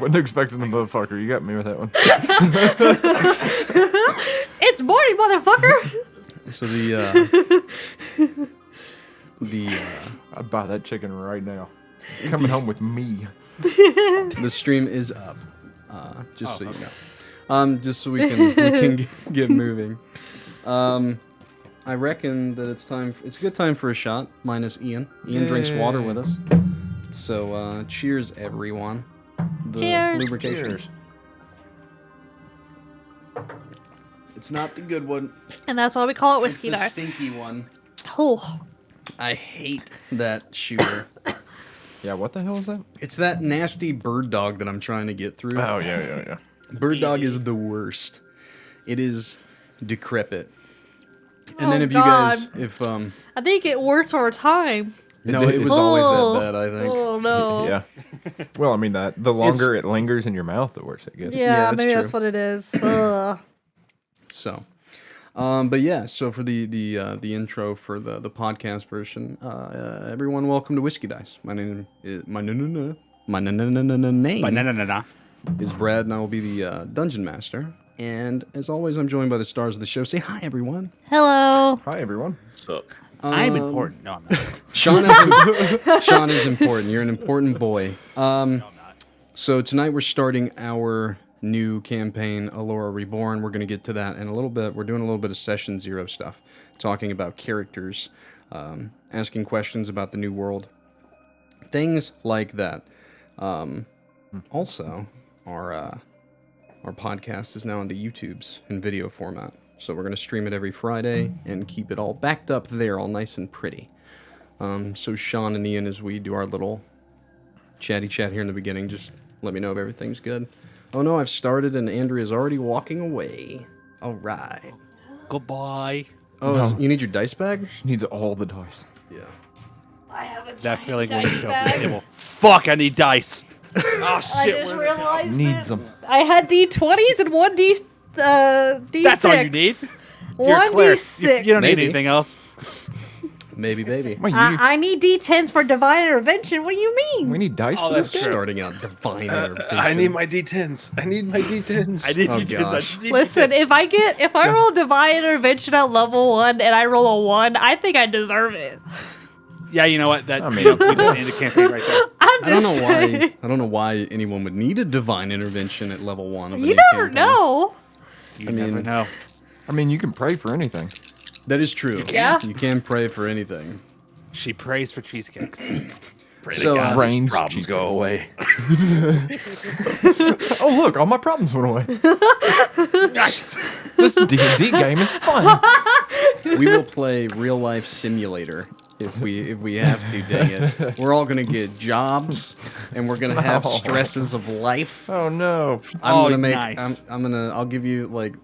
Wasn't expecting the motherfucker. You got me with that one. It's morning, motherfucker. So I'd buy that chicken right now. Coming home with me. the stream is up. Just so you know. Just so we can get moving. I reckon that it's a good time for a shot, minus Ian. Ian drinks water with us. So, cheers, everyone. Cheers. Lubrication. Cheers. It's not the good one. And that's why we call it whiskey It's the dice. stinky one. Oh. I hate that shooter. Yeah, what the hell is that? It's that nasty bird dog that I'm trying to get through. Oh, yeah. Bird dog is the worst. It is decrepit. And then Oh, if God. you guys, I think it works over time. no, it was always that bad, I think. Oh, no. Yeah. Well, I mean, the longer it lingers in your mouth, the worse it gets. Yeah, that's maybe true. that's what it is. Ugh. So, but yeah, so for the intro for the podcast version, everyone, welcome to Whiskey Dice. My name is is Brad, and I will be the dungeon master. And as always, I'm joined by the stars of the show. Say hi, everyone. Hello. Hi, everyone. What's up? I'm important. No, I'm not. Shawn is important. You're an important boy. So tonight we're starting our new campaign, Alora Reborn. We're going to get to that in a little bit. We're doing a little bit of Session Zero stuff, talking about characters, asking questions about the new world, things like that. Also, our podcast is now on the YouTubes in video format. So we're going to stream it every Friday and keep it all backed up there, all nice and pretty. So Shawn and Ian, as we do our little chatty chat here in the beginning, just let me know if everything's good. Oh no, I've started and Andrea's already walking away. All right. Goodbye. Oh, No. you need your dice bag? She needs all the dice. Yeah. I have a That feeling when dice you show up at bag. the table. Fuck, I need dice. Oh I shit. just realized Needs that them. I had D20s and one D6. That's all you need. You're One clear. D6. You don't Maybe. need anything else. Maybe, baby. Wait, I need D10s for divine intervention. What do you mean? we need dice Oh, for that's this game? true. Starting out divine intervention. I need my D10s. I need my D10s. I need Oh, you to. gosh. Listen, if I roll divine intervention at level 1 and I roll a 1, I think I deserve it. Yeah, you know what? That I mean- we just ended the campaign right there. I'm I don't just know saying. why. I don't know why anyone would need a divine intervention at level 1 of a You new never campaign. know. You mean- never know. I mean, you can pray for anything. That is true. Yeah. You can pray for anything. She prays for cheesecakes. Pray So, to God. Rains, Problems go away. Oh, look, all my problems went away. Nice. This D&D game is fun. We will play real life simulator if we have to. Dang it! We're all gonna get jobs, and we're gonna have Oh. stresses of life. Oh, no. I'm gonna make. nice. I'll give you like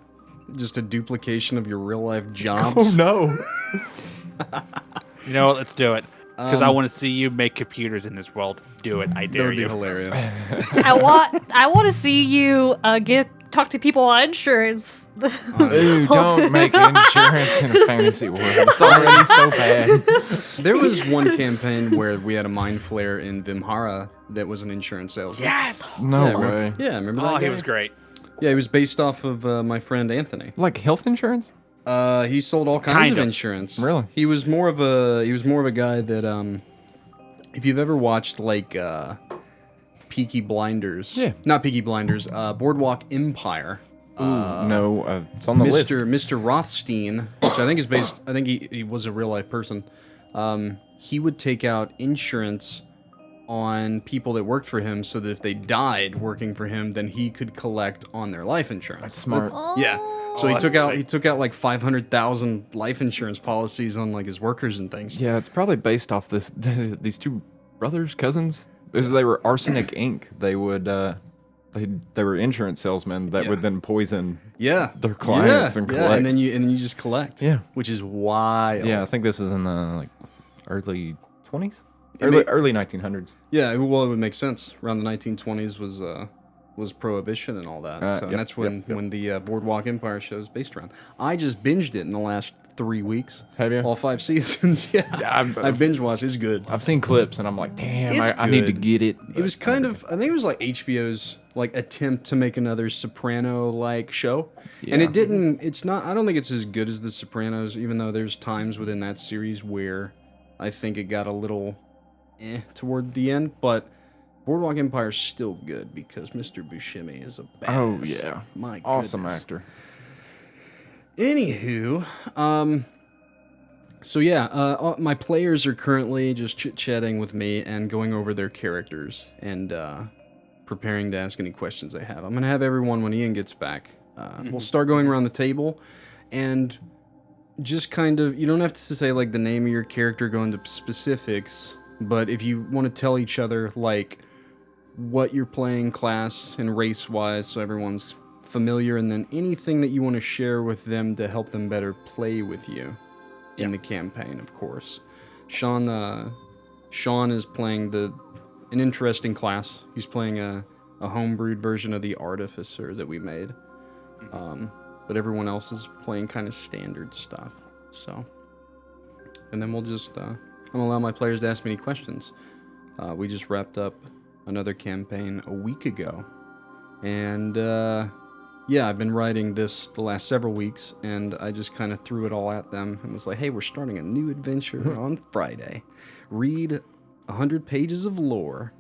just a duplication of your real life jobs. Oh, no. You know what? Let's do it. Because I want to see you make computers in this world. Do it. I That dare would be you. hilarious. I want to see you talk to people on insurance. Ooh, don't make insurance in a fantasy world. It's already so bad. There was one campaign where we had a mind flare in Vimhara that was an insurance salesman. Yes. No Yeah, way. remember that Oh, guy? he was great. Yeah, he was based off of my friend Anthony. Like health insurance? He sold all kinds Kind of of. insurance. Really? He was more of a guy that if you've ever watched like Peaky Blinders. Yeah. Not Peaky Blinders, Boardwalk Empire. No, it's on the list. Mr. Rothstein, which I think is based I think he was a real life person. He would take out insurance on people that worked for him so that if they died working for him, then he could collect on their life insurance. Smart. Yeah. So he that's took out like 500,000 life insurance policies on like his workers and things. Yeah, it's probably based off these two brothers, cousins. They were Arsenic Inc. They would they were insurance salesmen that would then poison. Yeah. Their clients and collect. and then you just collect. Yeah. Which is wild. Yeah, I think this is in the like early 20s, may- early 1900s. Yeah, well, it would make sense. Around the 1920s was prohibition and all that. So Yep, and that's when yep. when the Boardwalk Empire show is based around. I just binged it in the last 3 weeks. Have you? All 5 seasons. Yeah, I binge watched. It's good. I've seen clips and I'm like, damn, It's I need to good. get it. It was kind of, I think it was like HBO's like attempt to make another Soprano like show, and it didn't. It's not. I don't think it's as good as The Sopranos, even though there's times within that series where I think it got a little toward the end. But Boardwalk Empire's still good because Mr. Buscemi is a badass. Oh yeah, my awesome goodness. actor. Anywho, so yeah, my players are currently just chit-chatting with me and going over their characters and preparing to ask any questions they have. I'm going to have everyone when Ian gets back. We'll start going around the table and just kind of, you don't have to say like the name of your character, go into specifics, but if you want to tell each other like what you're playing class and race-wise so everyone's familiar, and then anything that you want to share with them to help them better play with you in the campaign, of course. Shawn is playing an interesting class. He's playing a homebrewed version of the Artificer that we made. But everyone else is playing kind of standard stuff. So, and then we'll just, I'm gonna allow my players to ask me any questions. We just wrapped up another campaign a week ago. And, yeah, I've been writing this the last several weeks, and I just kind of threw it all at them and was like, hey, we're starting a new adventure on Friday. Read 100 pages of lore.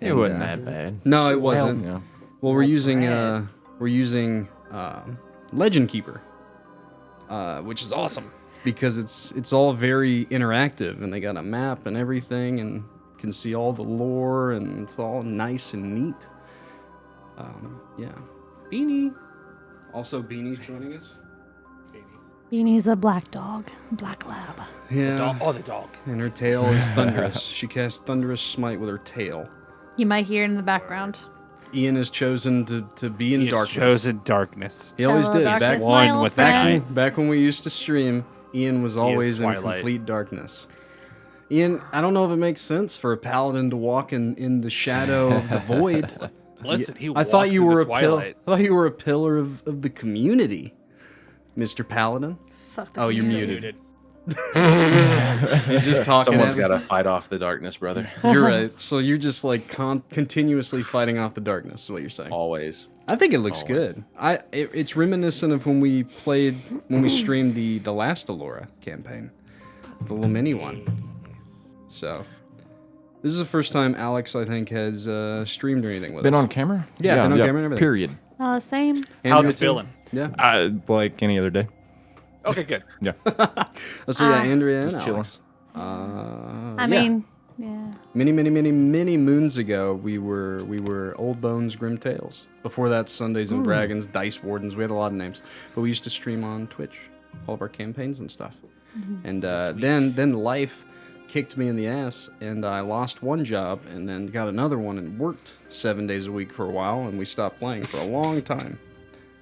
It wasn't that bad. No, it wasn't. Yeah. Well, we're using Legend Keeper, which is awesome because it's all very interactive, and they got a map and everything, and can see all the lore, and it's all nice and neat. Yeah. Beanie. Also, Beanie's joining us. Beanie's a black dog, black lab. Yeah. The dog. And her tail is thunderous. She casts Thunderous Smite with her tail. You might hear it in the background. Ian has chosen to be in He has darkness. chosen darkness. He always Hello, did. darkness, Back, my one old with friend. back when we used to stream, Ian was always in Twilight. complete darkness. Ian, I don't know if it makes sense for a paladin to walk in the shadow of the void. Listen, he I walks thought you in were the a pillar. twilight. I thought you were a pillar of the community, Mr. Paladin. Fuck the Oh, you're community. muted. He's just talking. Someone's at got me. to fight off the darkness, brother. You're right. So you're just like continuously fighting off the darkness. Is what you're saying? Always. I think it looks good. It's reminiscent of when we streamed the last Alora campaign, the little mini one. So this is the first time Alex, I think, has streamed or anything with Been us. on camera? Yeah, been on camera and everything. Period. Same. Andrea, How's it too? feeling? Yeah. Like any other day. Okay, good. Yeah. So yeah, Andrea and just chilling. Alex. I mean, yeah. Many moons ago, we were Old Bones Grim Tales. Before that, Sundays and Dragons, Dice Wardens. We had a lot of names, but we used to stream on Twitch, all of our campaigns and stuff. And then life kicked me in the ass, and I lost one job, and then got another one, and worked 7 days a week for a while, and we stopped playing for a long time.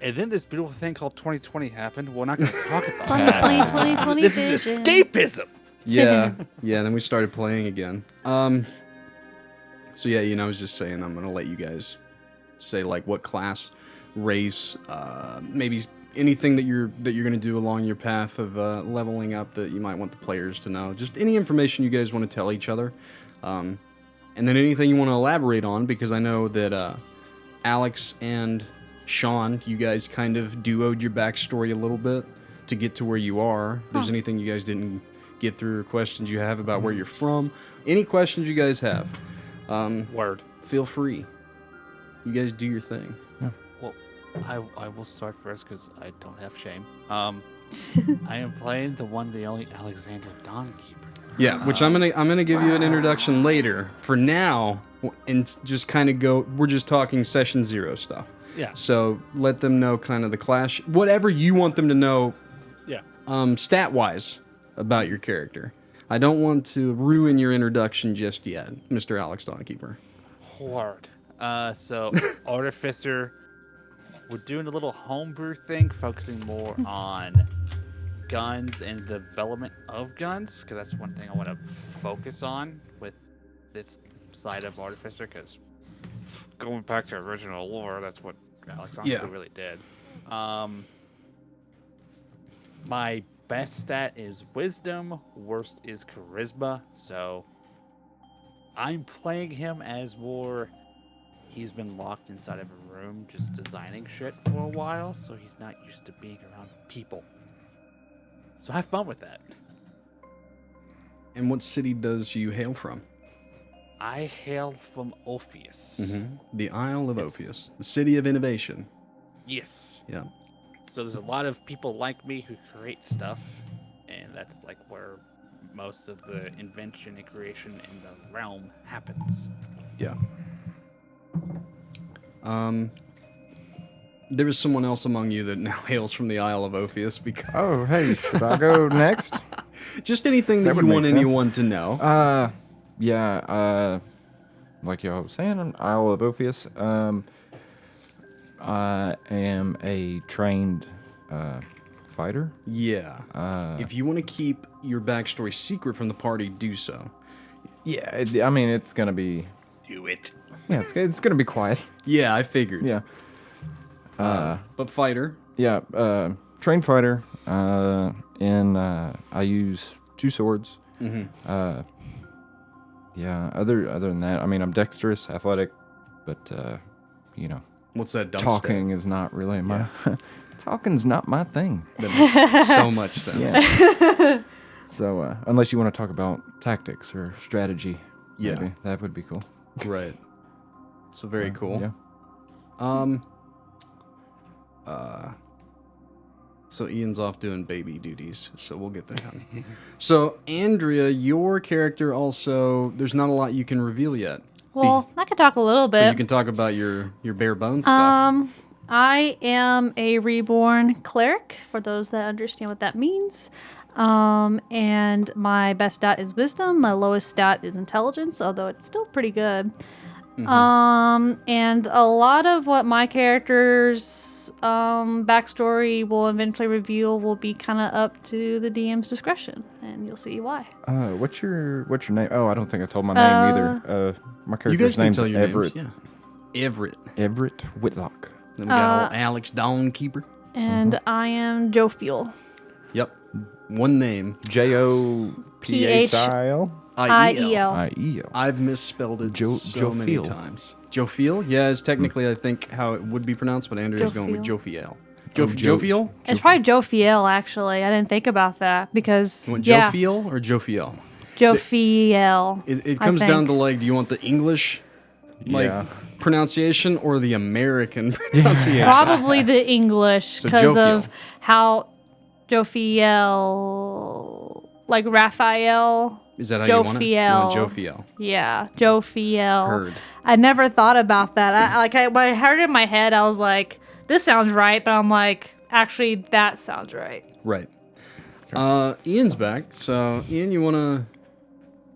And then this beautiful thing called 2020 happened. We're not going to talk about 2020 This is vision. escapism. Yeah, then we started playing again. So yeah, I was just saying I'm gonna let you guys say like what class, race, maybe anything that you're gonna do along your path of leveling up that you might want the players to know. Just any information you guys want to tell each other, and then anything you want to elaborate on, because I know that Alex and Shawn, you guys kind of duoed your backstory a little bit to get to where you are. If there's anything you guys didn't get through or questions you have about where you're from, any questions you guys have, Word. feel free. You guys do your thing. Well, I will start first because I don't have shame. I am playing the one, the only Alexander Dawnkeeper. Yeah, which I'm gonna give you an introduction later. For now, and just kind of go. We're just talking session 0 stuff. Yeah. So let them know kind of the clash, whatever you want them to know, Yeah. stat wise about your character. I don't want to ruin your introduction just yet, Mr. Alex Dawnkeeper. Word. So Artificer, we're doing a little homebrew thing, focusing more on guns and development of guns, because that's one thing I want to focus on with this side of Artificer, because going back to original lore, that's what Alex Yeah. really did. My best stat is wisdom, worst is charisma. So I'm playing him as more. He's been locked inside of a room just designing shit for a while, so he's not used to being around people. So have fun with that. And what city does you hail from? I hail from Orpheus. The Isle of Orpheus, the city of innovation. Yes. Yeah. So there's a lot of people like me who create stuff, and that's like where most of the invention and creation in the realm happens. Yeah. There is someone else among you that now hails from the Isle of Orpheus because Oh, hey, should I go next? just anything that, That you would want make sense. anyone to know. Yeah, like y'all was saying, Isle of Orpheus. I am a trained fighter. Yeah. If you want to keep your backstory secret from the party, do so. Yeah, I mean, it's gonna be. Do it. Yeah, it's gonna be quiet. Yeah, I figured. Yeah. But fighter. Yeah, trained fighter. And I use 2 swords. Yeah. Other than that, I mean, I'm dexterous, athletic, but you know, What's that dumb talking is not really my. Talking's not my thing. That makes so much sense. Yeah. So unless you want to talk about tactics or strategy, Yeah. maybe, that would be cool. Right. So very cool. Yeah. So Ian's off doing baby duties, so we'll get that done. So Andrea, your character also, there's not a lot you can reveal yet. Well, I could talk a little But bit. you can talk about your bare bones stuff. I am a reborn cleric, for those that understand what that means. And my best stat is wisdom. My lowest stat is intelligence, although it's still pretty good. And a lot of what my character's backstory will eventually reveal will be kind of up to the DM's discretion, and you'll see why. What's your name? Oh, I don't think I told my name either. My You character's guys can name's tell your Everett. names. Yeah. Everett. Everett Whitlock. Then we got old Alex Dawnkeeper. And I am Jophiel. Yep. One name. Jophiel. I-E-L. I-E-L. I've misspelled it so many Jophiel. times. Jophiel? Yeah, is technically, I think, how it would be pronounced, but Andrea's going with Jophiel. Jophiel? It's probably Jophiel, actually. I didn't think about that because, You want yeah, Jophiel or Jophiel? Jophiel. It I comes down think. to, like, do you want the English, like, Yeah. pronunciation or the American pronunciation? Probably the English So because Jophiel. of how Jophiel, like Raphael. Is that how you want it? You want Jophiel. Jophiel. Yeah, Jophiel. Heard. I never thought about that. When I heard it in my head, I was like, this sounds right, but I'm like, actually, that sounds right. Right. Ian's back. So, Ian, you want to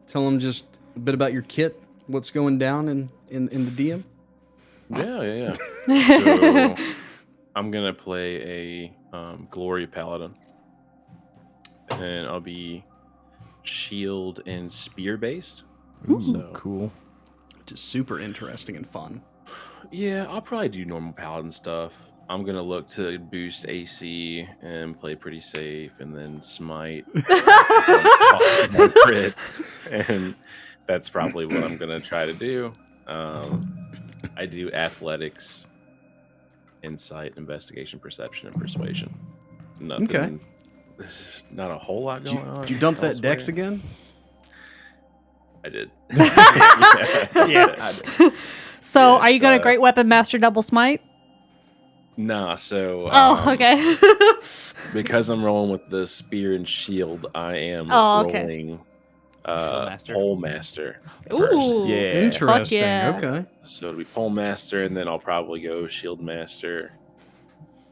tell him just a bit about your kit? What's going down in the DM? Yeah. So I'm gonna play a Glory Paladin, and I'll be shield and spear based. Ooh, cool. Which is super interesting and fun. Yeah, I'll probably do normal paladin stuff. I'm gonna look to boost AC and play pretty safe, and then smite, and crit, and that's probably what I'm gonna try to do. I do athletics, insight, investigation, perception, and persuasion. Nothing. Okay. Not a whole lot going on. Did you dump that elsewhere. dex again? I did. So, Yeah, are you going to so- Great Weapon Master Double Smite? Nah, so Oh, okay. because I'm rolling with the spear and shield, I am Oh, okay. rolling Master? pole master Ooh. first. Yeah. Interesting. yeah. Okay. So it'll be pole master, and then I'll probably go shield master,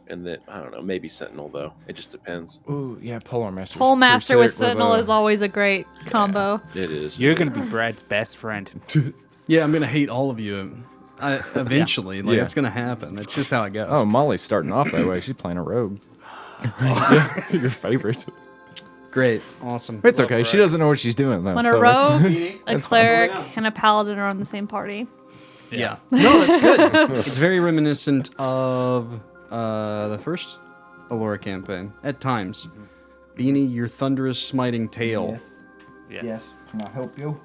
and then I don't know, maybe sentinel though. It just depends. Ooh, yeah, Polar Master. Pole Master with Sentinel is always a great combo. It is. You're gonna be Brad's best friend. Yeah, I'm gonna hate all of you. Eventually, like Yeah. it's gonna happen. It's just how it goes. Oh, Molly's starting off that way. She's playing a rogue. Yeah, your favorite. Great, awesome. It's okay. She doesn't know what she's doing though. When a so it's- rogue, a cleric, and a paladin are on the same party. Yeah. No, that's good. It's very reminiscent of the first Alora campaign at times. Beanie, your thunderous smiting tail. Yes. Can I help you?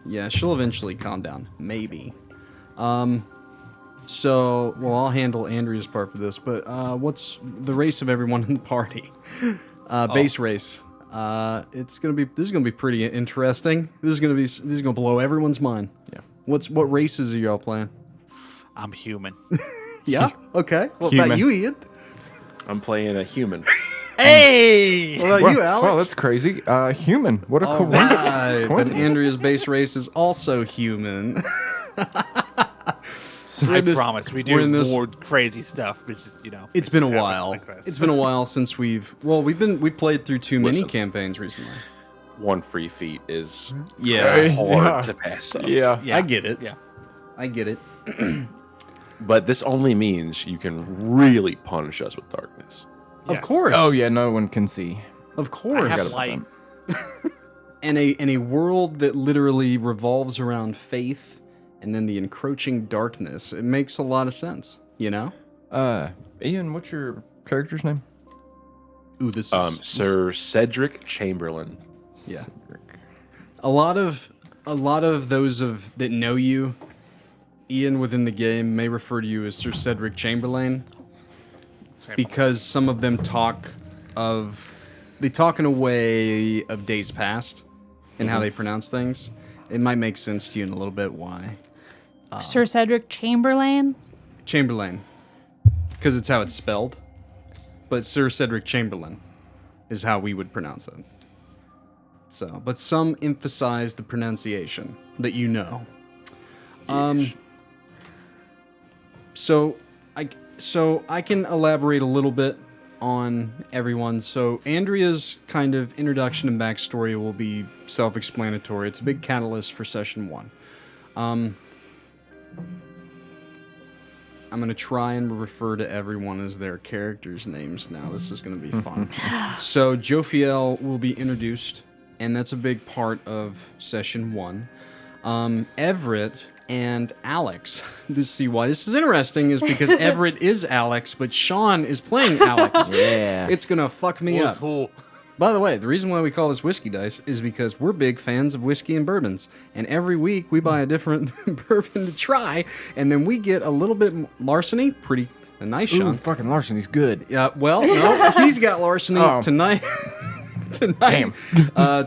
Yeah, she'll eventually calm down. Maybe. So, well, I'll handle Andrea's part for this, but what's the race of everyone in the party? Base race. This is gonna be pretty interesting. This is gonna blow everyone's mind. Yeah. What races are y'all playing? I'm human. Yeah. Okay. What Human. about you, Ian? I'm playing a human. Hey! What about you, Alex? Well, that's crazy. Human. What a All coincidence. right. Then coincidence. Andrea's base race is also human. I promise we we're in do this- more crazy stuff. It's just It's been a happens while. like this. It's been a while since we played through two mini Listen. campaigns recently. One free feat is Yeah. hard to pass up. Yeah. Yeah. I get it. Yeah. I get it. But this only means you can really punish us with darkness. Of Yes. course. Oh yeah, no one can see. Of I course. have light. In a world that literally revolves around faith and then the encroaching darkness, it makes a lot of sense, you know? Ian, what's your character's name? Ooh, this is Sir Cedric Chamberlain. yeah. A lot of those that know you, Ian, within the game may refer to you as Sir Cedric Chamberlain because some of them talk in a way of days past and how they pronounce things. It might make sense to you in a little bit why. Sir Cedric Chamberlain. Chamberlain, because it's how it's spelled. But Sir Cedric Chamberlain is how we would pronounce it. So, but some emphasize the pronunciation that you know. So I can elaborate a little bit on everyone. So Andrea's kind of introduction and backstory will be self-explanatory. It's a big catalyst for session 1. I'm going to try and refer to everyone as their characters' names now. This is going to be fun. So Jophiel will be introduced, and that's a big part of session 1. Everett and Alex. See why this is interesting is because Everett is Alex, but Shawn is playing Alex. Yeah. It's going to fuck me up. By the way, the reason why we call this Whiskey Dice is because we're big fans of whiskey and bourbons. And every week we buy a different bourbon to try, and then we get a little bit larceny. Pretty nice, Ooh, Shawn. fucking larceny's good. Yeah, well, no, he's got larceny Oh. tonight. Damn.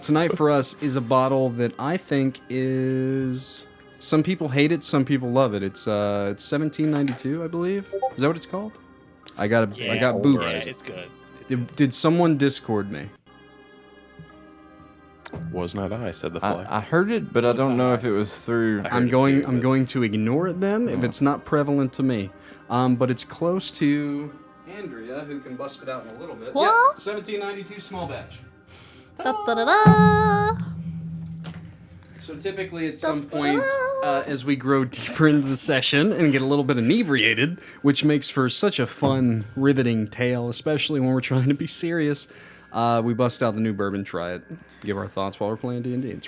Tonight for us is a bottle that I think is... Some people hate it, some people love it. It's 1792, I believe. Is that what it's called? I got boots. Yeah, it's good. Did someone Discord me? Was not I, said the fly. I heard it, but I don't know if it was through. I'm going to ignore it then if it's not prevalent to me. But it's close to Andrea, who can bust it out in a little bit. What? Yep, 1792 small batch. Da-da-da-da. So typically at some point, as we grow deeper into the session and get a little bit inebriated, which makes for such a fun, riveting tale, especially when we're trying to be serious, we bust out the new bourbon, try it, give our thoughts while we're playing D&D.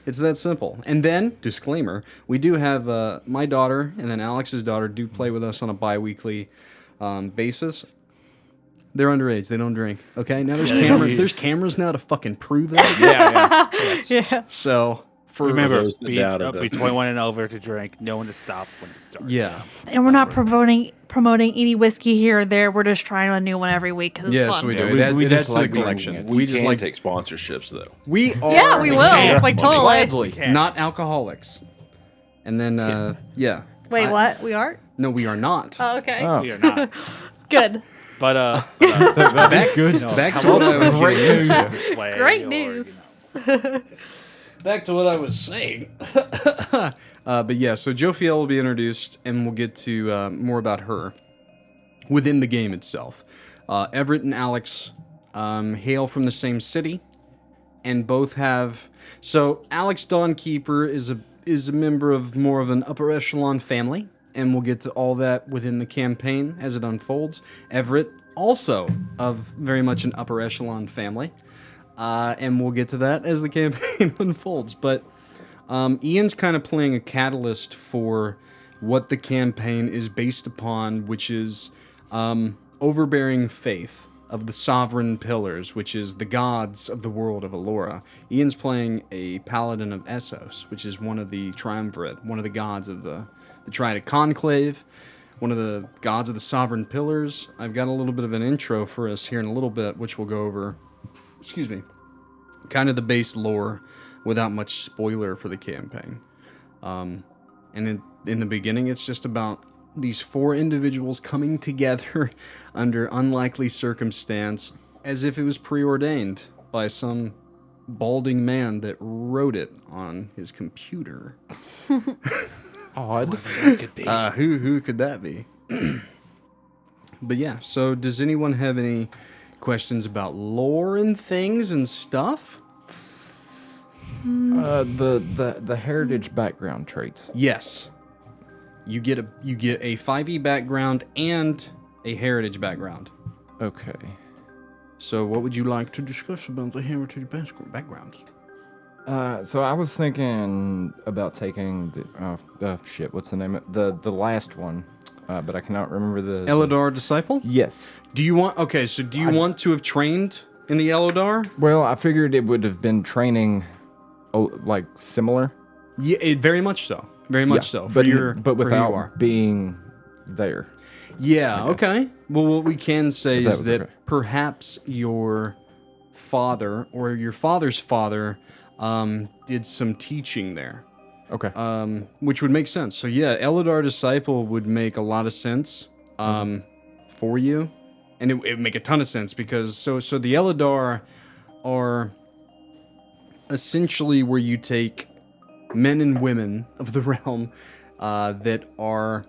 It's that simple. And then, disclaimer, we do have my daughter and then Alex's daughter do play with us on a bi-weekly basis. They're underage. They don't drink. Okay? Now there's cameras now to fucking prove it. Yeah. So... Remember, those that be, doubt it, be 21 and over to drink. No one to stop when it starts. Yeah. And we're not promoting any whiskey here or there. We're just trying a new one every week because it's Yes, fun. we do. Yeah, we It just adds to the like drinking collection. it. We just can like take sponsorships though. we are Yeah, we will. Like totally. Gladly. not alcoholics. And then yeah. Wait, what? We aren't? No, we are not. Oh, okay. Oh, We are not. Good. But that is good. Back to what I was Great getting news. into. this way Great or, news. Back to what I was saying. But yeah, so Jophiel will be introduced, and we'll get to more about her within the game itself. Everett and Alex hail from the same city, and both have... So Alex Dawnkeeper is a member of more of an upper echelon family, and we'll get to all that within the campaign as it unfolds. Everett, also of very much an upper echelon family. And we'll get to that as the campaign unfolds. But Ian's kind of playing a catalyst for what the campaign is based upon, which is overbearing faith. of the Sovereign Pillars, which is the gods of the world of Alora. Ian's playing a paladin of Essos, which is one of the triumvirate, one of the gods of the Triadic Conclave, one of the gods of the Sovereign Pillars. I've got a little bit of an intro for us here in a little bit, which we'll go over, kind of the base lore without much spoiler for the campaign. And in the beginning, it's just about these 4 individuals coming together under unlikely circumstance as if it was preordained by some balding man that wrote it on his computer. Odd. Who could that be? But yeah, so does anyone have any questions about lore and things and stuff? The heritage background traits. Yes. You get a 5e background and a heritage background. Okay. So what would you like to discuss about the heritage backgrounds? So I was thinking about taking what's the name of the last one? But I cannot remember the Elodar Disciple? Yes. Do you want want to have trained in the Elodar? Well, I figured it would have been training like similar. Yeah, very much so. Very much so. But without being there. Yeah, okay. Well, what we can say is that okay. perhaps your father or your father's father did some teaching there. Okay. Which would make sense. So yeah, Elodar Disciple would make a lot of sense for you. And it would make a ton of sense because so the Elodar are essentially where you take men and women of the realm that are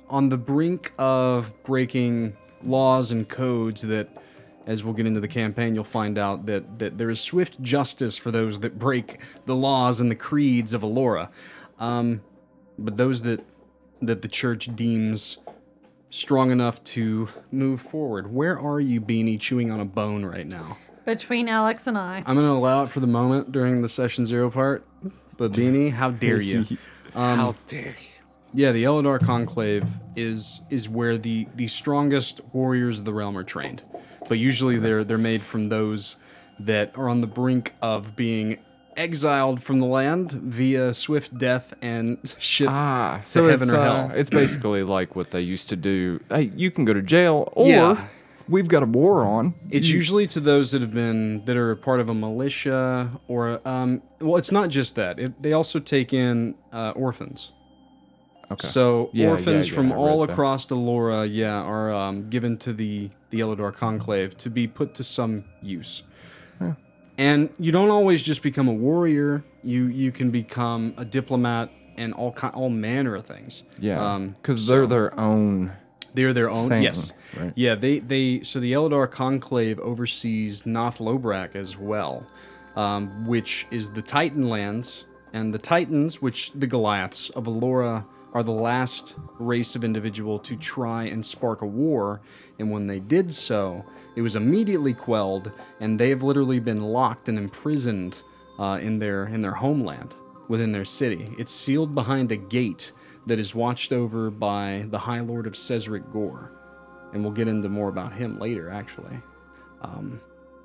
on the brink of breaking laws and codes that, as we'll get into the campaign, you'll find out that there is swift justice for those that break the laws and the creeds of Alora. But those that the church deems strong enough to move forward. Where are you, Beanie, chewing on a bone right now? Between Alex and I. I'm going to allow it for the moment during the Session 0 part. But Beanie, how dare you? How dare you? Yeah, the Elodar Conclave is where the strongest warriors of the realm are trained. But usually they're made from those that are on the brink of being exiled from the land via swift death and ship to heaven or hell. It's basically like what they used to do. Hey, you can go to jail, or Yeah. we've got a war on. It's usually to those that are part of a militia or well, it's not just that. They also take in orphans. Okay. So orphans from I all read that. across Alora, are given to the Elodar Conclave to be put to some use. Yeah. And you don't always just become a warrior. You can become a diplomat and all manner of things. Yeah, because they're their own. They're their own. thing, Yes. right? Yeah. So the Elodar Conclave oversees Noth Lobrak as well, which is the Titan lands, and the Titans, which the Goliaths of Alora, are the last race of individual to try and spark a war, and when they did so, it was immediately quelled, and they have literally been locked and imprisoned in their homeland, within their city. It's sealed behind a gate that is watched over by the High Lord of Cedric Gore, and we'll get into more about him later, actually.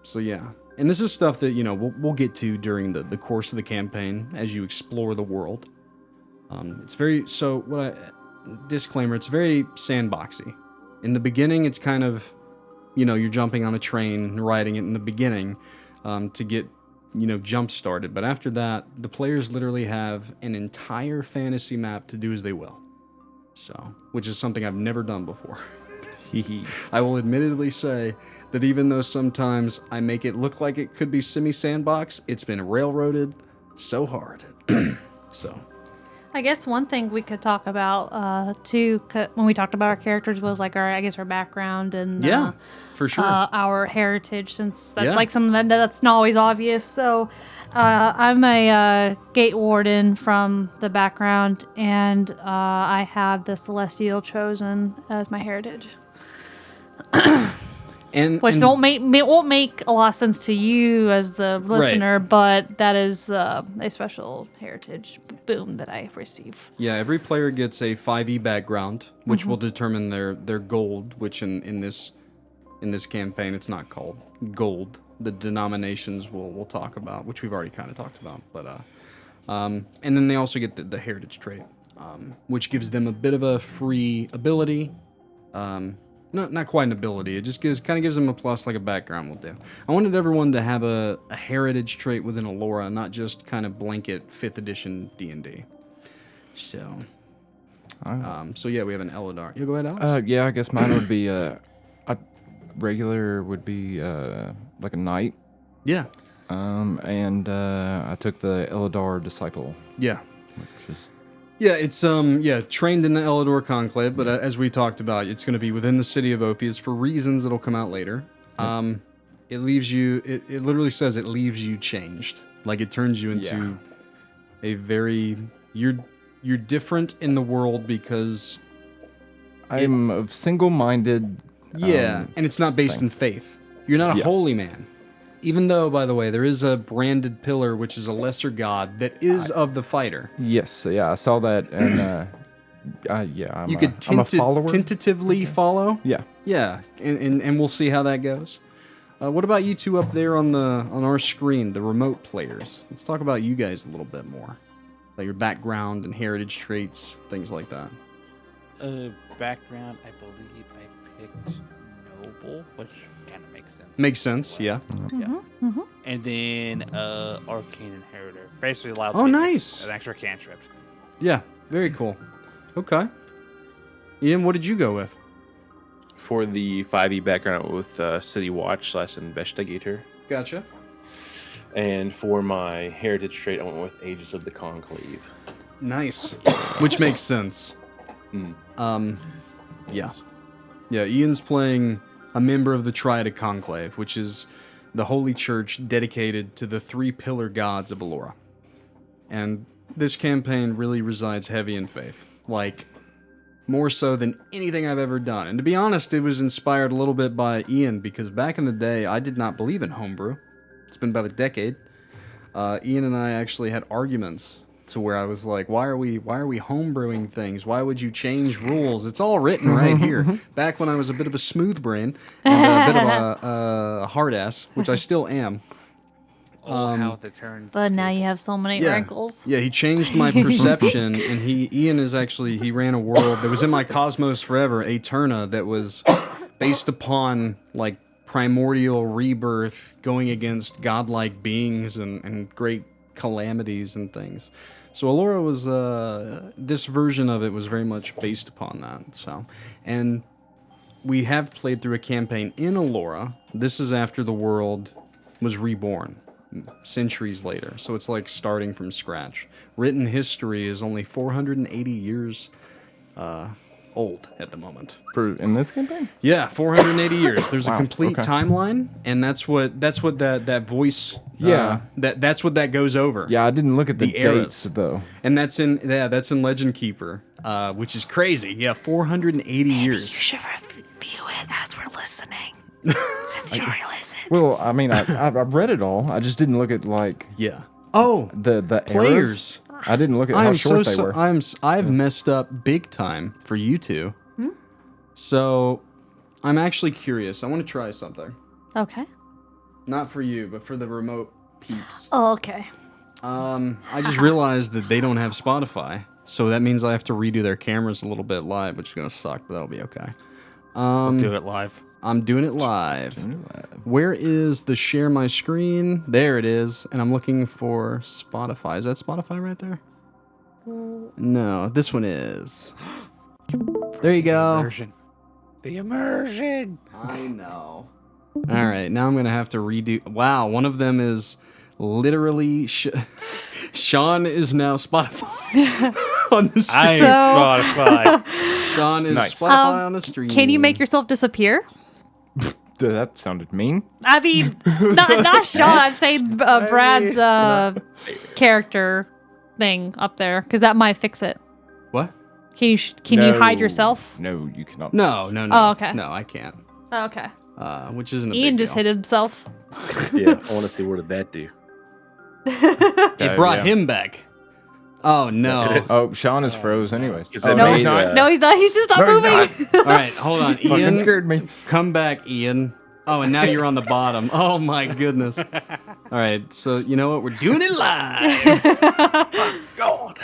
So yeah, and this is stuff that we'll get to during the course of the campaign as you explore the world. It's very disclaimer. It's very sandboxy. In the beginning, it's kind of, you're jumping on a train and riding it in the beginning to get, jump started. But after that, the players literally have an entire fantasy map to do as they will. So, which is something I've never done before. I will admittedly say that even though sometimes I make it look like it could be semi-sandbox, it's been railroaded so hard. So. I guess one thing we could talk about too, when we talked about our characters, was like our background and yeah, for sure, our heritage, since that's like something that's not always obvious. So I'm a gate warden from the background, and I have the Celestial Chosen as my heritage. Which won't make a lot of sense to you as the listener, but that is a special heritage boon that I receive. Yeah, every player gets a 5e background, which will determine their gold, which in this in this campaign. It's not called gold. The denominations we'll talk about, which we've already kind of talked about. But and then they also get the heritage trait, which gives them a bit of a free ability. Not quite an ability. It just kind of gives them a plus, like a background will do. I wanted everyone to have a heritage trait within Alora, not just kind of blanket 5th edition D&D. So, so yeah, we have an Eldar. You go ahead, Alex. Yeah, I guess mine would be a regular would be like a knight. Yeah. And I took the Eldar disciple. Yeah. Which is Yeah, it's trained in the Eldor Conclave, but as we talked about, it's going to be within the city of Ophius for reasons that'll come out later. It leaves you. It literally says it leaves you changed. Like it turns you into a very you're different in the world because I'm of single-minded. And it's not based in faith. You're not a holy man. Even though, by the way, there is a branded pillar, which is a lesser god that is of the fighter. Yes, yeah, I saw that, and I'm a follower. Tentatively follow. Yeah, yeah, and we'll see how that goes. What about you two up there on our screen, the remote players? Let's talk about you guys a little bit more, like your background and heritage traits, things like that. Background, I believe I picked noble, which kind of makes sense. Makes sense, yeah. Yeah. And then arcane inheritor, basically allows Oh, me nice. an extra cantrip. Yeah, very cool. Okay. Ian, what did you go with? For the 5e background with City Watch / Investigator. Gotcha. And for my heritage trait, I went with Ages of the Conclave. Nice. Which makes sense. Yeah. Yeah, Ian's playing a member of the Triadic Conclave, which is the holy church dedicated to the 3 pillar gods of Alora. And this campaign really resides heavy in faith. Like, more so than anything I've ever done. And to be honest, it was inspired a little bit by Ian, because back in the day, I did not believe in homebrew. It's been about a decade. Ian and I actually had arguments to where I was like, why are we homebrewing things? Why would you change rules? It's all written right here. Back when I was a bit of a smooth brain and a bit of a hard ass, which I still am. How the turns. But now you have so many wrinkles. Yeah, he changed my perception, and Ian he ran a world that was in my Cosmos Forever, Eterna, that was based upon, like, primordial rebirth, going against godlike beings and great calamities and things. So Alora was, this version of it was very much based upon that, so. And we have played through a campaign in Alora. This is after the world was reborn. Centuries later, so it's like starting from scratch. Written history is only 480 years old at the moment. in this campaign. Yeah, 480 years. There's a Wow, complete okay. timeline, and that's what that voice. That's what that goes over. Yeah, I didn't look at the The eras. dates though. And that's in Legend Keeper, which is crazy. Yeah, 480 years. You should review it as we're listening. Since you're listening. Well, I mean, I've read it all. I just didn't look at like Yeah. Oh, the players. eras. I didn't look at how short they were. I've messed up big time for you two. So, I'm actually curious. I want to try something. Okay. Not for you, but for the remote peeps. Oh, okay. I just realized that they don't have Spotify, so that means I have to redo their cameras a little bit live, which is gonna suck, but that'll be okay. We'll do it live. I'm doing it live. Where is the share my screen? There it is. And I'm looking for Spotify. Is that Spotify right there? No, this one is. There you go. Immersion. The immersion. I know. All right, now I'm going to have to redo. Wow, one of them is literally. Shawn is now Spotify on the stream. I am Spotify. Shawn is Nice. Spotify on the stream. Can you make yourself disappear? That sounded mean. I mean, not Shawn. I'd say Brad's character thing up there, because that might fix it. What? Can you hide yourself? No, you cannot. No. Oh, okay. No, I can't. Oh, okay. Which isn't a Ian big just deal. hid himself. Yeah, I want to see what did that do. It brought him back. Oh no! Oh, Shawn is froze anyways. Is Oh, that no, made, he's not. No, he's not. He's just not No, he's moving. not. All right, hold on, Fucking Ian. scared me. Come back, Ian. Oh, and now you're on the bottom. Oh my goodness. All right, so you know what? We're doing it live. God.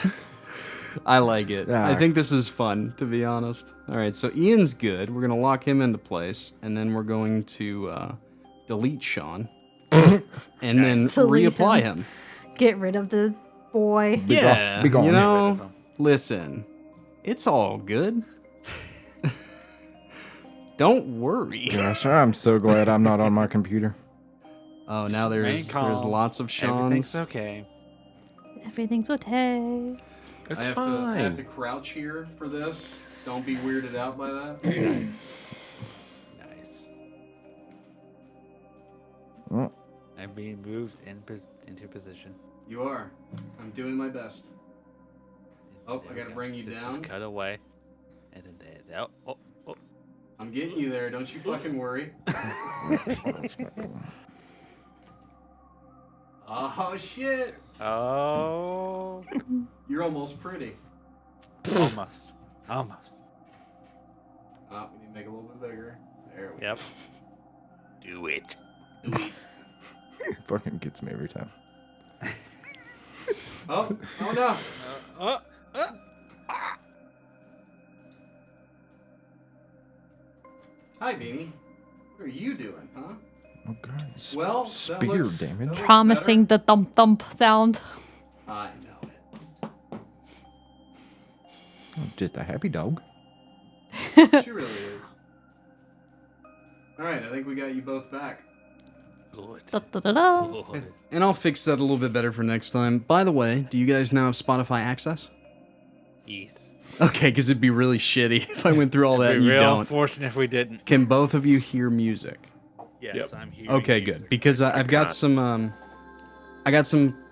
I like it. I Ah. think this is fun, to be honest. All right, so Ian's good. We're gonna lock him into place, and then we're going to delete Shawn, and then Delete reapply him. Get rid of the boy. Yeah, be gone. you Get rid know. Listen, it's all good. Don't worry. Gosh, I'm so glad I'm not on my computer. Oh, now there's calm. lots of Everything's Shawns. okay. Everything's okay. It's I fine. have to crouch here for this. Don't be weirded out by that. Nice. Oh, I'm being moved into position. You are. I'm doing my best. Oh, There I we gotta go. bring you Just down. cut away. And then there. Oh. I'm getting you there. Don't you fucking worry. Oh shit! Oh. You're almost pretty. Almost. Oh, we need to make it a little bit bigger. There we Yep. Do it. it fucking gets me every time. go. Oh no! Hi, Beanie. What are you doing, huh? Oh god. Well, spear that looks, damage. that looks Promising the thump thump sound. better. I know it. Oh, just a happy dog. She really is. Alright, I think we got you both back. Good. Da, da, da, da. Good. And I'll fix that a little bit better for next time. By the way, do you guys now have Spotify access? Yes. Okay, because it'd be really shitty if I went through all that It'd and be you real don't. unfortunate if we didn't. Can both of you hear music? Yes, Yep. I'm here. Okay, good. Because I've got some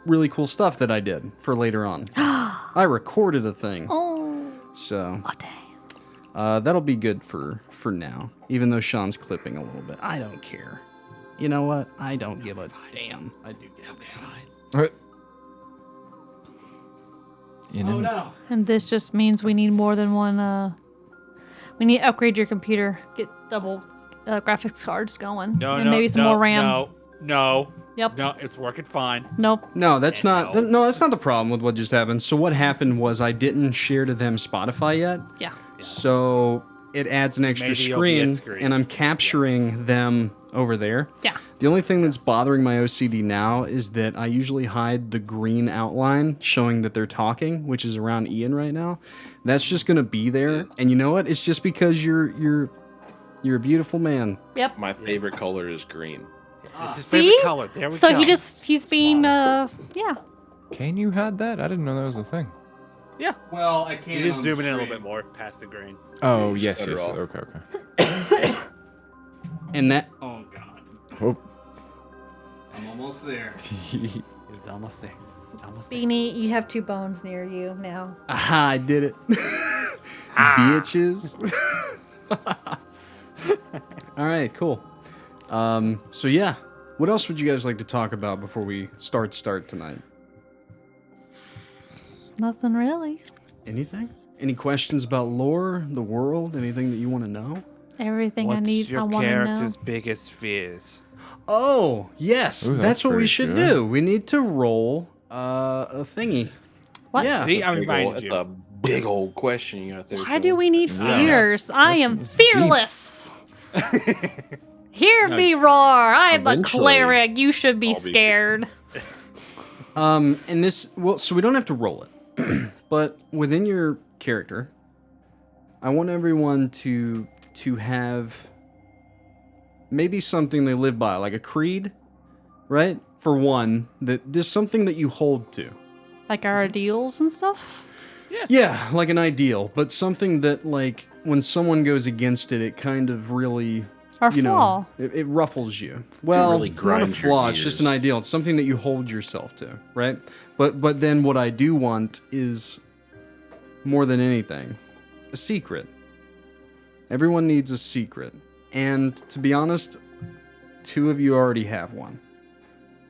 really cool stuff that I did for later on. I recorded a thing. Oh, So oh dang. that'll be good for now. Even though Shawn's clipping a little bit. I don't care. You know what? I don't give a damn. I do give a damn. Oh no. And this just means we need more than one. We need to upgrade your computer. Get double graphics cards going. No, and maybe some more RAM. No. Yep. No, it's working fine. Nope. No, that's not. No. No, that's not the problem with what just happened. So what happened was I didn't share to them Spotify yet. Yeah. So it adds an extra Maybe screen, OBS screens, and I'm capturing them over there. Yeah. The only thing that's bothering my OCD now is that I usually hide the green outline showing that they're talking, which is around Ian right now. That's just gonna be there, and you know what? It's just because you're a beautiful man. Yep. My favorite color is green. It's his See? favorite color. There we So go. he's being yeah. Can you hide that? I didn't know that was a thing. Yeah. Well, I can't. You just zoom in a little bit more past the green. Oh, you yes, shut yes. her off. Okay. And that. Oh God, Oh. I'm almost there. It's almost there. Almost there. Beanie, you have 2 bones near you now. Aha! I did it, bitches. All right, cool. So yeah, what else would you guys like to talk about before we start tonight? Nothing really. Anything? Any questions about lore, the world, anything that you want to know? Everything What's I need. your I want to know. character's biggest fears? Oh, yes, Ooh, that's that's what we pretty should good. do. We need to roll a thingy. What? Yeah. See, I Big old, reminded that's you. a big old question you got there. Why do we need Yeah. fears? I am fearless. Hear me roar! I'm a Eventually, cleric. You should be I'll be scared. And this, well, so we don't have to roll it, but within your character, I want everyone to have maybe something they live by, like a creed, right? For one, that there's something that you hold to. Like our ideals and stuff. Yeah, like an ideal, but something that, like, when someone goes against it, it kind of really, Our you flaw. know, it ruffles you. Well, really it's not a grinds your flaw, it's just an gears. ideal. It's something that you hold yourself to, right? But then what I do want is, more than anything, a secret. Everyone needs a secret. And to be honest, 2 of you already have one.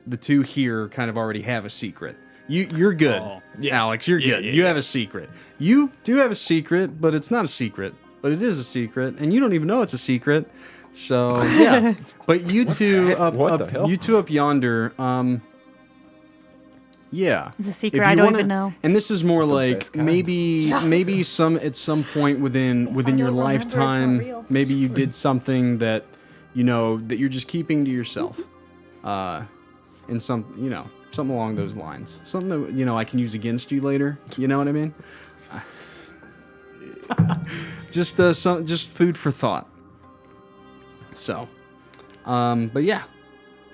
The 2 here kind of already have a secret. You're good, Alex. You're good. You have a secret. You do have a secret, but it's not a secret. But it is a secret, and you don't even know it's a secret. So yeah. But you two up yonder. Yeah. It's a secret I don't even know. And this is more like maybe at some point within your lifetime, maybe you did something that that you're just keeping to yourself. In something along those lines. Something that I can use against you later. You know what I mean? Just food for thought. So, but yeah.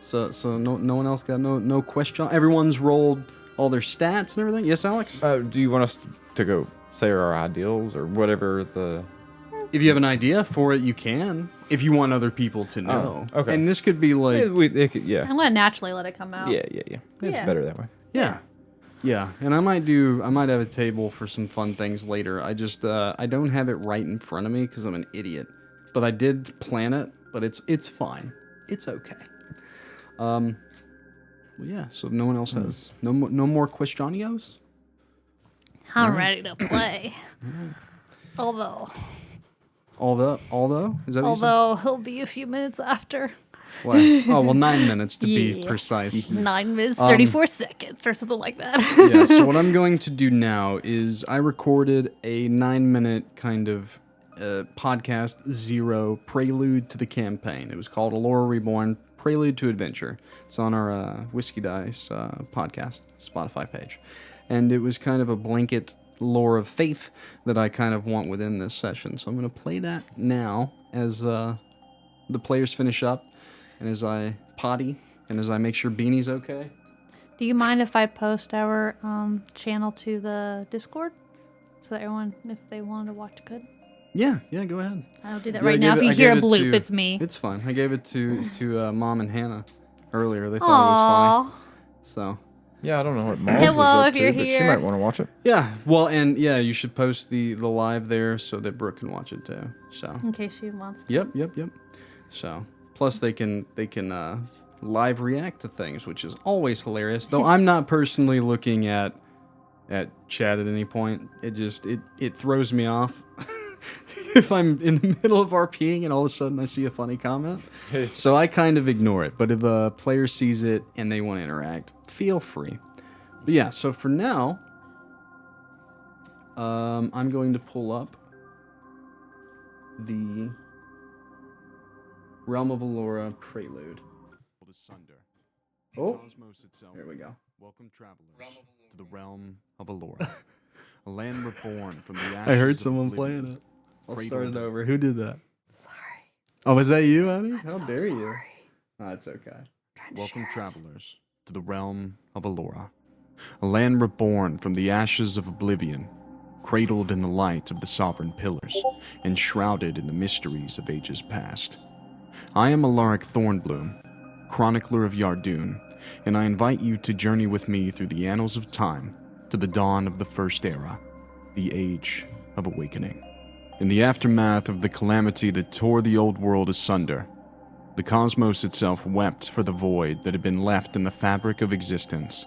So no one else got no question. Everyone's rolled all their stats and everything. Yes, Alex? Do you want us to go say our ideals or whatever If you have an idea for it, you can. If you want other people to know. Okay. And this could be like... I'm going to naturally let it come out. Yeah. It's better that way. Yeah. Yeah, and I might have a table for some fun things later. I just I don't have it right in front of me because I'm an idiot. But I did plan it, but it's fine. It's okay. Well, yeah. So if no one else has no more questionos. I'm ready to play. Although is that what you said? he'll be a few minutes after. What? Oh well, 9 minutes to be precise. 9 minutes 34 seconds or something like that. Yeah. So what I'm going to do now is I recorded a 9-minute kind of podcast 0 prelude to the campaign. It was called Alora Reborn Prelude to Adventure. It's on our Whiskey Dice podcast Spotify page, and it was kind of a blanket lore of faith that I kind of want within this session. So I'm going to play that now as the players finish up, and as I potty, and as I make sure Beanie's okay. Do you mind if I post our channel to the Discord so that everyone, if they wanted to watch, could? Yeah, go ahead. I'll do that right now. If you hear a bloop, it's me. It's fine. I gave it to Mom and Hannah earlier. They thought it was funny. So. Yeah, I don't know what Mom Hello, is up if to, you're but here. she might want to watch it. Yeah, well, and yeah, you should post the live there so that Brooke can watch it too. So. In case she wants to. Yep. So, plus they can live react to things, which is always hilarious. Though I'm not personally looking at chat at any point. It throws me off. If I'm in the middle of RPing and all of a sudden I see a funny comment. So I kind of ignore it. But if a player sees it and they want to interact, feel free. But yeah, so for now, I'm going to pull up the Realm of Alora Prelude. Oh, here we go. Welcome, travelers, to the Realm of Alora, a land reborn from the ashes. I heard of someone oblivion. playing it. I'll Cradled start it over. Who did that? Sorry. Oh, was that you, honey? How so dare you? sorry. Oh, it's okay. Welcome, travelers, to the Realm of Alora, a land reborn from the ashes of oblivion, cradled in the light of the sovereign pillars, and shrouded in the mysteries of ages past. I am Alaric Thornbloom, chronicler of Yardoon, and I invite you to journey with me through the annals of time to the dawn of the First Era, the Age of Awakening. In the aftermath of the calamity that tore the old world asunder, the cosmos itself wept for the void that had been left in the fabric of existence.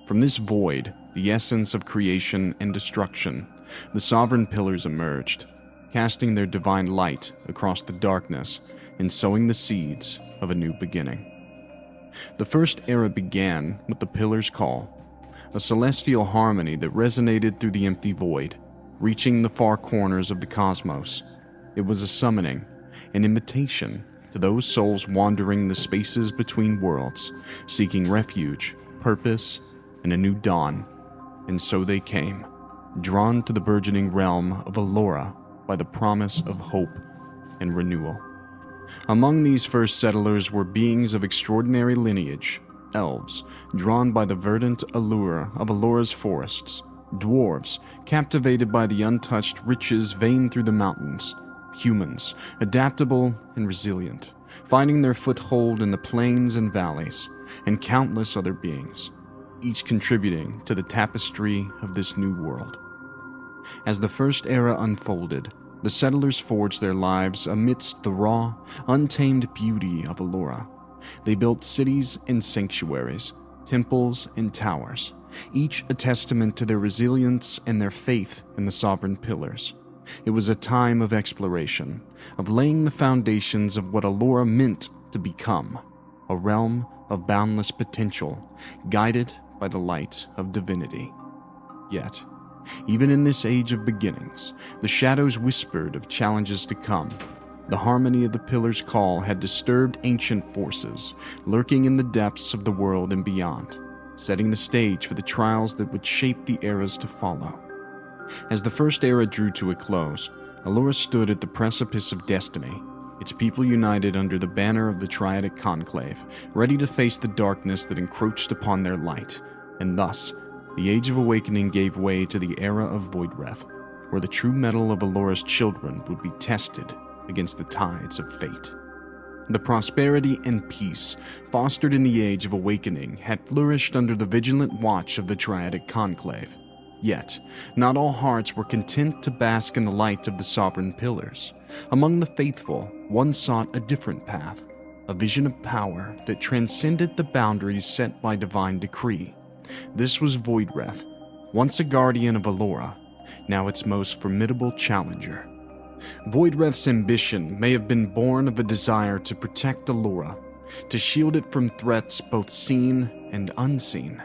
From this void, the essence of creation and destruction, the sovereign pillars emerged, casting their divine light across the darkness and sowing the seeds of a new beginning. The First Era began with the Pillars' Call, a celestial harmony that resonated through the empty void, reaching the far corners of the cosmos. It was a summoning, an invitation to those souls wandering the spaces between worlds, seeking refuge, purpose, and a new dawn. And so they came, drawn to the burgeoning realm of Alora by the promise of hope and renewal. Among these first settlers were beings of extraordinary lineage, elves, drawn by the verdant allure of Alora's forests, dwarves, captivated by the untouched riches veined through the mountains, humans, adaptable and resilient, finding their foothold in the plains and valleys, and countless other beings, each contributing to the tapestry of this new world. As the First Era unfolded, the settlers forged their lives amidst the raw, untamed beauty of Alora. They built cities and sanctuaries, temples and towers, each a testament to their resilience and their faith in the Sovereign Pillars. It was a time of exploration, of laying the foundations of what Alora meant to become, a realm of boundless potential, guided by the light of divinity. Yet, even in this age of beginnings, the shadows whispered of challenges to come. The harmony of the Pillar's call had disturbed ancient forces, lurking in the depths of the world and beyond, setting the stage for the trials that would shape the eras to follow. As the first era drew to a close, Alora stood at the precipice of destiny, its people united under the banner of the Triadic Conclave, ready to face the darkness that encroached upon their light, and thus, the Age of Awakening gave way to the era of Voidwrath, where the true mettle of Alora's children would be tested against the tides of fate. The prosperity and peace fostered in the Age of Awakening had flourished under the vigilant watch of the Triadic Conclave. Yet, not all hearts were content to bask in the light of the Sovereign Pillars. Among the faithful, one sought a different path, a vision of power that transcended the boundaries set by divine decree. This was Voidwrath, once a guardian of Alora, now its most formidable challenger. Voidwrath's ambition may have been born of a desire to protect Alora, to shield it from threats both seen and unseen.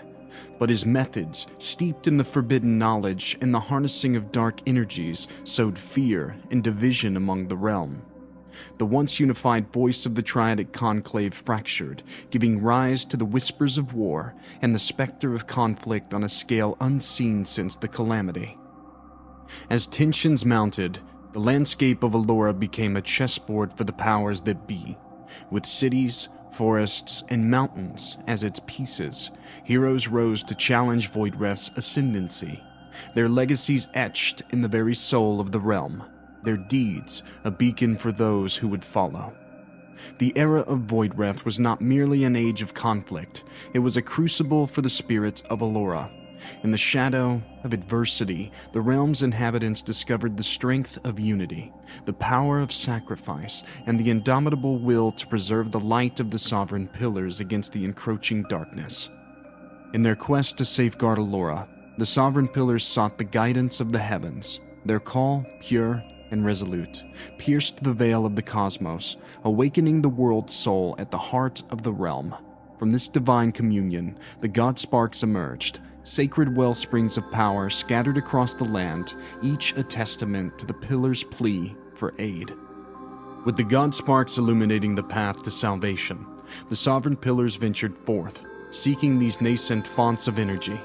But his methods, steeped in the forbidden knowledge and the harnessing of dark energies, sowed fear and division among the realm. The once unified voice of the Triadic Conclave fractured, giving rise to the whispers of war and the specter of conflict on a scale unseen since the Calamity. As tensions mounted, the landscape of Alora became a chessboard for the powers that be. With cities, forests, and mountains as its pieces, heroes rose to challenge Voidwrath's ascendancy, their legacies etched in the very soul of the realm, their deeds a beacon for those who would follow. The era of Voidwrath was not merely an age of conflict, it was a crucible for the spirits of Alora. In the shadow of adversity, the realm's inhabitants discovered the strength of unity, the power of sacrifice, and the indomitable will to preserve the light of the Sovereign Pillars against the encroaching darkness. In their quest to safeguard Alora, the Sovereign Pillars sought the guidance of the heavens. Their call, pure and resolute, pierced the veil of the cosmos, awakening the world's soul at the heart of the realm. From this divine communion, the god sparks emerged, sacred wellsprings of power scattered across the land, each a testament to the Pillar's plea for aid. With the god sparks illuminating the path to salvation, the Sovereign Pillars ventured forth, seeking these nascent fonts of energy.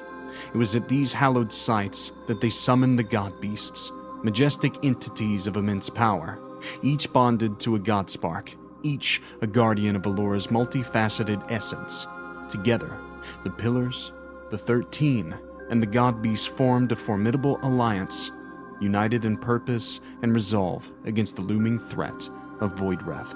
It was at these hallowed sites that they summoned the god beasts, majestic entities of immense power, each bonded to a god spark, each a guardian of Alora's multifaceted essence. Together, the Pillars, the 13, and the God Beast formed a formidable alliance, united in purpose and resolve against the looming threat of Voidwrath.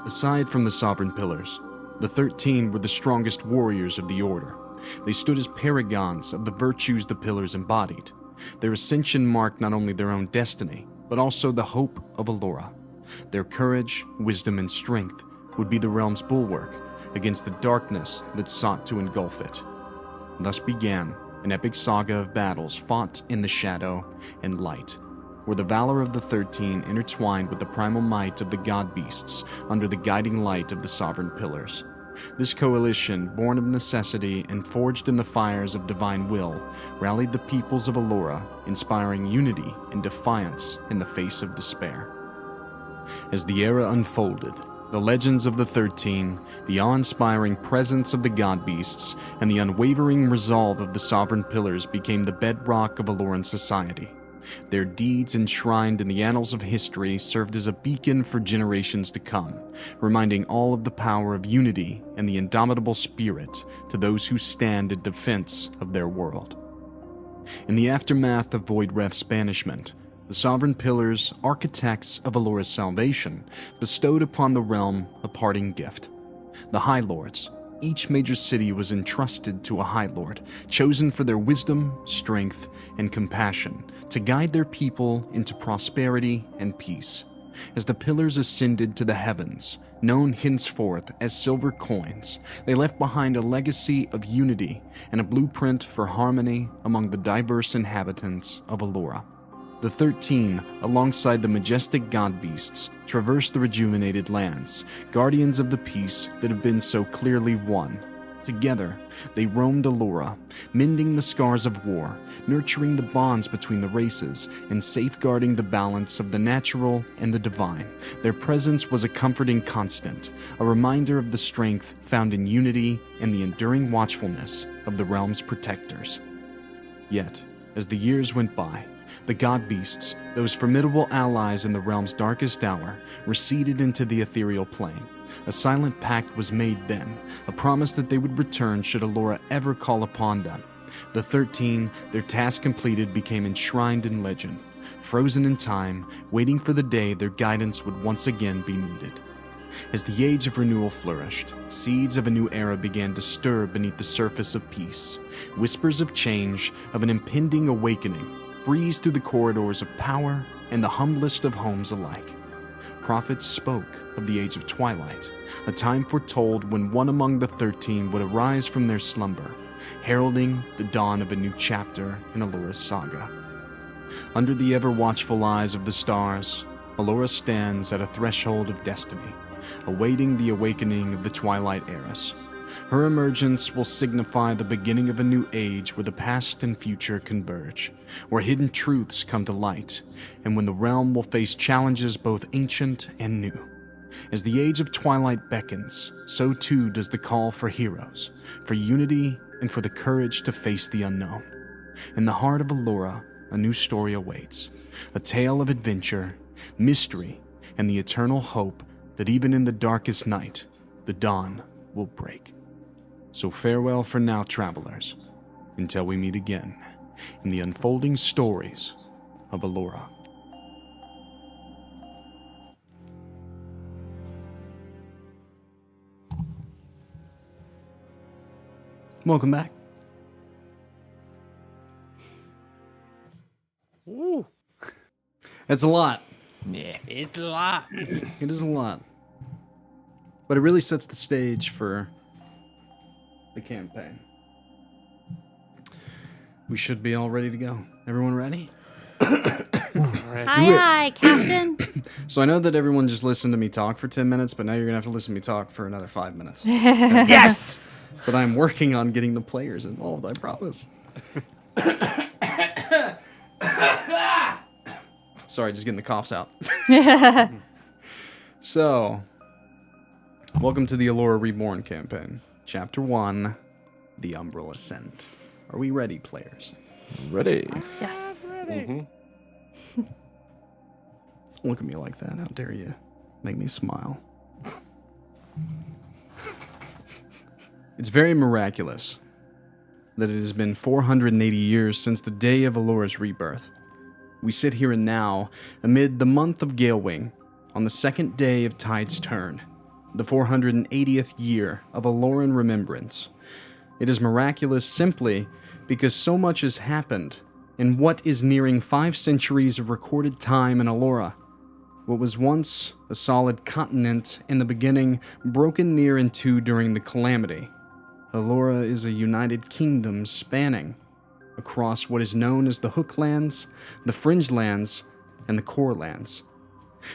Aside from the Sovereign Pillars, the 13 were the strongest warriors of the Order. They stood as paragons of the virtues the Pillars embodied. Their ascension marked not only their own destiny, but also the hope of Alora. Their courage, wisdom, and strength would be the realm's bulwark against the darkness that sought to engulf it. Thus began an epic saga of battles fought in the shadow and light, where the valor of the 13 intertwined with the primal might of the god beasts under the guiding light of the Sovereign Pillars. This coalition, born of necessity and forged in the fires of divine will, rallied the peoples of Alora, inspiring unity and defiance in the face of despair. As the era unfolded, the legends of the 13, the awe-inspiring presence of the god beasts, and the unwavering resolve of the Sovereign Pillars became the bedrock of Aloran society. Their deeds enshrined in the annals of history served as a beacon for generations to come, reminding all of the power of unity and the indomitable spirit to those who stand in defense of their world. In the aftermath of Voidwrath's banishment, the Sovereign Pillars, architects of Alora's salvation, bestowed upon the realm a parting gift. The High Lords. Each major city was entrusted to a High Lord, chosen for their wisdom, strength, and compassion, to guide their people into prosperity and peace. As the pillars ascended to the heavens, known henceforth as silver coins, they left behind a legacy of unity and a blueprint for harmony among the diverse inhabitants of Alora. The 13, alongside the majestic god beasts, traversed the rejuvenated lands, guardians of the peace that have been so clearly won. Together, they roamed Alora, mending the scars of war, nurturing the bonds between the races, and safeguarding the balance of the natural and the divine. Their presence was a comforting constant, a reminder of the strength found in unity and the enduring watchfulness of the realm's protectors. Yet, as the years went by, the god beasts, those formidable allies in the realm's darkest hour, receded into the ethereal plane. A silent pact was made then, a promise that they would return should Alora ever call upon them. The 13, their task completed, became enshrined in legend, frozen in time, waiting for the day their guidance would once again be needed. As the age of renewal flourished, seeds of a new era began to stir beneath the surface of peace. Whispers of change, of an impending awakening, breezed through the corridors of power and the humblest of homes alike. Prophets spoke of the Age of Twilight, a time foretold when one among the 13 would arise from their slumber, heralding the dawn of a new chapter in Alora's saga. Under the ever-watchful eyes of the stars, Alora stands at a threshold of destiny, awaiting the awakening of the Twilight Heiress. Her emergence will signify the beginning of a new age where the past and future converge, where hidden truths come to light, and when the realm will face challenges both ancient and new. As the Age of Twilight beckons, so too does the call for heroes, for unity, and for the courage to face the unknown. In the heart of Alora, a new story awaits, a tale of adventure, mystery, and the eternal hope that even in the darkest night, the dawn will break. So farewell for now, travelers, until we meet again in the unfolding stories of Alora. Welcome back. Ooh. That's a lot. Yeah, it's a lot. It is a lot. But it really sets the stage for the campaign. We should be all ready to go. Everyone ready? Aye, Captain. So I know that everyone just listened to me talk for 10 minutes, but now you're going to have to listen to me talk for another 5 minutes. Yes! But I'm working on getting the players involved, I promise. Sorry, just getting the coughs out. So, welcome to the Alora Reborn campaign. Chapter 1, The Umbral Ascent. Are we ready, players? Ready. Yes. Look at me like that. How dare you make me smile. It's very miraculous that it has been 480 years since the day of Alora's rebirth. We sit here and now, amid the month of Galewing, on the second day of Tide's Turn, the 480th year of Aloran remembrance. It is miraculous simply because so much has happened in what is nearing 5 centuries of recorded time in Alora. What was once a solid continent in the beginning, broken near in two during the Calamity. Alora is a united kingdom spanning across what is known as the Hooklands, the Fringe Lands, and the Core Lands.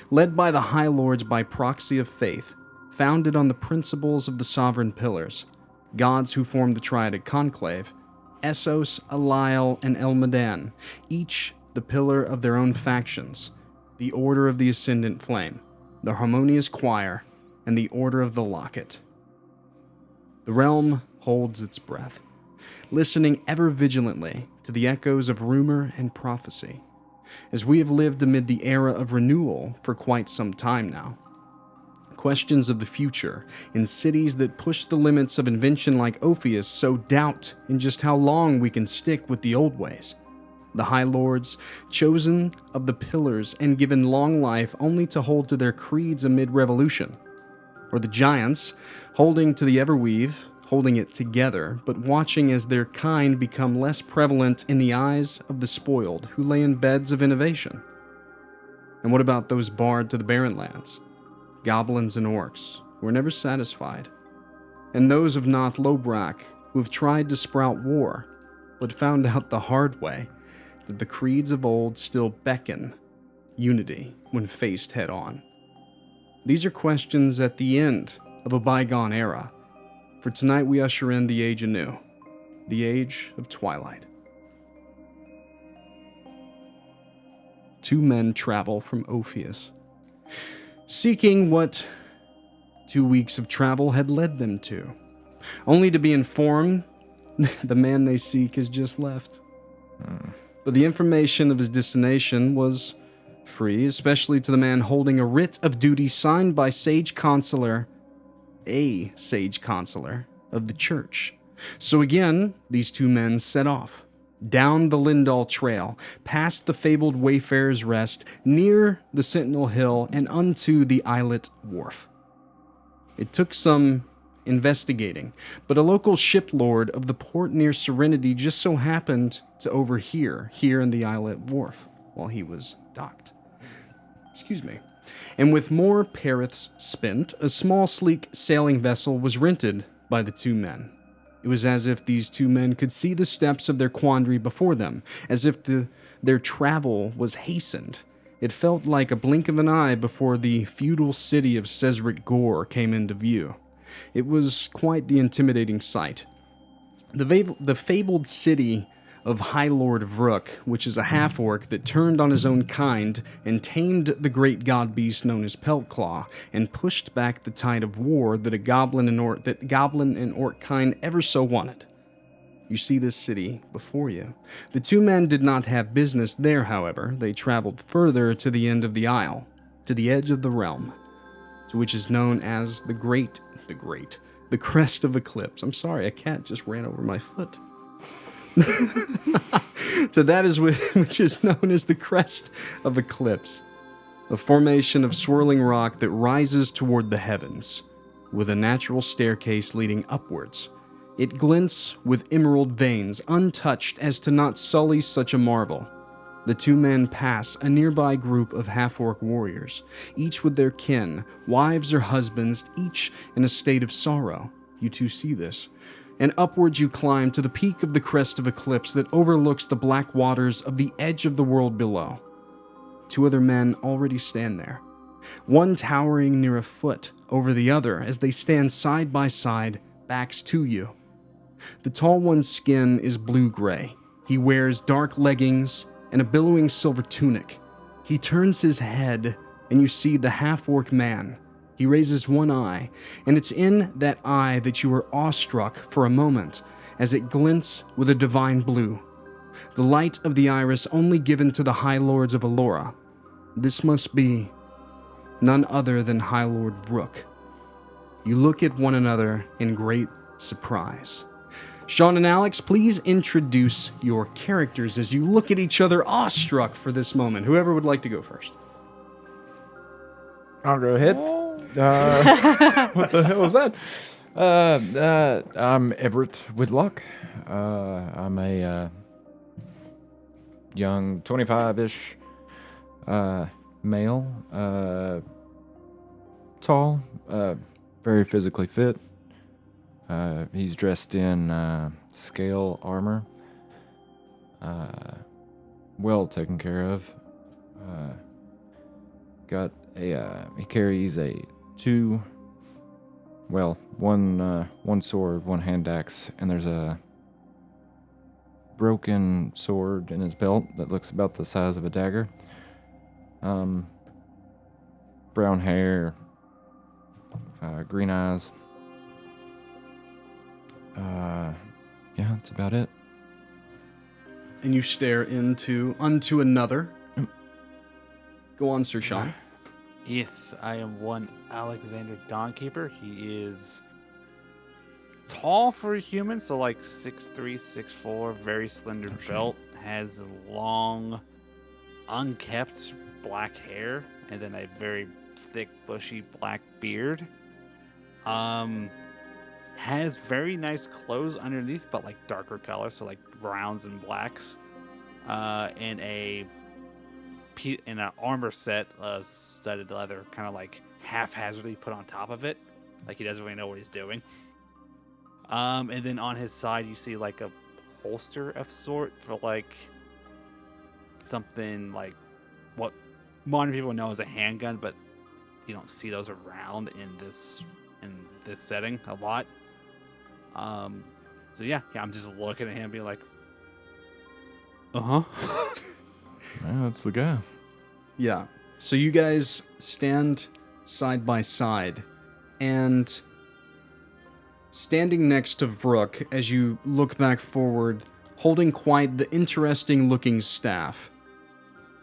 Led by the High Lords by proxy of faith, founded on the principles of the Sovereign Pillars, gods who form the Triadic Conclave, Essos, Alile, and Elmadan, each the pillar of their own factions, the Order of the Ascendant Flame, the Harmonious Choir, and the Order of the Locket. The realm holds its breath, listening ever vigilantly to the echoes of rumor and prophecy, as we have lived amid the era of renewal for quite some time now. Questions of the future in cities that push the limits of invention like Ophius sow doubt in just how long we can stick with the old ways. The High Lords, chosen of the Pillars and given long life only to hold to their creeds amid revolution. Or the Giants, holding to the Everweave, holding it together, but watching as their kind become less prevalent in the eyes of the spoiled who lay in beds of innovation. And what about those barred to the barren lands? Goblins and orcs who were never satisfied. And those of Noth Lobrak who have tried to sprout war, but found out the hard way that the creeds of old still beckon unity when faced head on. These are questions at the end of a bygone era. For tonight we usher in the age anew, the age of Twilight. 2 men travel from Ophius, seeking what 2 weeks of travel had led them to, only to be informed the man they seek has just left. But the information of his destination was free, especially to the man holding a writ of duty signed by a sage consular of the church. So again, these 2 men set off, down the Lindahl Trail, past the fabled Wayfarer's Rest, near the Sentinel Hill, and unto the Islet Wharf. It took some investigating, but a local shiplord of the port near Serenity just so happened to overhear here in the Islet Wharf while he was docked. Excuse me. And with more pariths spent, a small, sleek sailing vessel was rented by the 2 men. It was as if these 2 men could see the steps of their quandary before them, as if their travel was hastened. It felt like a blink of an eye before the feudal city of Cedric Gore came into view. It was quite the intimidating sight. The fabled city of High Lord Vrook, which is a half-orc that turned on his own kind and tamed the great god beast known as Peltclaw, and pushed back the tide of war that goblin and orc kind ever so wanted. You see this city before you. The 2 men did not have business there, however. They traveled further to the end of the isle, to the edge of the realm, to which is known as the Crest of Eclipse. I'm sorry, a cat just ran over my foot. So that is which is known as the Crest of Eclipse, a formation of swirling rock that rises toward the heavens, with a natural staircase leading upwards. It glints with emerald veins, untouched as to not sully such a marvel. The 2 men pass a nearby group of half-orc warriors, each with their kin, wives or husbands, each in a state of sorrow. You 2 see this. And upwards you climb to the peak of the Crest of Eclipse that overlooks the black waters of the edge of the world below. 2 other men already stand there, one towering near a foot over the other as they stand side by side, backs to you. The tall one's skin is blue-gray. He wears dark leggings and a billowing silver tunic. He turns his head, and you see the half-orc man. He raises one eye, and it's in that eye that you are awestruck for a moment, as it glints with a divine blue, the light of the iris only given to the High Lords of Alora. This must be none other than High Lord Vrook. You look at one another in great surprise. Shawn and Alex, please introduce your characters as you look at each other awestruck for this moment. Whoever would like to go first. I'll go ahead. What the hell was that? I'm Everett Whitlock. I'm a young 25-ish male, tall, very physically fit. He's dressed in scale armor, well taken care of. Got a he carries one sword, one hand axe, and there's a broken sword in his belt that looks about the size of a dagger. Brown hair, green eyes. Yeah, that's about it. And you stare unto another. Go on, Sir Shawn. Yes, I am one Alexander Dawnkeeper. He is tall for a human, so like 6'3", 6'4", very slender belt, has long, unkept black hair, and then a very thick, bushy black beard. Has very nice clothes underneath, but like darker colors, so like browns and blacks, and a in an armor set, studded leather, kind of like haphazardly put on top of it, like he doesn't really know what he's doing. And then on his side, you see like a holster of sort for like something like what modern people know as a handgun, but you don't see those around in this setting a lot. So yeah, I'm just looking at him, being like, Yeah, that's the guy. Yeah. So you guys stand side by side, and standing next to Vrook as you look back forward, holding quite the interesting looking staff.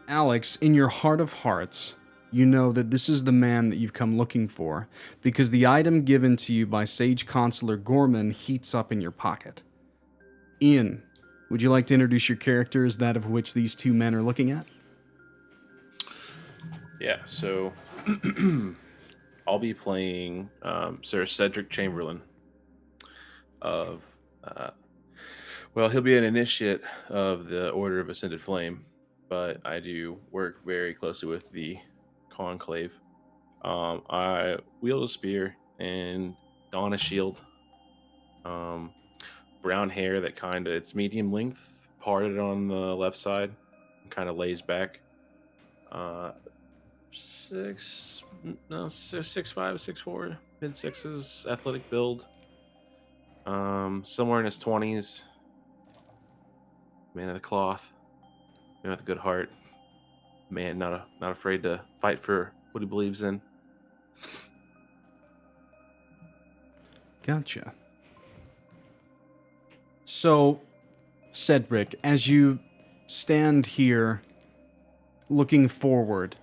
Alex, in your heart of hearts, you know that this is the man that you've come looking for, because the item given to you by Sage Consular Gorman heats up in your pocket. Ian, would you like to introduce your character as that of which these two men are looking at? Yeah, so I'll be playing Sir Cedric Chamberlain of, he'll be an initiate of the Order of Ascended Flame, but I do work very closely with the Conclave. I wield a spear and don a shield. Brown hair that it's medium length, parted on the left side, kind of lays back. 6'5", 6'4", mid sixes, athletic build. Somewhere in his 20s. Man of the cloth. Man with a good heart. Man not afraid to fight for what he believes in. Gotcha. So, Cedric, as you stand here looking forward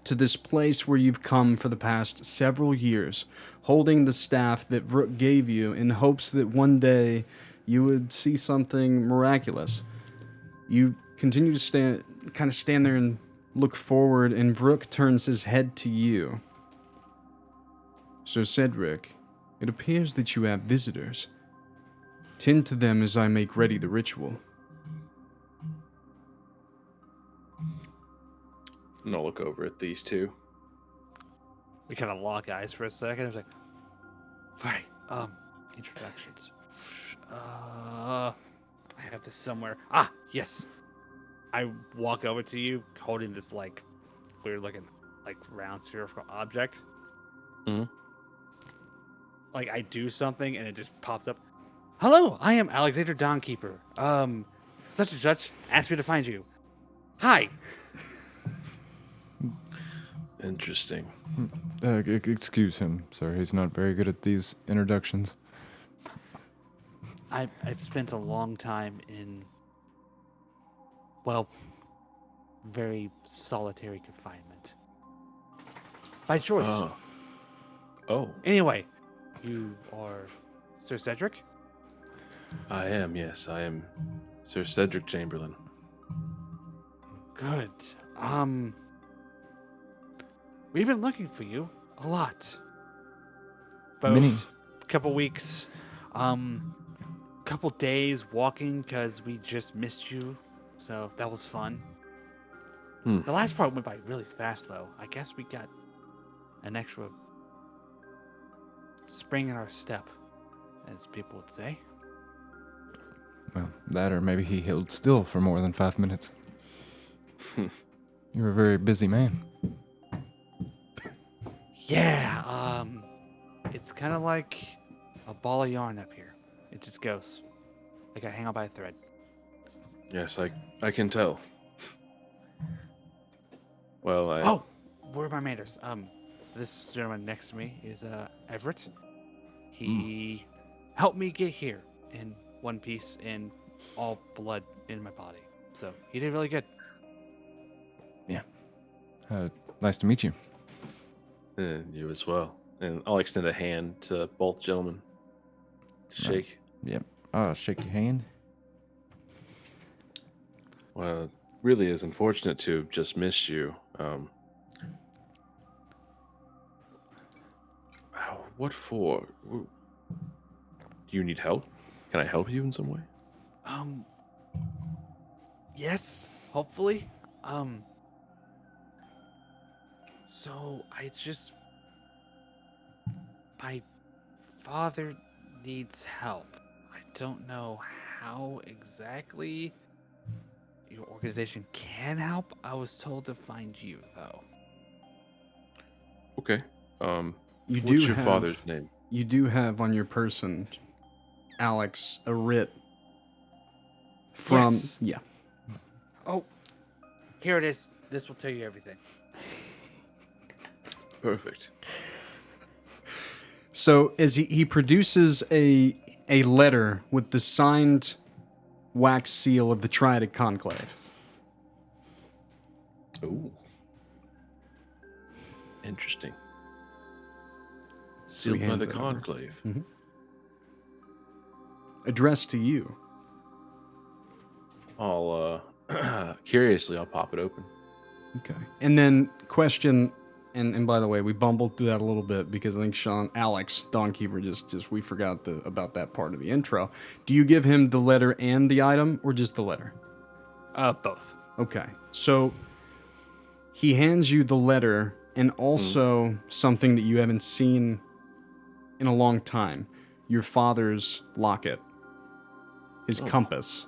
to this place where you've come for the past several years, holding the staff that Vrook gave you in hopes that one day you would see something miraculous, you continue to stand there and look forward, and Vrook turns his head to you. So, Cedric, it appears that you have visitors. Tend to them as I make ready the ritual. And I'll look over at these two. we kind of lock eyes for a second. I was like, right, introductions. I have this somewhere. Ah, yes. I walk over to you holding this like weird looking like round spherical object. Mm-hmm. Like I do something and it just pops up. Hello, I am Alexander Dawnkeeper. Such and such asked me to find you. Hi. Interesting. Excuse him, sir. He's not very good at these introductions. I've spent a long time in, well, very solitary confinement. By choice. Oh. Anyway, you are Sir Cedric? I am, yes. I am Sir Cedric Chamberlain. Good. We've been looking for you a lot. Both Many. Couple weeks, couple days walking because we just missed you. So that was fun. The last part went by really fast, though. I guess we got an extra spring in our step, as people would say. Well, that or maybe he held still for more than 5 minutes. You're a very busy man. Yeah, it's kind of like a ball of yarn up here. It just goes. Like I hang on by a thread. Yes, I can tell. Well, Oh, where are my manners? This gentleman next to me is Everett. He helped me get here in one piece and all blood in my body. So he did really good. Yeah. Nice to meet you. You as well. And I'll extend a hand to both gentlemen. Shake. Yep. I'll shake your hand. Well, it really is unfortunate to have just missed you. What for? Do you need help? Can I help you in some way? Yes, hopefully. So my father needs help. I don't know how exactly your organization can help. I was told to find you, though. Okay. You What's do your have, father's name? You do have on your person, Alex, a writ from... Yes. Yeah. Oh, here it is. This will tell you everything. Perfect. So as he produces a letter with the signed wax seal of the Triadic Conclave. Ooh. Interesting. Sealed by hands the it over. conclave. Addressed to you. I'll curiously I'll pop it open. Okay. And then question, and by the way, we bumbled through that a little bit because I think Alex, Dawnkeeper, just we forgot about that part of the intro. Do you give him the letter and the item, or just the letter? Both. Okay. So he hands you the letter and also something that you haven't seen in a long time. Your father's locket. His compass.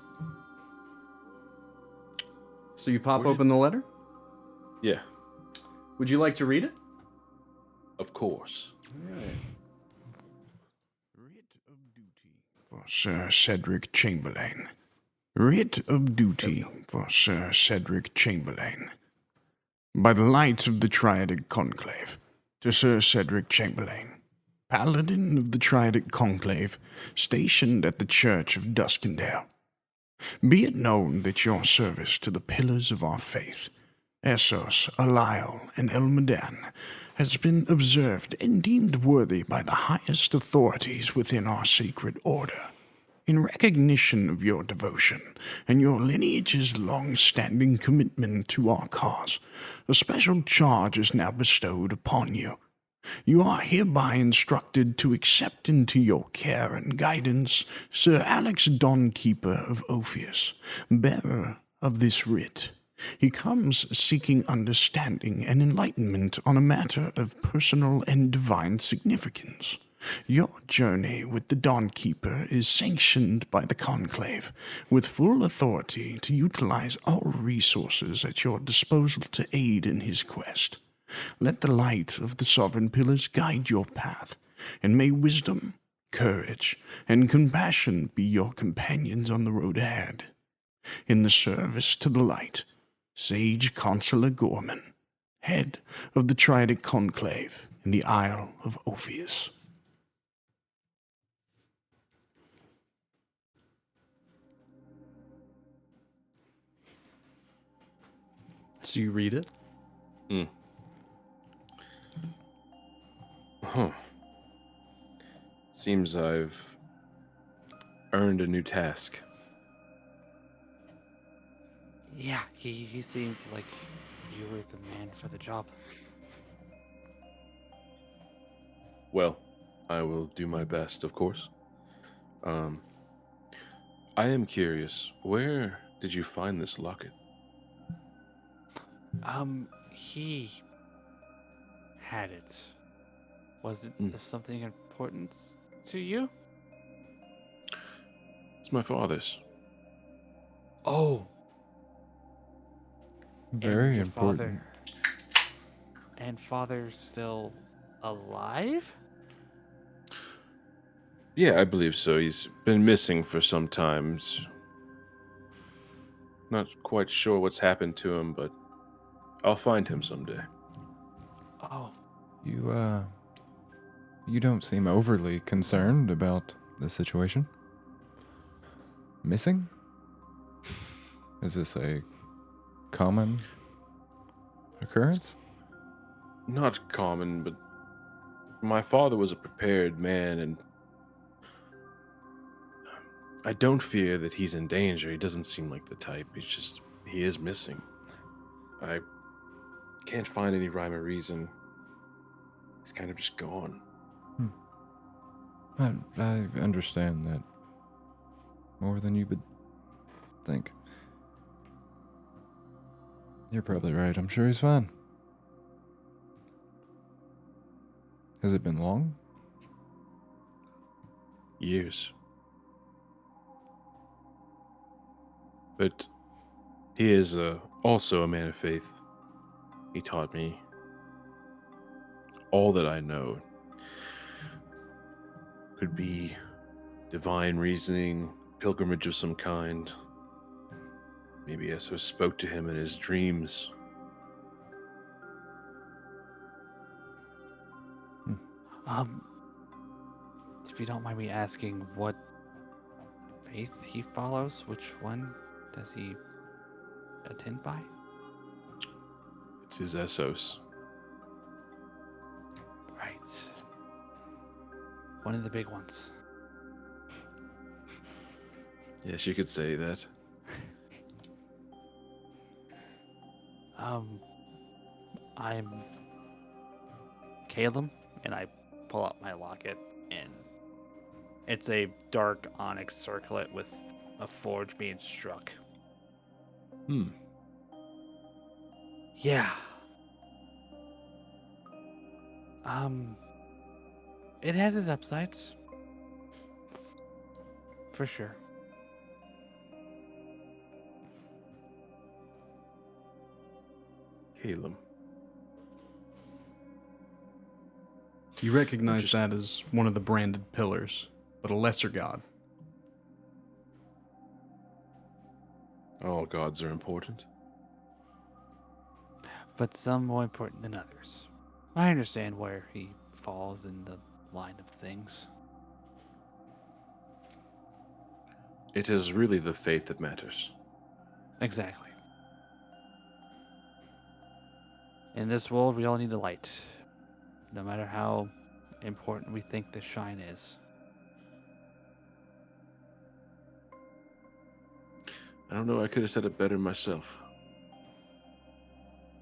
So you pop open the letter? Yeah, Would you like to read it? of course. Writ of duty for Sir Cedric Chamberlain. Writ of duty for Sir Cedric Chamberlain. By the light of the Triadic Conclave, to Sir Cedric Chamberlain, Paladin of the Triadic Conclave, stationed at the Church of Duskendale. Be it known that your service to the pillars of our faith, Essos, Alial, and Elmadan, has been observed and deemed worthy by the highest authorities within our sacred order. In recognition of your devotion and your lineage's long-standing commitment to our cause, a special charge is now bestowed upon you. You are hereby instructed to accept into your care and guidance Sir Alex Dawnkeeper of Ophius, bearer of this writ. He comes seeking understanding and enlightenment on a matter of personal and divine significance. Your journey with the Dawnkeeper is sanctioned by the Conclave, with full authority to utilize all resources at your disposal to aid in his quest. Let the light of the Sovereign Pillars guide your path, and may wisdom, courage, and compassion be your companions on the road ahead. In the service to the light, Sage Consular Gorman, head of the Triadic Conclave in the Isle of Ophius. So you read it? Huh. Seems I've earned a new task. Yeah, he seems like you were the man for the job. Well, I will do my best, of course. I am curious, where did you find this locket? He had it. Was it of something important to you? It's my father's. Oh. Very your important. Father's still alive? Yeah, I believe so. He's been missing for some time. Not quite sure what's happened to him, but I'll find him someday. Oh. You don't seem overly concerned about the situation. Missing? Is this a common occurrence? Not common, but my father was a prepared man, and I don't fear that he's in danger. He doesn't seem like the type. He is missing. I can't find any rhyme or reason. He's kind of just gone. I understand that more than you would think. You're probably right. I'm sure he's fine. Has it been long? Years. But he is also a man of faith. He taught me all that I know. Could be divine reasoning, pilgrimage of some kind. Maybe Esso spoke to him in his dreams. If you don't mind me asking, what faith he follows? Which one does he attend by? It's his Essos. Right. One of the big ones. Yes, you could say that. I'm Caleb, and I pull out my locket, and it's a dark onyx circlet with a forge being struck. Yeah. It has its upsides. For sure. Caleb. You recognize that as one of the branded pillars, but a lesser god. All gods are important. But some more important than others. I understand where he falls in the line of things. It is really the faith that matters. Exactly. In this world, we all need a light. No matter how important we think the shine is. I don't know, I could have said it better myself.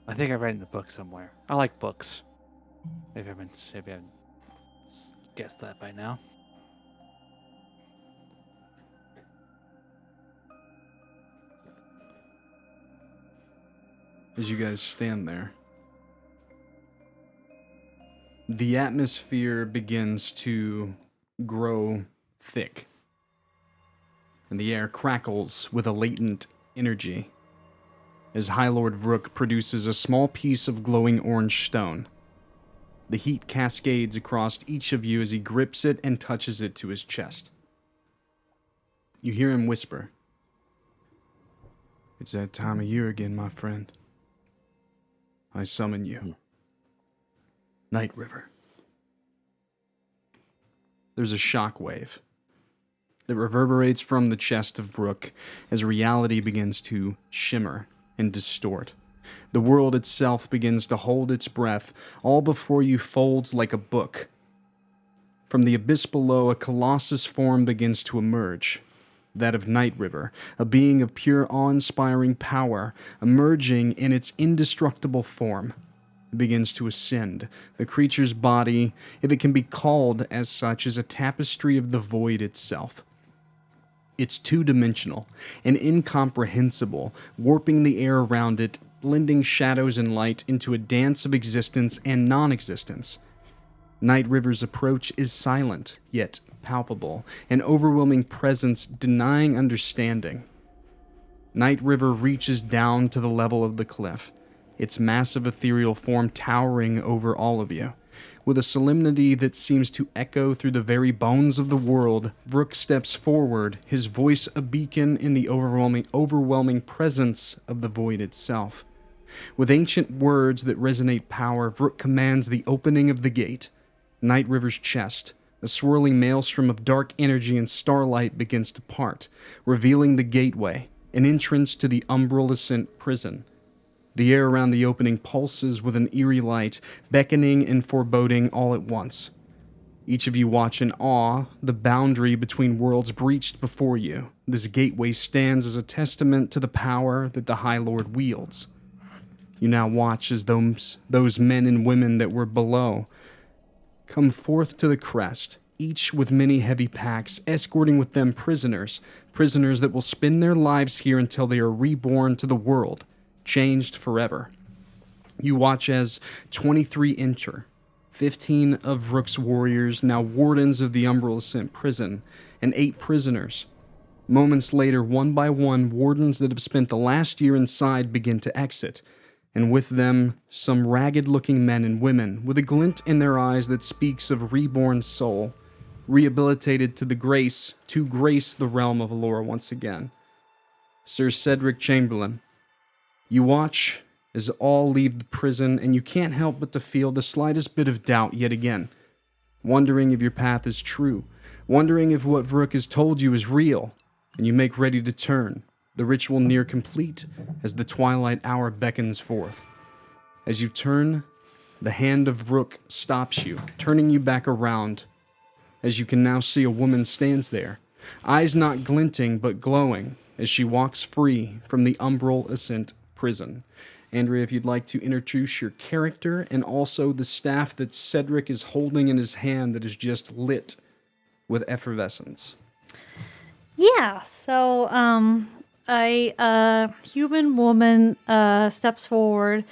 I think I read it in a book somewhere. I like books. Maybe I haven't guessed that by now. As you guys stand there, the atmosphere begins to grow thick, and the air crackles with a latent energy as High Lord Vrook produces a small piece of glowing orange stone. The heat cascades across each of you as he grips it and touches it to his chest. You hear him whisper, "It's that time of year again, my friend. I summon you. Night River." There's a shockwave that reverberates from the chest of Vrook as reality begins to shimmer and distort. The world itself begins to hold its breath. All before you folds like a book. From the abyss below, a colossus form begins to emerge. That of Night River, a being of pure awe-inspiring power, emerging in its indestructible form. It begins to ascend. The creature's body, if it can be called as such, is a tapestry of the void itself. It's two-dimensional and incomprehensible, warping the air around it, blending shadows and light into a dance of existence and non-existence. Night River's approach is silent, yet palpable, an overwhelming presence denying understanding. Night River reaches down to the level of the cliff, its massive ethereal form towering over all of you. With a solemnity that seems to echo through the very bones of the world, Vrook steps forward, his voice a beacon in the overwhelming presence of the void itself. With ancient words that resonate power, Vrook commands the opening of the gate. Night River's chest, a swirling maelstrom of dark energy and starlight begins to part, revealing the gateway, an entrance to the Umbral Ascent prison. The air around the opening pulses with an eerie light, beckoning and foreboding all at once. Each of you watch in awe, the boundary between worlds breached before you. This gateway stands as a testament to the power that the High Lord wields. You now watch as those men and women that were below come forth to the crest, each with many heavy packs, escorting with them prisoners that will spend their lives here until they are reborn to the world, changed forever. You watch as 23 enter, 15 of Rook's warriors, now wardens of the Umbral Ascent prison, and 8 prisoners. Moments later, one by one, wardens that have spent the last year inside begin to exit, and with them, some ragged-looking men and women with a glint in their eyes that speaks of reborn soul, rehabilitated to grace the realm of Alora once again. Sir Cedric Chamberlain, you watch as all leave the prison, and you can't help but to feel the slightest bit of doubt yet again, wondering if your path is true, wondering if what Vrook has told you is real, and you make ready to turn, the ritual near complete as the twilight hour beckons forth. As you turn, the hand of Vrook stops you, turning you back around, as you can now see a woman stands there, eyes not glinting but glowing, as she walks free from the Umbral Ascent prison. Andrea, if you'd like to introduce your character and also the staff that Cedric is holding in his hand that is just lit with effervescence. Yeah, so a human woman steps forward,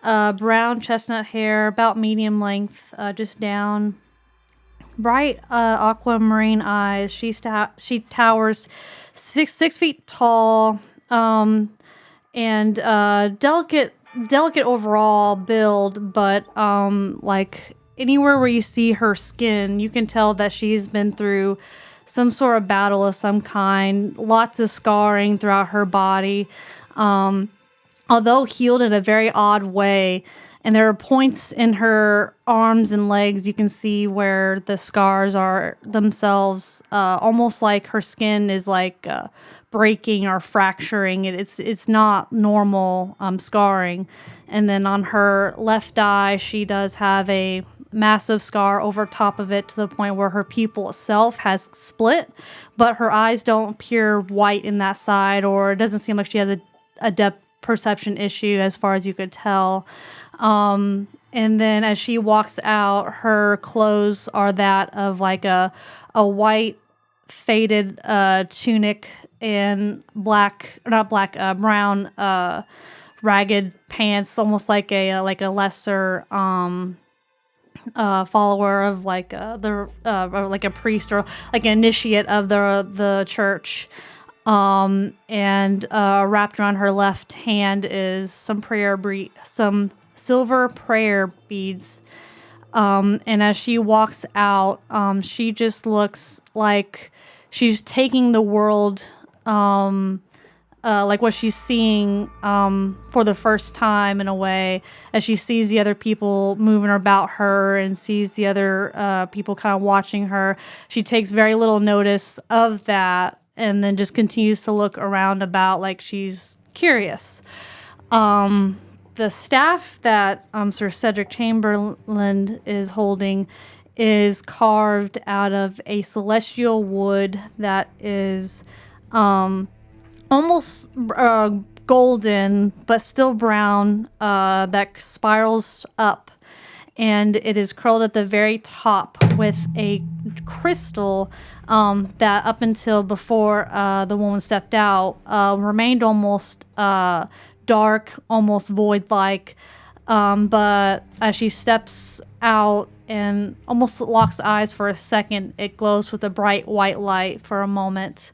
brown chestnut hair, about medium length, just down, bright aquamarine eyes. She towers 6 feet tall, and delicate overall build, but like anywhere where you see her skin, you can tell that she's been through some sort of battle of some kind, lots of scarring throughout her body, although healed in a very odd way. And there are points in her arms and legs you can see where the scars are themselves, almost like her skin is like breaking or fracturing. It's not normal scarring. And then on her left eye, she does have a massive scar over top of it to the point where her pupil itself has split, but her eyes don't appear white in that side, or it doesn't seem like she has a depth perception issue as far as you could tell. And then as she walks out, her clothes are that of like a white faded tunic and brown ragged pants, almost like a lesser follower of like like a priest or like an initiate of the church. And wrapped around her left hand is some some silver prayer beads. And as she walks out, she just looks like she's taking the world, like what she's seeing for the first time in a way, as she sees the other people moving about her and sees the other people kind of watching her. She takes very little notice of that and then just continues to look around about like she's curious. The staff that Sir Cedric Chamberlain is holding is carved out of a celestial wood that is almost golden, but still brown, that spirals up. And it is curled at the very top with a crystal that up until before the woman stepped out remained almost dark, almost void-like. But as she steps out and almost locks eyes for a second, it glows with a bright white light for a moment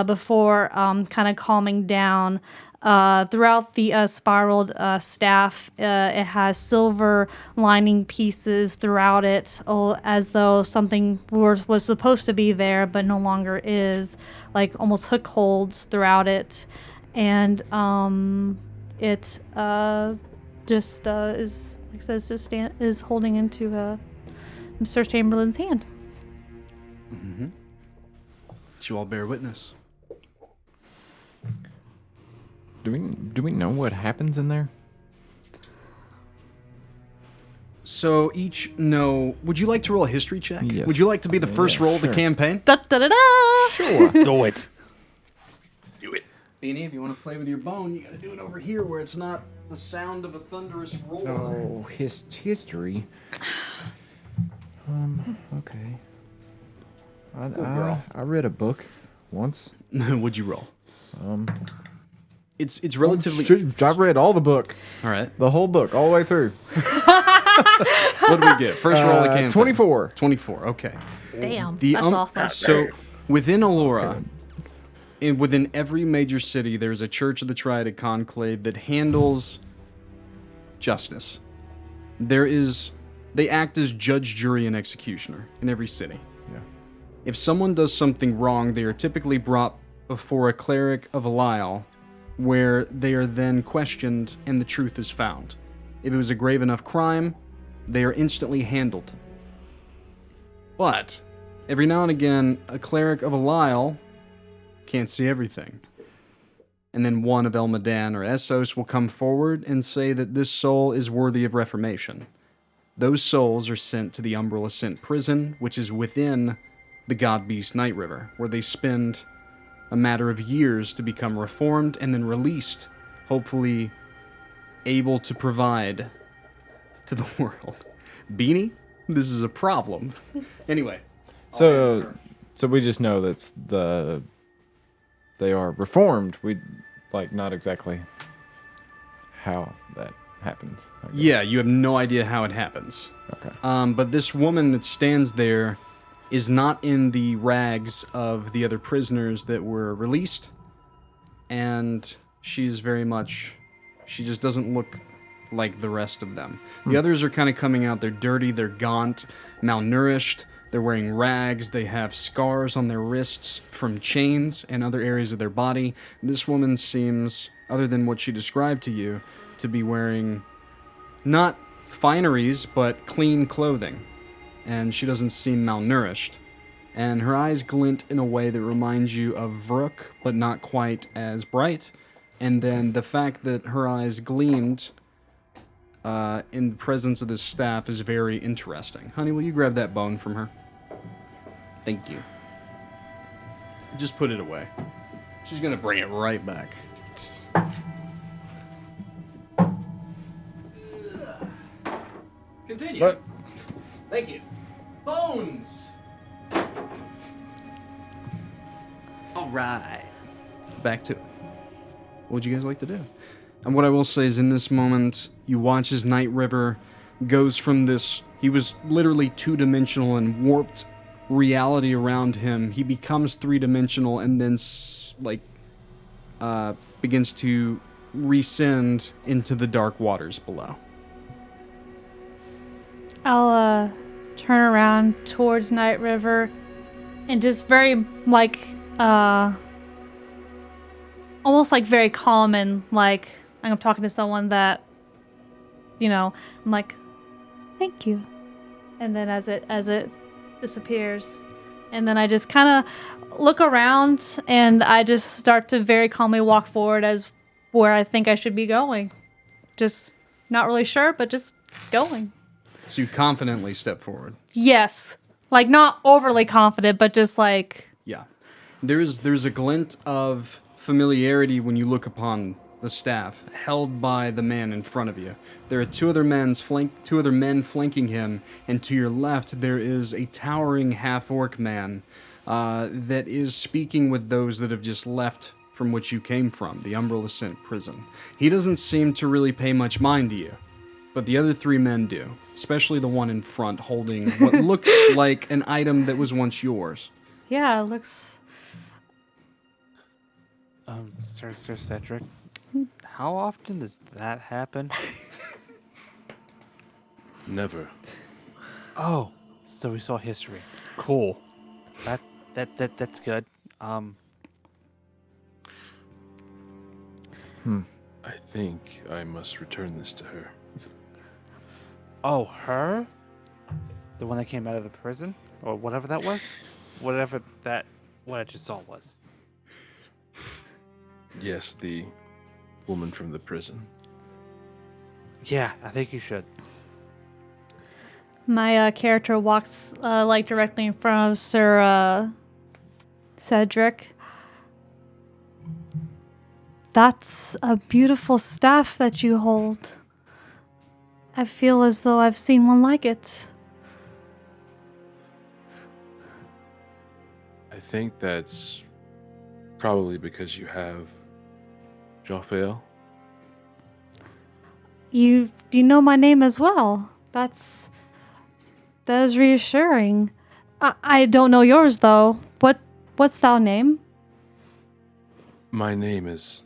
before kind of calming down. Throughout the spiraled staff, it has silver lining pieces throughout it, as though something was supposed to be there but no longer is, like almost hook holds throughout it. And it just is, like I said, is holding into Mr. Chamberlain's hand. Mm-hmm. You all bear witness. Do we know what happens in there? So each know. Would you like to roll a history check? Yes. Would you like to be the first roll of the campaign? Da da da da! Sure. Do it. Do it. Beanie, if you want to play with your bone, you got to do it over here where it's not the sound of a thunderous roar. Oh, history. Okay. I read a book once. What'd you roll? It's relatively. I read all the book. All right. The whole book, all the way through. What do we get? First roll of campaign. 24. 24, okay. Damn, The that's awesome. So, within Alora, within every major city, there's a Church of the Triadic Conclave that handles justice. They act as judge, jury, and executioner in every city. Yeah. If someone does something wrong, they are typically brought before a cleric of Belial, where they are then questioned and the truth is found. If it was a grave enough crime, they are instantly handled. But every now and again, a cleric of Belial can't see everything. And then one of Elmadan or Essos will come forward and say that this soul is worthy of reformation. Those souls are sent to the Umbral Ascent prison, which is within the God Beast Night River, where they spend a matter of years to become reformed and then released, hopefully able to provide to the world. Beanie, this is a problem. Anyway. So we just know that they are reformed. We not exactly how that happens. I guess. Yeah, you have no idea how it happens. Okay. But this woman that stands there is not in the rags of the other prisoners that were released, and she's very much, she just doesn't look like the rest of them. The others are kind of coming out, they're dirty, they're gaunt, malnourished, they're wearing rags, they have scars on their wrists from chains and other areas of their body. This woman seems, other than what she described to you, to be wearing not fineries, but clean clothing. And she doesn't seem malnourished. And her eyes glint in a way that reminds you of Vrook, but not quite as bright. And then the fact that her eyes gleamed in the presence of this staff is very interesting. Honey, will you grab that bone from her? Thank you. Just put it away. She's gonna bring it right back. Continue. But Thank you. Bones! Alright. Back to it. What would you guys like to do? And what I will say is in this moment, you watch as Night River goes from this, he was literally two-dimensional and warped reality around him. He becomes three-dimensional and then begins to rescind into the dark waters below. I'll turn around towards Night River and just very almost like very calm and like I'm talking to someone that, I'm like, thank you. And then as it disappears, and then I just kind of look around and I just start to very calmly walk forward as where I think I should be going. Just not really sure, but just going. So you confidently step forward. Yes. Like not overly confident, but just like... Yeah. There's a glint of familiarity when you look upon the staff held by the man in front of you. There are two other men flanking him, and to your left there is a towering half-orc man that is speaking with those that have just left from which you came from, the Umbral Ascent prison. He doesn't seem to really pay much mind to you, but the other three men do, especially the one in front holding what looks like an item that was once yours. Yeah, it looks... Sir Cedric, how often does that happen? Never. Oh, so we saw history. Cool. That's good. I think I must return this to her. Oh, her? The one that came out of the prison? Or whatever that was? What I just saw was. Yes, the woman from the prison. Yeah, I think you should. My character walks directly in front of Sir Cedric. That's a beautiful staff that you hold. I feel as though I've seen one like it. I think that's probably because you have Jophiel. You know my name as well. That is reassuring. I don't know yours though. What's thou name? My name is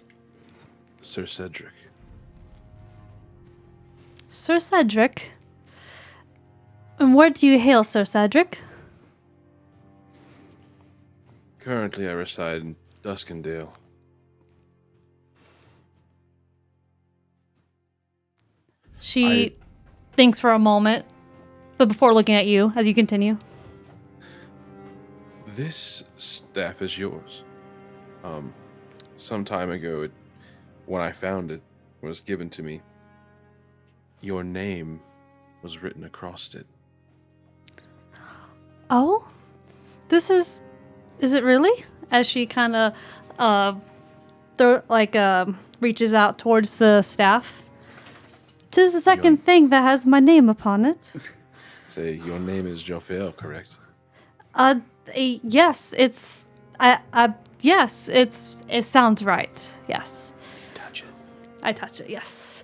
Sir Cedric. Sir Cedric. And where do you hail, Sir Cedric? Currently, I reside in Duskendale. She thinks for a moment, but before looking at you, as you continue. This staff is yours. Some time ago, when I found it, was given to me. Your name was written across it. Oh? Is it really? As she kind of, reaches out towards the staff. 'Tis the second thing that has my name upon it. Say, your name is Jophiel, correct? Yes, it sounds right. Yes. Touch it. I touch it, yes.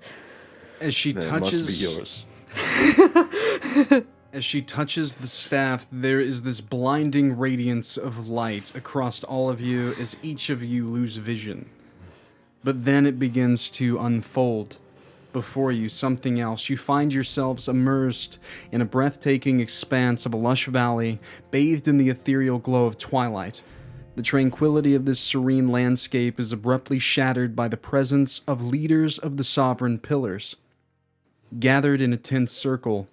As she Then touches, it must be yours. as she touches the staff, there is this blinding radiance of light across all of you as each of you lose vision. But then it begins to unfold before you, something else. You find yourselves immersed in a breathtaking expanse of a lush valley, bathed in the ethereal glow of twilight. The tranquility of this serene landscape is abruptly shattered by the presence of leaders of the sovereign pillars. Gathered in a tense circle,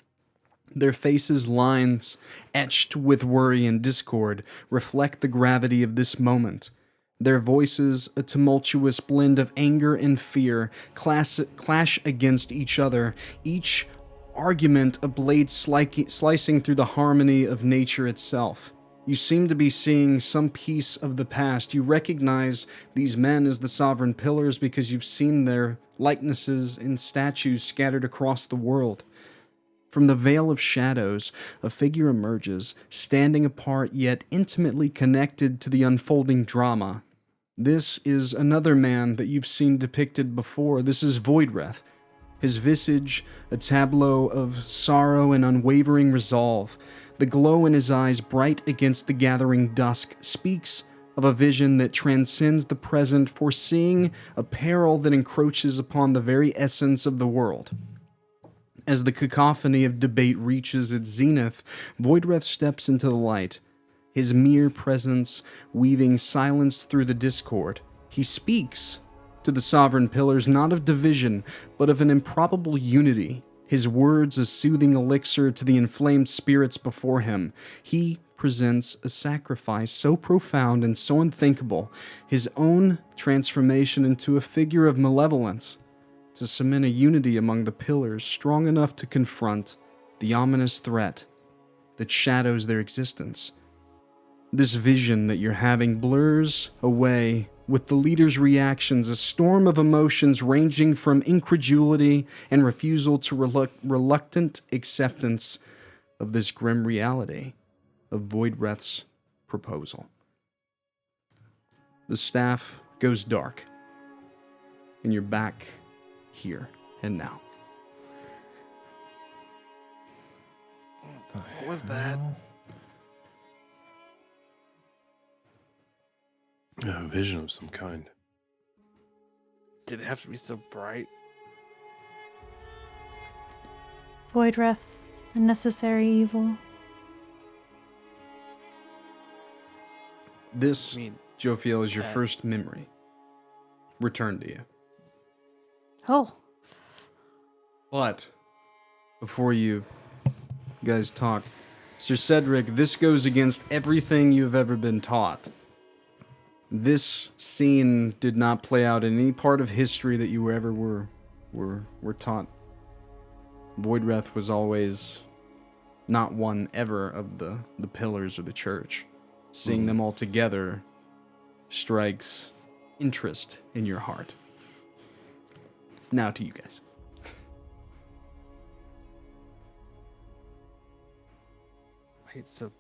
their faces' lines, etched with worry and discord, reflect the gravity of this moment. Their voices, a tumultuous blend of anger and fear, clash against each other, each argument a blade slicing through the harmony of nature itself. You seem to be seeing some piece of the past. You recognize these men as the sovereign pillars because you've seen their likenesses in statues scattered across the world. From the veil of shadows, a figure emerges, standing apart yet intimately connected to the unfolding drama. This is another man that you've seen depicted before. This is Voidreth. His visage, a tableau of sorrow and unwavering resolve. The glow in his eyes, bright against the gathering dusk, speaks of a vision that transcends the present, foreseeing a peril that encroaches upon the very essence of the world. As the cacophony of debate reaches its zenith, Voidreth steps into the light, his mere presence weaving silence through the discord. He speaks to the sovereign pillars not of division, but of an improbable unity, his words a soothing elixir to the inflamed spirits before him. He presents a sacrifice so profound and so unthinkable, his own transformation into a figure of malevolence, to cement a unity among the pillars strong enough to confront the ominous threat that shadows their existence. This vision that you're having blurs away with the leader's reactions, a storm of emotions ranging from incredulity and refusal to reluctant acceptance of this grim reality of Voidreth's proposal. The staff goes dark, and you're back here and now. What was that? A vision of some kind. Did it have to be so bright? Voidreth, a necessary evil. This, I mean, Jophiel, is your first memory returned to you. Oh. But before you guys talk, Sir Cedric, this goes against everything you've ever been taught. This scene did not play out in any part of history that you ever were taught. Voidreth was always not one ever of the pillars of the church. Seeing them all together strikes interest in your heart. Now to you guys. Wait, so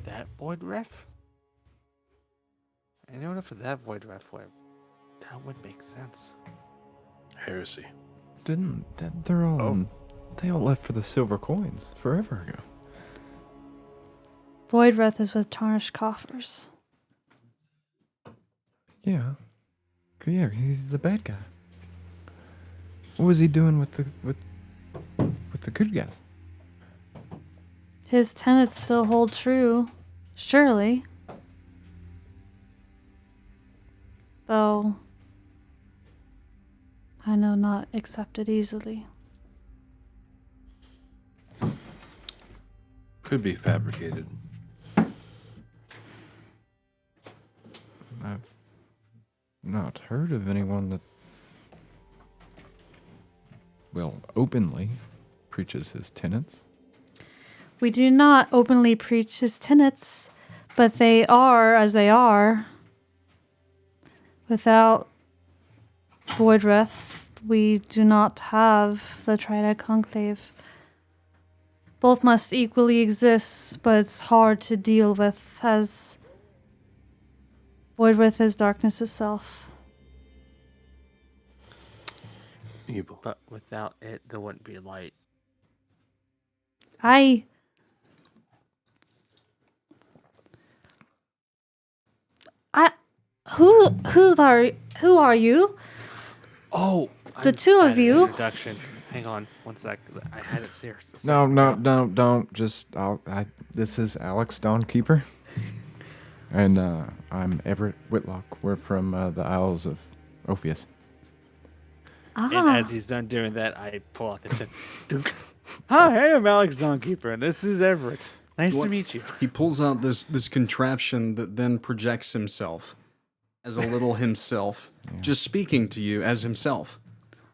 that void ref? I know enough of that void ref where that would make sense. Heresy. They're all they all left for the silver coins forever ago. Voidwrath is with tarnished coffers. Yeah. Yeah, he's the bad guy. What was he doing with the good guys? His tenets still hold true, surely. Though I know not accepted easily. Could be fabricated. I've not heard of anyone that, well, openly preaches his tenets. We do not openly preach his tenets, but they are as they are. Without Voidwrath, we do not have the Triad Conclave. Both must equally exist, but it's hard to deal with, as Voidwrath is darkness itself. Evil. But without it, there wouldn't be light. Who are you? Oh, The two of you. Introduction. Hang on, one sec. I had it serious. No, don't. Just, this is Alex Dawnkeeper. And I'm Everett Whitlock. We're from the Isles of Ophius. And Ah, as he's done doing that, I pull out the dunk. Hi, I'm Alex Dawnkeeper, and this is Everett. Nice to meet you. He pulls out this contraption that then projects himself as a little himself, just speaking to you as himself.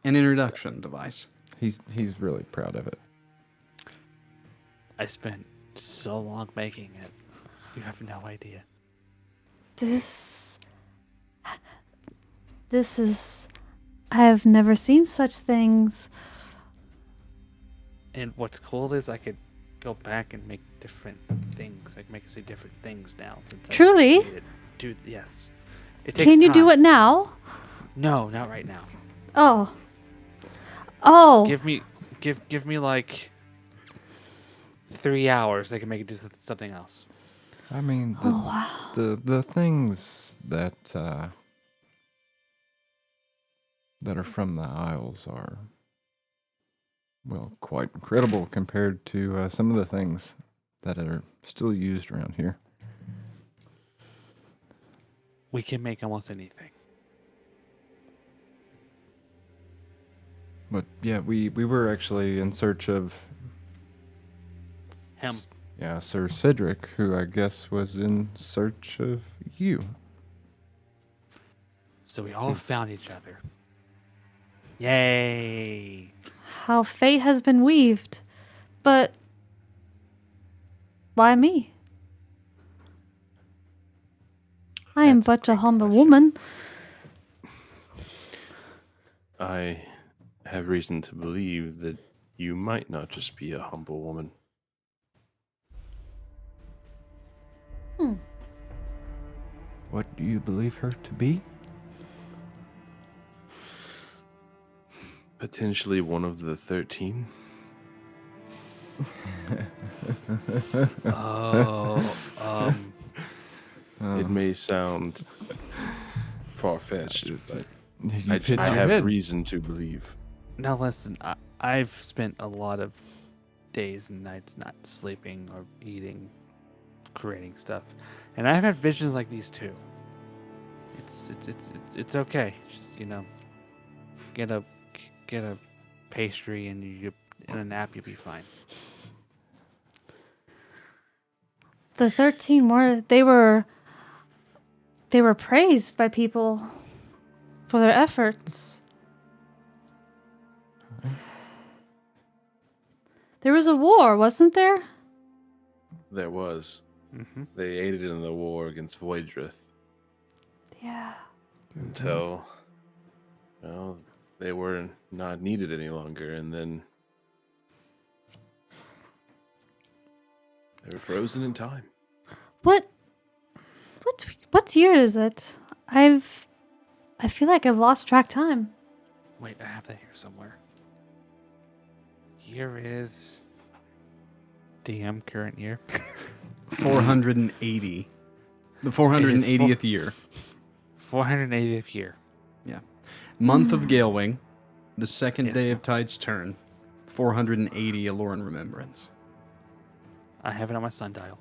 An introduction device. He's really proud of it. I spent so long making it. You have no idea. this is... I have never seen such things. And what's cool is I could go back and make different things. I can make it say different things now. Since Truly? Dude, yes. It takes Can you do time. it now? No, not right now. Oh. Give me like 3 hours. I can make it do something else. I mean, the things that are from the Isles are, well, quite incredible compared to some of the things that are still used around here. We can make almost anything. But yeah, we were actually in search of Him. Yeah, Sir Cedric, who I guess was in search of you. So we all found each other. Yay! How fate has been weaved. But why me? I am but a humble woman. I have reason to believe that you might not just be a humble woman. What do you believe her to be? Potentially one of the 13. It may sound far-fetched, but I have reason to believe. Now listen, I've spent a lot of days and nights not sleeping or eating, creating stuff, and I've had visions like these too. It's okay. Just get a pastry and you in a nap, you'll be fine. The 13 they were praised by people for their efforts. There was a war, wasn't there? There was. Mm-hmm. They aided in the war against Voidrith Yeah. until, well, they were not needed any longer, and then they were frozen in time. What year is it? I feel like I've lost track time. Wait, I have that here somewhere. year is? DM current year. 480. The 480th year. 480th year. Yeah. Month of Galewing. The second Yes, day ma'am. of Tide's turn. 480 Aloran Remembrance. I have it on my sundial.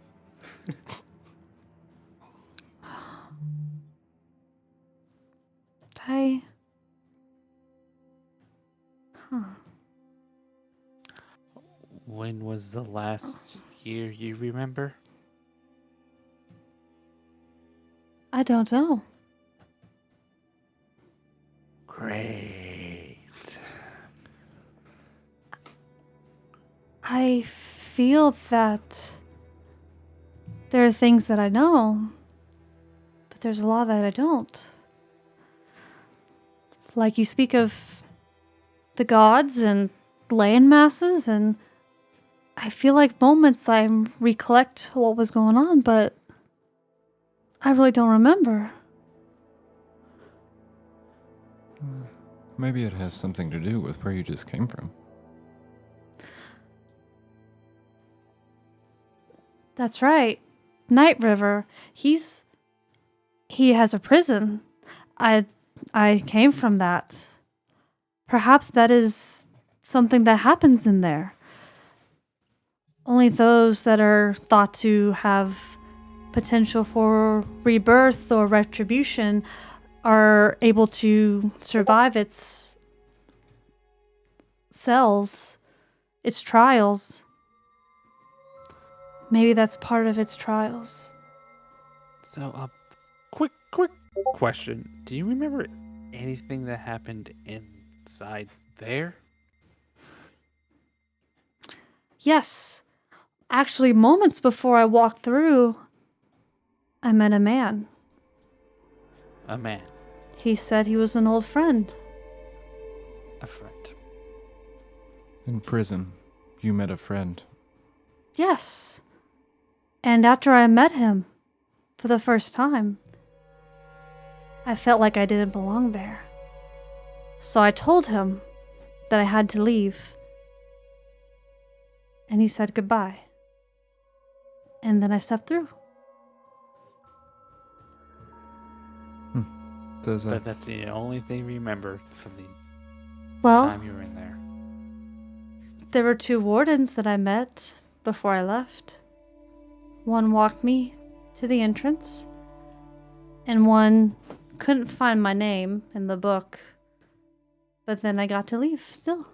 I. When was the last year you remember? I don't know. Great. I feel that there are things that I know, but there's a lot that I don't. Like you speak of the gods and land masses, and I feel like moments I recollect what was going on, but I really don't remember. Maybe it has something to do with where you just came from. That's right. Night River. He has a prison. I came from that. Perhaps that is something that happens in there. Only those that are thought to have potential for rebirth or retribution are able to survive its cells, its trials. Maybe that's part of its trials. So, quick question. Do you remember anything that happened inside there? Yes. Actually, moments before I walked through, I met a man. A man. He said he was an old friend. A friend. In prison, you met a friend. Yes. And after I met him for the first time, I felt like I didn't belong there. So I told him that I had to leave. And he said goodbye. And then I stepped through. But that's the only thing you remember from the Well, time you were in there. there were 2 wardens that I met before I left. One walked me to the entrance, and one couldn't find my name in the book. But then I got to leave still.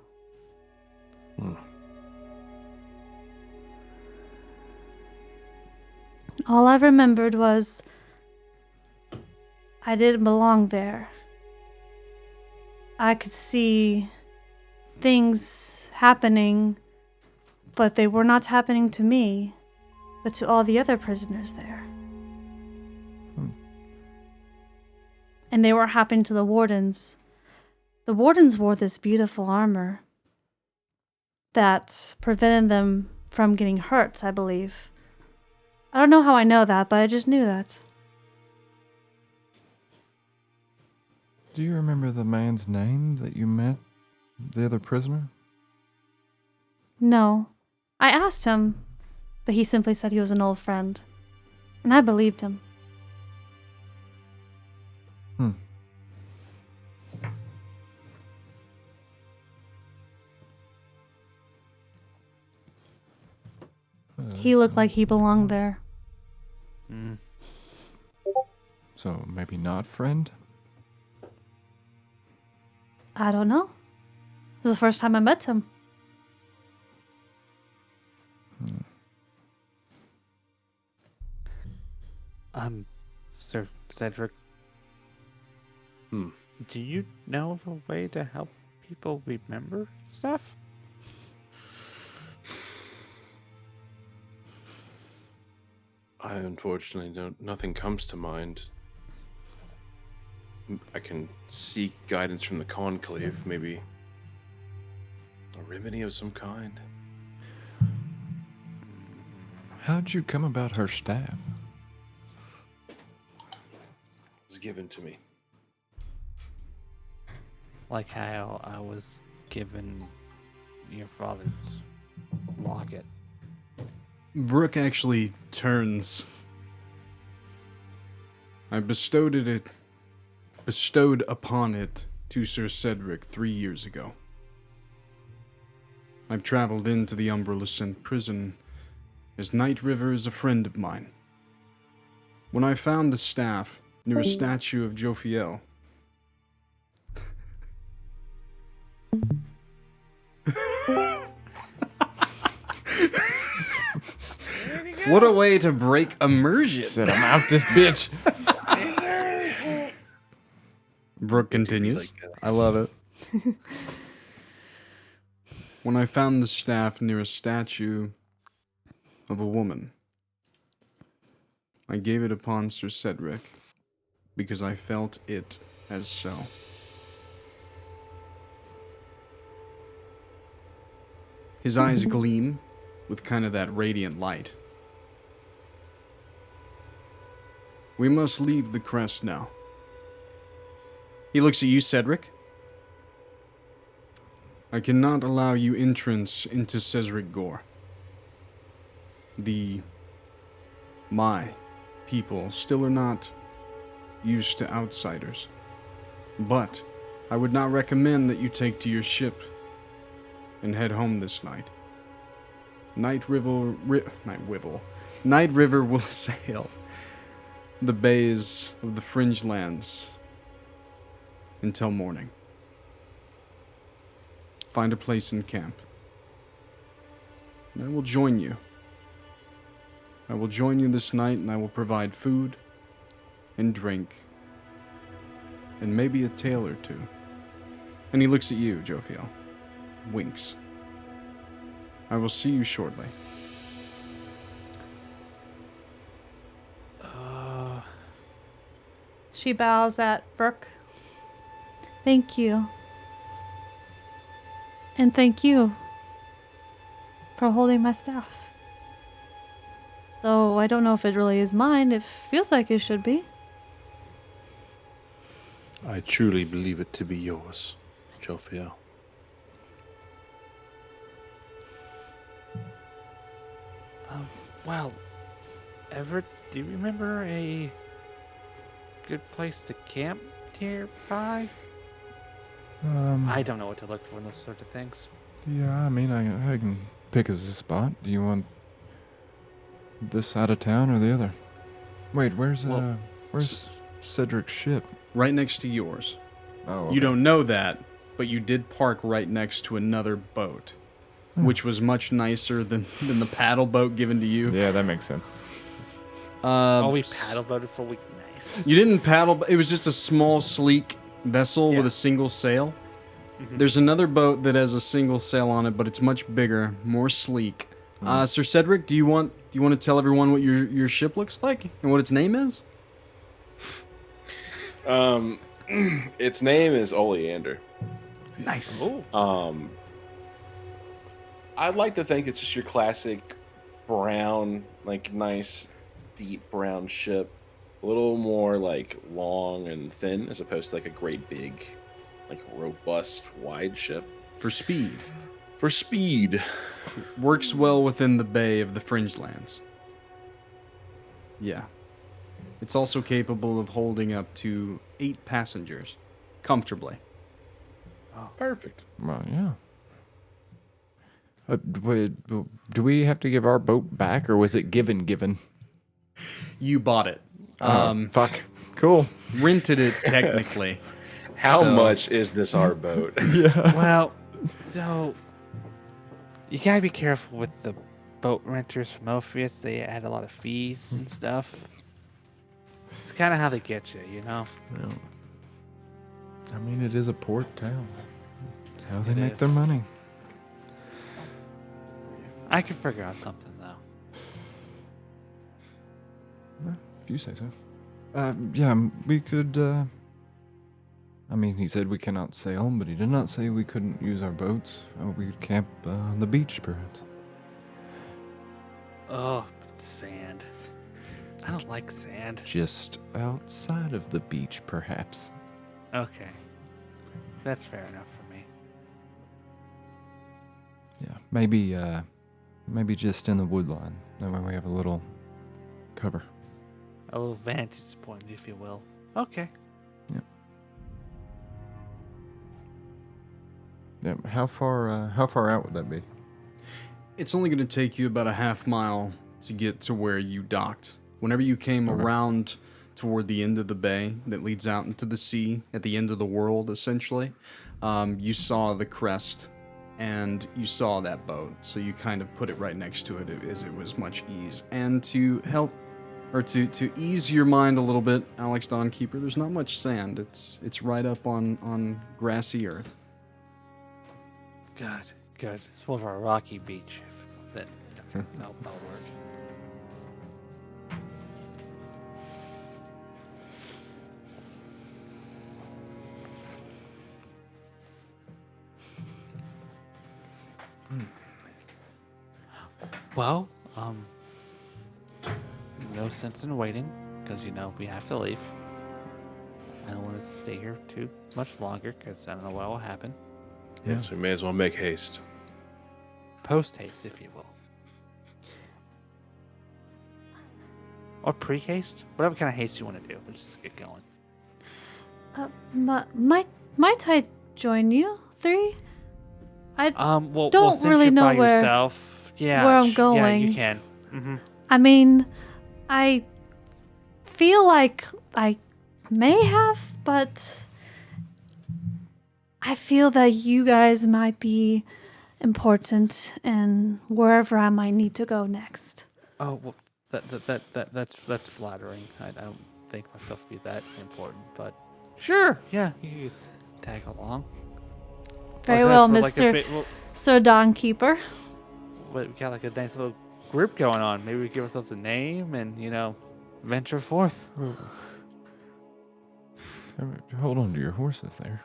All I remembered was I didn't belong there. I could see things happening, but they were not happening to me, but to all the other prisoners there. And they weren't happening to the wardens. The wardens wore this beautiful armor that prevented them from getting hurt, I believe. I don't know how I know that, but I just knew that. Do you remember the man's name that you met, the other prisoner? No. I asked him, but he simply said he was an old friend. And I believed him. He looked like he belonged there. So maybe not friend? I don't know. This was the first time I met him. Sir Cedric. Do you know of a way to help people remember stuff? I unfortunately don't. Nothing comes to mind. I can seek guidance from the conclave, maybe a remedy of some kind. How'd you come about her staff? It was given to me. Like how I was given your father's locket. Brooke actually turns. I bestowed upon it to Sir Cedric 3 years ago. I've traveled into the Umbral Ascent prison as Night River is a friend of mine. When I found the staff near a statue of Jophiel, what a way to break immersion. Said I'm out this bitch. Brooke continues. I love it. When I found the staff near a statue of a woman, I gave it upon Sir Cedric because I felt it as so. His eyes gleam with kind of that radiant light. We must leave the crest now. He looks at you, Cedric. I cannot allow you entrance into Cedric Gore. My people still are not used to outsiders. But I would not recommend that you take to your ship and head home this night. Night River will sail the bays of the Fringe Lands until morning. Find a place in camp. And I will join you. I will join you this night, and I will provide food and drink and maybe a tale or two. And he looks at you, Jophiel. Winks. I will see you shortly. She bows at Brooke. Thank you. And thank you for holding my staff. Though I don't know if it really is mine, it feels like it should be. I truly believe it to be yours, Jophiel. Well, Everett, do you remember a good place to camp nearby? I don't know what to look for in those sort of things. Yeah, I mean, I can pick a spot. Do you want this side of town or the other? Wait, where's Cedric's ship? Right next to yours. Oh, okay. You don't know that, but you did park right next to another boat, which was much nicer than the paddle boat given to you. Yeah, that makes sense. We paddle boated for a week. Nice. You didn't paddle. It was just a small, sleek vessel with a single sail. Mm-hmm. There's another boat that has a single sail on it, but it's much bigger, more sleek. Sir Cedric, do you want to tell everyone what your ship looks like and what its name is? Its name is Oleander. Nice. I'd like to think it's just your classic brown, like nice, deep brown ship. A little more like long and thin as opposed to like a great big, like robust, wide ship. For speed. For speed. Works well within the bay of the Fringe Lands. Yeah. It's also capable of holding up to 8 passengers comfortably. Oh, perfect. Well, yeah. Wait, do we have to give our boat back, or was it given? You bought it. Fuck. Cool. Rented it technically. How much is this our boat? Well, so you gotta be careful with the boat renters from Ophius. They add a lot of fees and stuff. It's kind of how they get you, you know? Yeah. I mean, it is a port town. It's how they It make is. their money. I can figure out something, though. If you say so. Yeah, we could, I mean, he said we cannot sail, but he did not say we couldn't use our boats. We could camp on the beach, perhaps. Oh, sand. I don't like sand. Just outside of the beach, perhaps. Okay. That's fair enough for me. Maybe just in the woodline. That way we have a little cover. A little vantage point, if you will. Okay. Yeah. How far out would that be? It's only going to take you about a half mile to get to where you docked. Whenever you came around toward the end of the bay that leads out into the sea, at the end of the world, essentially, you saw the crest and you saw that boat. So you kind of put it right next to it as it was much ease. And to help, or to ease your mind a little bit, Alex Dawnkeeper, there's not much sand. It's right up on grassy earth. Good. It's more of a rocky beach. That'll work. Well, no sense in waiting, because, we have to leave. I don't want to stay here too much longer, because I don't know what will happen. Yes, we may as well make haste. Post haste, if you will. Or pre-haste? Whatever kind of haste you want to do. Let's just get going. Might I join you three? Well, don't since really you're know by where- yourself, where I'm Yeah, going. you can. Mm-hmm. I mean, I feel like I may have, but I feel that you guys might be important in wherever I might need to go next. Oh, well, that's flattering. I don't think myself to be that important, but sure, yeah, you can tag along. Very Like well, that's for, Mr. Like Sir Dawnkeeper. we got like a nice little group going on. Maybe we give ourselves a name and venture forth. Hold on to your horses there.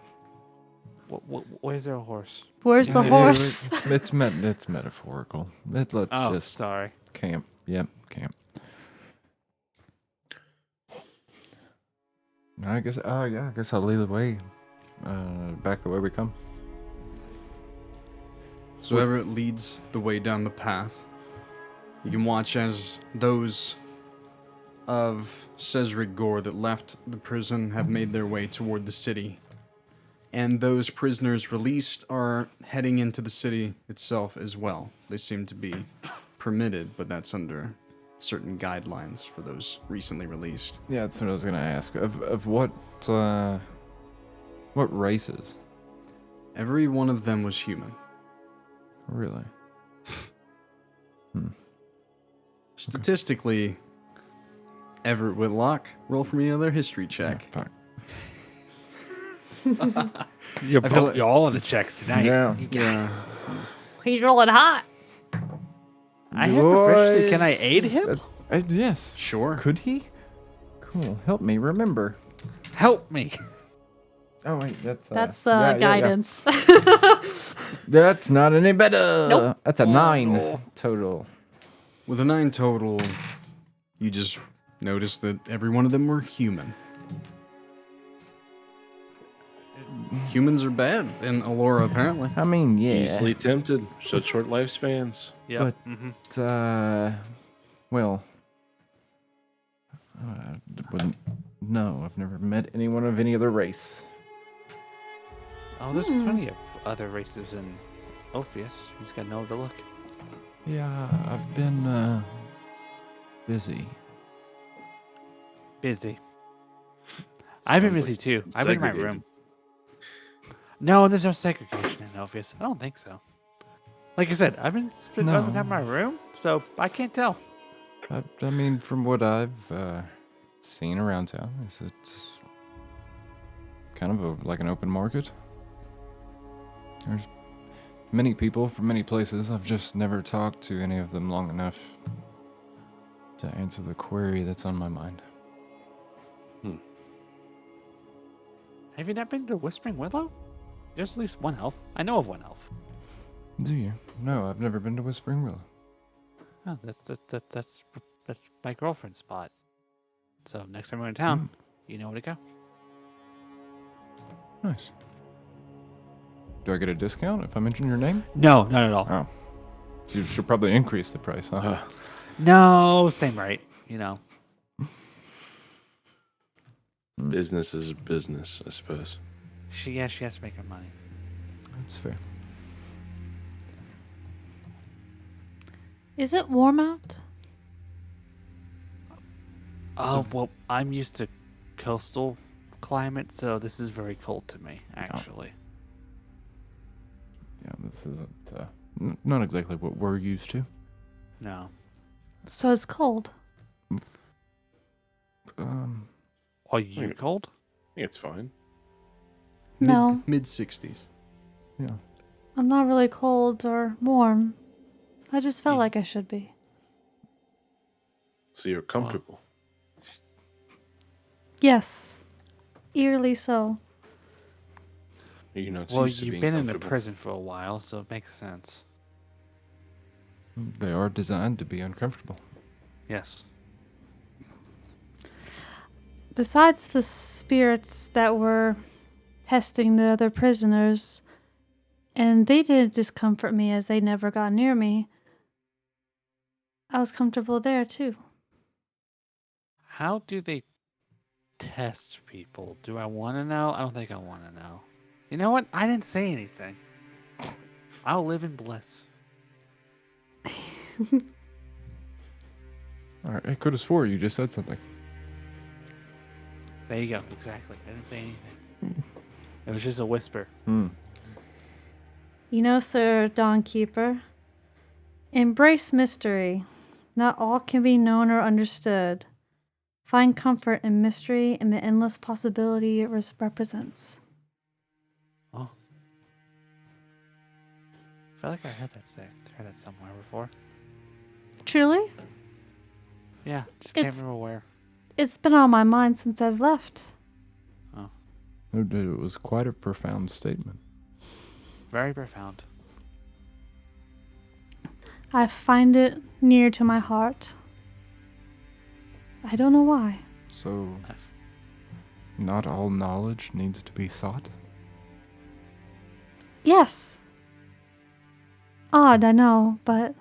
Where's there a horse? Where's the horse? It's metaphorical. Let's just sorry. camp. Yep, camp. I guess I'll lead the way. Back the way we come. So Everett leads the way down the path. You can watch as those of Cedric Gore that left the prison have made their way toward the city. And those prisoners released are heading into the city itself as well. They seem to be permitted, but that's under certain guidelines for those recently released. Yeah, that's what I was gonna ask. Of what races? Every one of them was human. Really? Statistically, Everett Whitlock, roll for me another history check. Fine. You're all in the checks tonight. Yeah. He's rolling hot. I have proficiency. Can I aid him? Yes. Sure. Could he? Cool. Help me remember. Help me. Oh wait, that's guidance. That's not any better. Nope. That's a 9 total. With a 9 total, you just notice that every one of them were human. Humans are bad in Alora, apparently. I mean, yeah. Easily tempted. Such short lifespans. Yeah. Well, no, I've never met anyone of any other race. Oh, there's plenty of other races in Ophius. You just gotta know where to look. Yeah, I've been busy. Busy. I've been busy too. I've been in my segregated. room. No, there's no segregation in Ophius. I don't think so. Like I said, I've been spending No. time in my room, so I can't tell. I mean, from what I've seen around town, it's kind of like an open market. There's many people from many places. I've just never talked to any of them long enough to answer the query that's on my mind. Have you not been to Whispering Willow? There's at least one elf. I know of one elf. Do you? No, I've never been to Whispering Willow. Oh, that's my girlfriend's spot. So next time we're in town, you know where to go. Nice. Do I get a discount if I mention your name? No, not at all. Oh. You should probably increase the price, huh? No, same rate. You know. Business is business, I suppose. She has to make her money. That's fair. Is it warm out? Oh, well, I'm used to coastal climate, so this is very cold to me, actually. Yeah, this isn't not exactly what we're used to. No. So it's cold. Are you cold? I think it's fine. No, Mid 60s. Yeah. I'm not really cold or warm. I just felt like I should be. So you're comfortable. Yes. Eerily so. You're not Well, used to you've being been in a comfortable. prison for a while, so it makes sense. They are designed to be uncomfortable. Yes. Besides the spirits that were testing the other prisoners, and they didn't discomfort me as they never got near me, I was comfortable there too. How do they test people? Do I want to know? I don't think I want to know. You know what? I didn't say anything. I'll live in bliss. All right, I could have swore you just said something. There you go. Exactly. I didn't say anything. It was just a whisper. You know, Sir Dawnkeeper, embrace mystery. Not all can be known or understood. Find comfort in mystery and the endless possibility it represents. Oh. I feel like I heard that somewhere before. Truly? Yeah, just can't It's- remember where. It's been on my mind since I've left. Oh, It was quite a profound statement. very profound. I find it near to my heart. I don't know why. So, not all knowledge needs to be sought? Yes. Odd, I know, but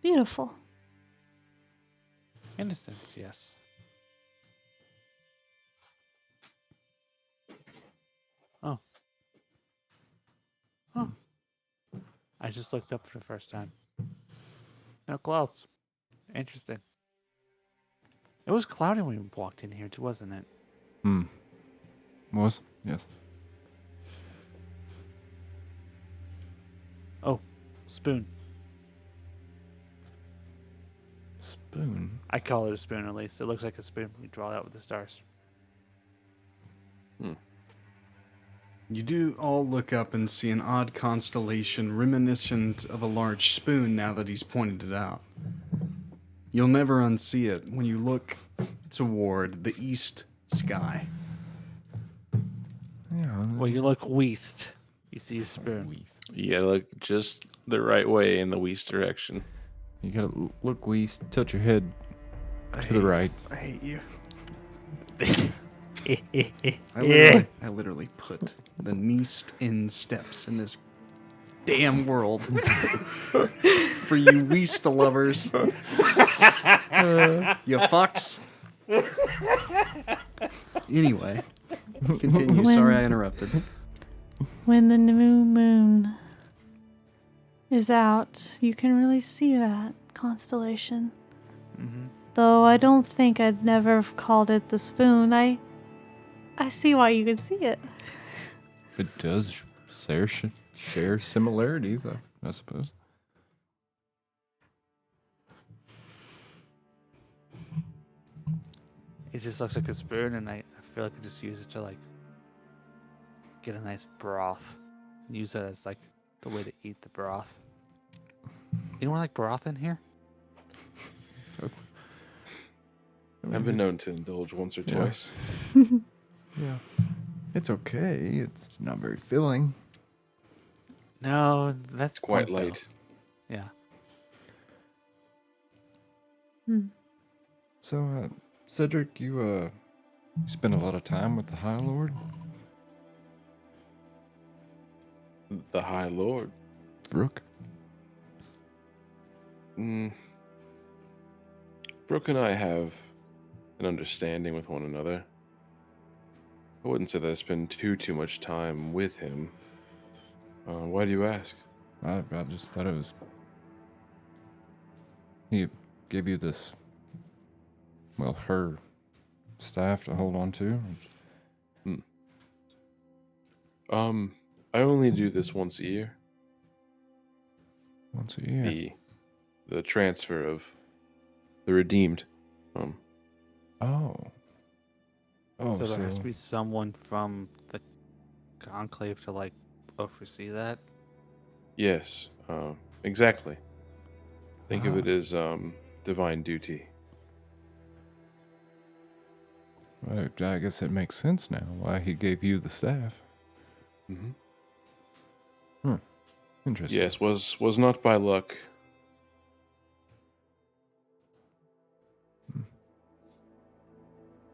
beautiful. Innocence, yes. Oh. Oh. I just looked up for the first time. No clouds. Interesting. It was cloudy when we walked in here, too, wasn't it? Was? Yes. Oh, spoon. Spoon? I call it a spoon, at least. It looks like a spoon. We draw it out with the stars. You do all look up and see an odd constellation reminiscent of a large spoon now that he's pointed it out. You'll never unsee it when you look toward the east sky. Yeah. Well, you look west. You see a spoon. You gotta look just the right way in the west direction. You gotta look west, tilt your head to the right. I hate you. Yeah. I literally put the neast in steps in this damn world for you Weast lovers. You fucks. Anyway, continue. Sorry I interrupted. When the new moon is out, you can really see that constellation. Though I don't think I'd never have called it the spoon. I see why you could see it. It does share similarities, I suppose. It just looks like a spoon, and I feel like I just use it to, like, get a nice broth. And use it as, like, the way to eat the broth. Anyone like broth in here? I've been known to indulge once or twice. Yeah. It's okay. It's not very filling. No, that's Quite point, though. light. Yeah. So, Cedric, you spend a lot of time with the High Lord? The High Lord. Rook? Brooke and I have an understanding with one another. I wouldn't say that I spend too much time with him. Why do you ask? I just thought it was. He gave you this. Well, her staff to hold on to. I only do this once a year. Once a year. The transfer of the redeemed. Oh. So there has to be someone from the conclave to like oversee that. Yes, exactly. Think of it as divine duty. Well, I guess it makes sense now why he gave you the staff. Interesting. Yes, was not by luck.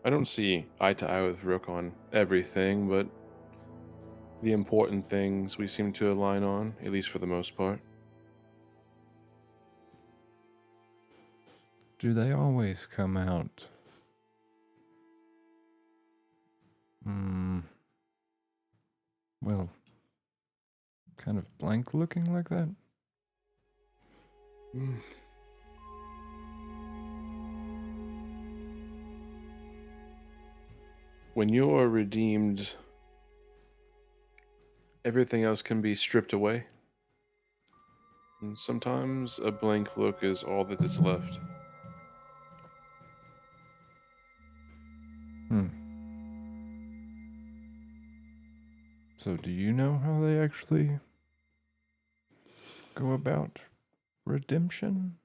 I don't see eye to eye with Rook on everything, but the important things we seem to align on, at least for the most part. Do they always come out? Well, kind of blank looking like that? When you're redeemed, everything else can be stripped away. And sometimes a blank look is all that is left. So do you know how they actually go about redemption?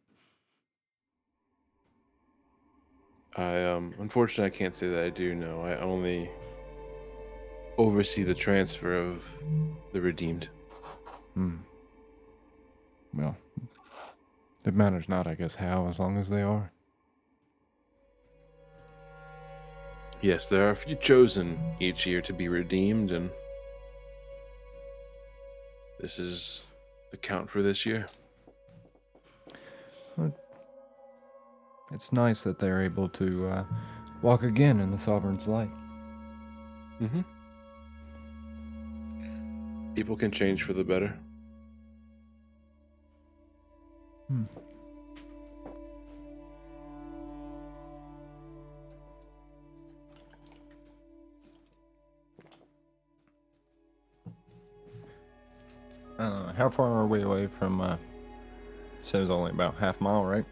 Unfortunately, I can't say that I do know. I only oversee the transfer of the redeemed. Well, it matters not, I guess, how, as long as they are. Yes, there are a few chosen each year to be redeemed, and this is the count for this year. It's nice that they're able to walk again in the Sovereign's light. People can change for the better. How far are we away from, says only about half mile, right?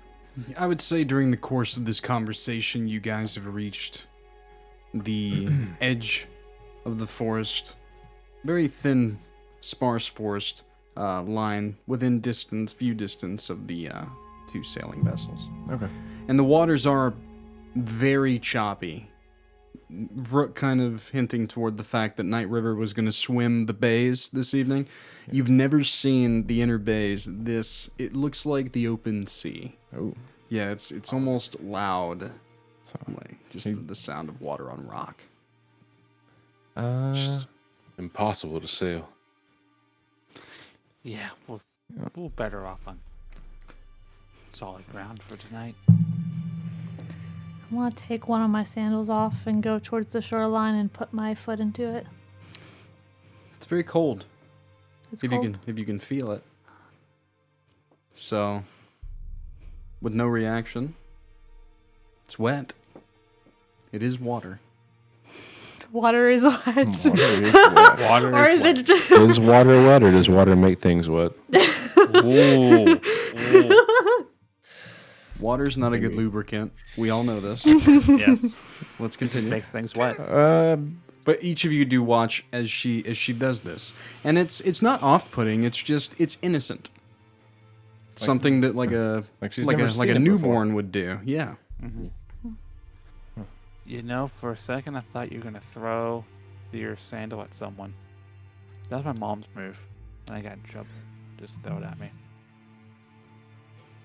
I would say during the course of this conversation, you guys have reached the edge of the forest. Very thin, sparse forest line within view distance of the two sailing vessels. Okay. And the waters are very choppy. Rook kind of hinting toward the fact that Night River was going to swim the bays this evening. You've never seen the inner bays. It looks like the open sea. Oh. Yeah, it's almost loud. Like just the sound of water on rock. Just impossible to sail. Yeah, we're better off on solid ground for tonight. I want to take one of my sandals off and go towards the shoreline and put my foot into it. It's very cold. It's if cold. you can feel it. So, with no reaction, it's wet. It is water. Water is wet. Water is wet. Water Or is it just... Is water wet, or does water make things wet? Ooh. Water's not a good lubricant. We all know this. Yes. Let's Just continue. makes things wet. But each of you do watch as she does this, and it's not off-putting. It's innocent. Something that like a she's never seen a it newborn before. would do. Yeah. You know, for a second I thought you were gonna throw your sandal at someone. That was my mom's move. And I got in trouble. Just throw it at me.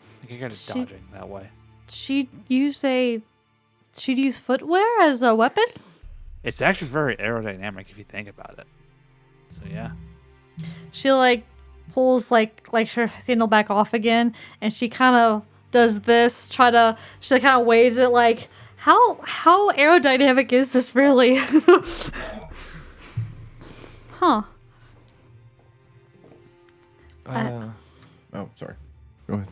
I think I got it dodging that way. She'd use footwear as a weapon? It's actually very aerodynamic if you think about it. So yeah. She'll like pulls like her sandal back off again, and she kind of does this. She kind of waves it like, how aerodynamic is this really? Huh. Oh, sorry. Go ahead.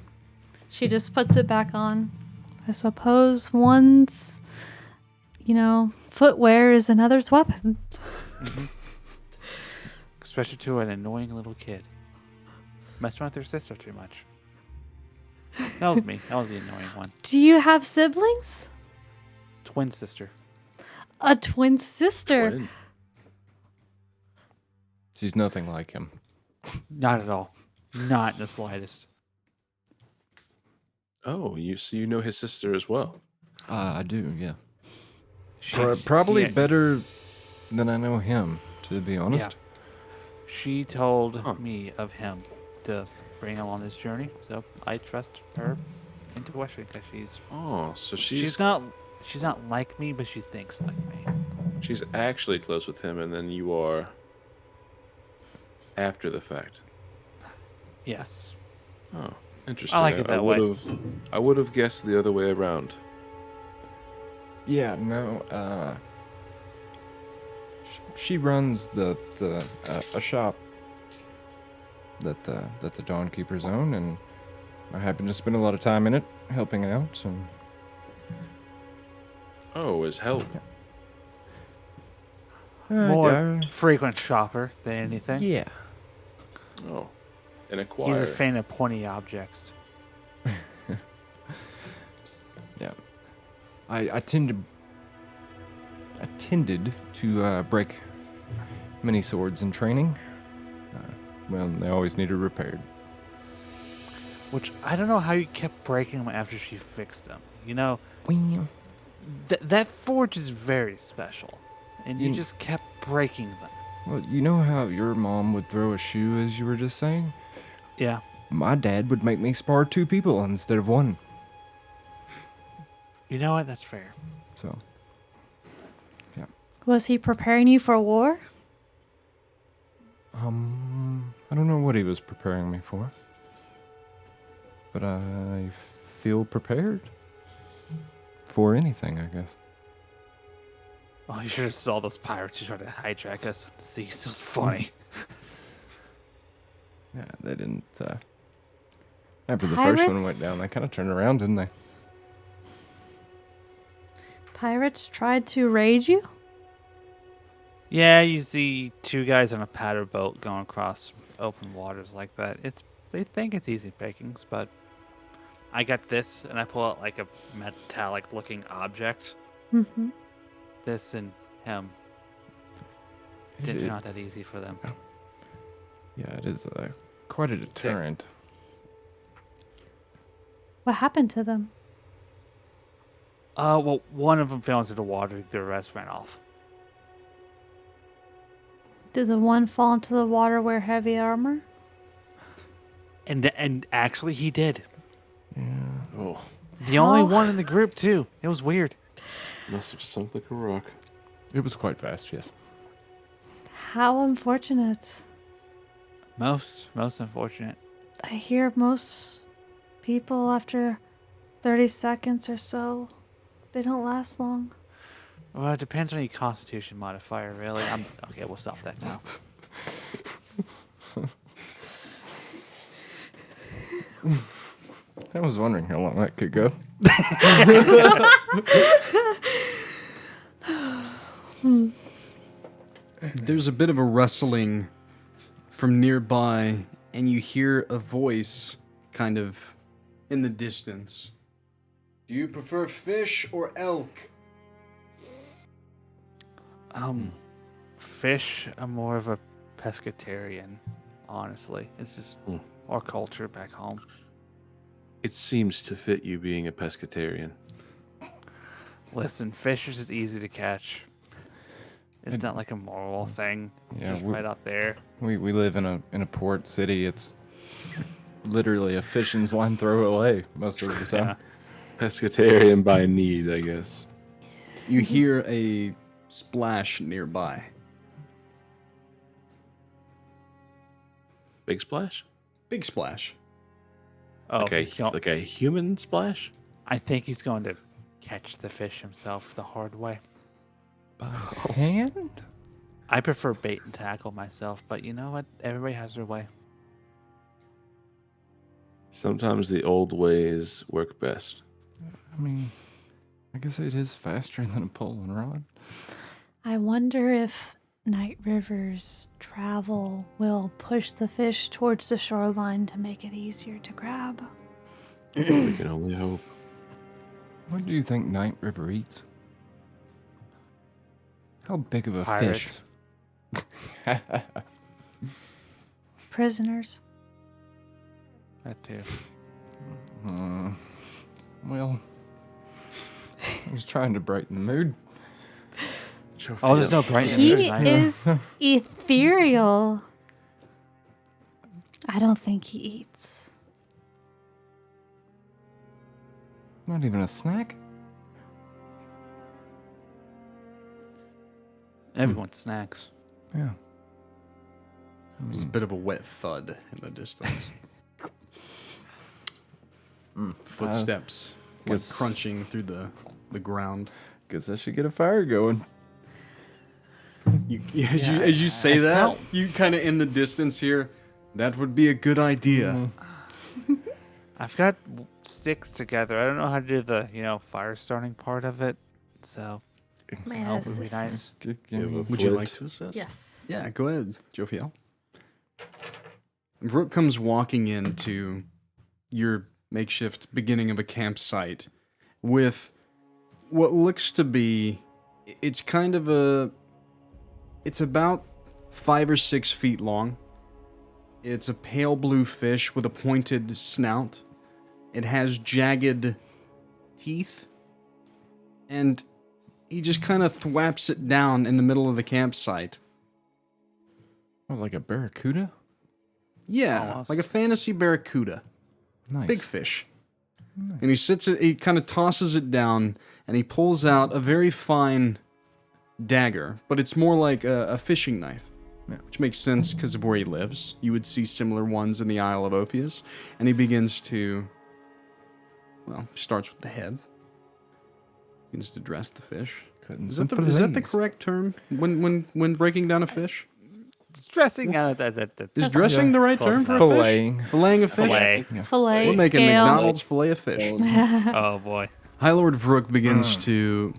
She just puts it back on. I suppose one's, footwear is another's weapon. Mm-hmm. Especially to an annoying little kid. Messed around with their sister too much. That was me. That was the annoying one. Do you have siblings? Twin sister. A twin sister. Twin. She's nothing like him. Not at all. Not in the slightest. Oh, so you know his sister as well. I do, yeah. She, Probably yeah, better than I know him, to be honest. Yeah. She told me of him to bring along this journey, so I trust her intuition because she's So she's not like me, but she thinks like me. she's actually close with him, and then you are after the fact. Yes. Oh, interesting. I like it that way. I would have guessed the other way around. Yeah, no, she runs a shop that the Dawnkeepers own, and I happen to spend a lot of time in it, helping out, and... Oh, as help. More frequent shopper than anything. Yeah. Oh, an acquirer. He's a fan of pointy objects. Yeah. I tended to break many swords in training. Well, they always needed repaired. Which I don't know how you kept breaking them after she fixed them. That forge is very special, and you just kept breaking them. Well, you know how your mom would throw a shoe, as you were just saying? Yeah. My dad would make me spar 2 people instead of 1. You know what? That's fair. So, yeah. Was he preparing you for war? I don't know what he was preparing me for. But I feel prepared. For anything, I guess. Oh, you should have saw those pirates who tried to hijack us at the seas. It was funny. Yeah, they didn't, after the first one went Pirates? down, they kind of turned around, didn't they? Pirates tried to raid you? Yeah, you see 2 guys on a paddle boat going across open waters like that. They think it's easy pickings, but I got this, and I pull out like a metallic-looking object. Mm-hmm. This and him didn't turn out that easy for them. Yeah, it is quite a deterrent. What happened to them? Well, one of them fell into the water. The rest ran off. Did the one fall into the water wear heavy armor? And actually, he did. Yeah. Oh, The only one in the group too. It was weird. must have sunk like a rock. It was quite fast, yes. How unfortunate. Most unfortunate. I hear most people after 30 seconds or so, they don't last long. Well, it depends on your constitution modifier, really. Okay, we'll stop that now. I was wondering how long that could go. There's a bit of a rustling from nearby, and you hear a voice kind of in the distance. Do you prefer fish or elk? Fish, I'm more of a pescatarian, honestly. It's just our culture back home. It seems to fit you being a pescatarian. Listen, fish is just easy to catch. It's not like a moral thing. Yeah, Just right out there. We live in a port city. It's literally a fishing line throw away most of the time. Yeah. Pescatarian by need, I guess. You hear a splash nearby. Big splash? Big splash. Oh, Like he's going, a human splash? I think he's going to catch the fish himself the hard way. By hand? I prefer bait and tackle myself, but you know what? Everybody has their way. Sometimes the old ways work best. I mean, I guess it is faster than a pulling rod. I wonder if Night River's travel will push the fish towards the shoreline to make it easier to grab. We can only hope. What do you think Night River eats? How big of a Pirates. fish? Prisoners. That too. Well, I was trying to brighten the mood. Oh, there's no brightness He tonight. is ethereal. I don't think he eats. Not even a snack? Everyone snacks. Yeah. There's a bit of a wet thud in the distance. Footsteps like guess- crunching through the ground. Guess I should get a fire going. As you say that, you kind of in the distance here. That would be a good idea. I've got sticks together. I don't know how to do the, fire starting part of it. So, May I help would be assist? nice. Would you like to assist? Yes. Yeah, go ahead, Jophiel. Rook comes walking into your makeshift beginning of a campsite with what looks to be, it's kind of it's about 5 or 6 feet long. It's a pale blue fish with a pointed snout. It has jagged teeth. And he just kind of thwaps it down in the middle of the campsite. Oh, like a barracuda? Yeah, awesome. like a fantasy barracuda. Nice. Big fish. And he kind of tosses it down, and he pulls out a very fine dagger, but it's more like a fishing knife. Yeah. Which makes sense because of where he lives. You would see similar ones in the Isle of Ophius. And he begins to, starts with the head. Begins to dress the fish. Cutting Is some that the fillets. correct term when breaking down a fish? Dressing Is dressing the right Close term for a enough. fish? Filleting a fish? Fillet. Fillet, We're making scale. McDonald's fillet of fish. Oh boy. High Lord Vrook begins to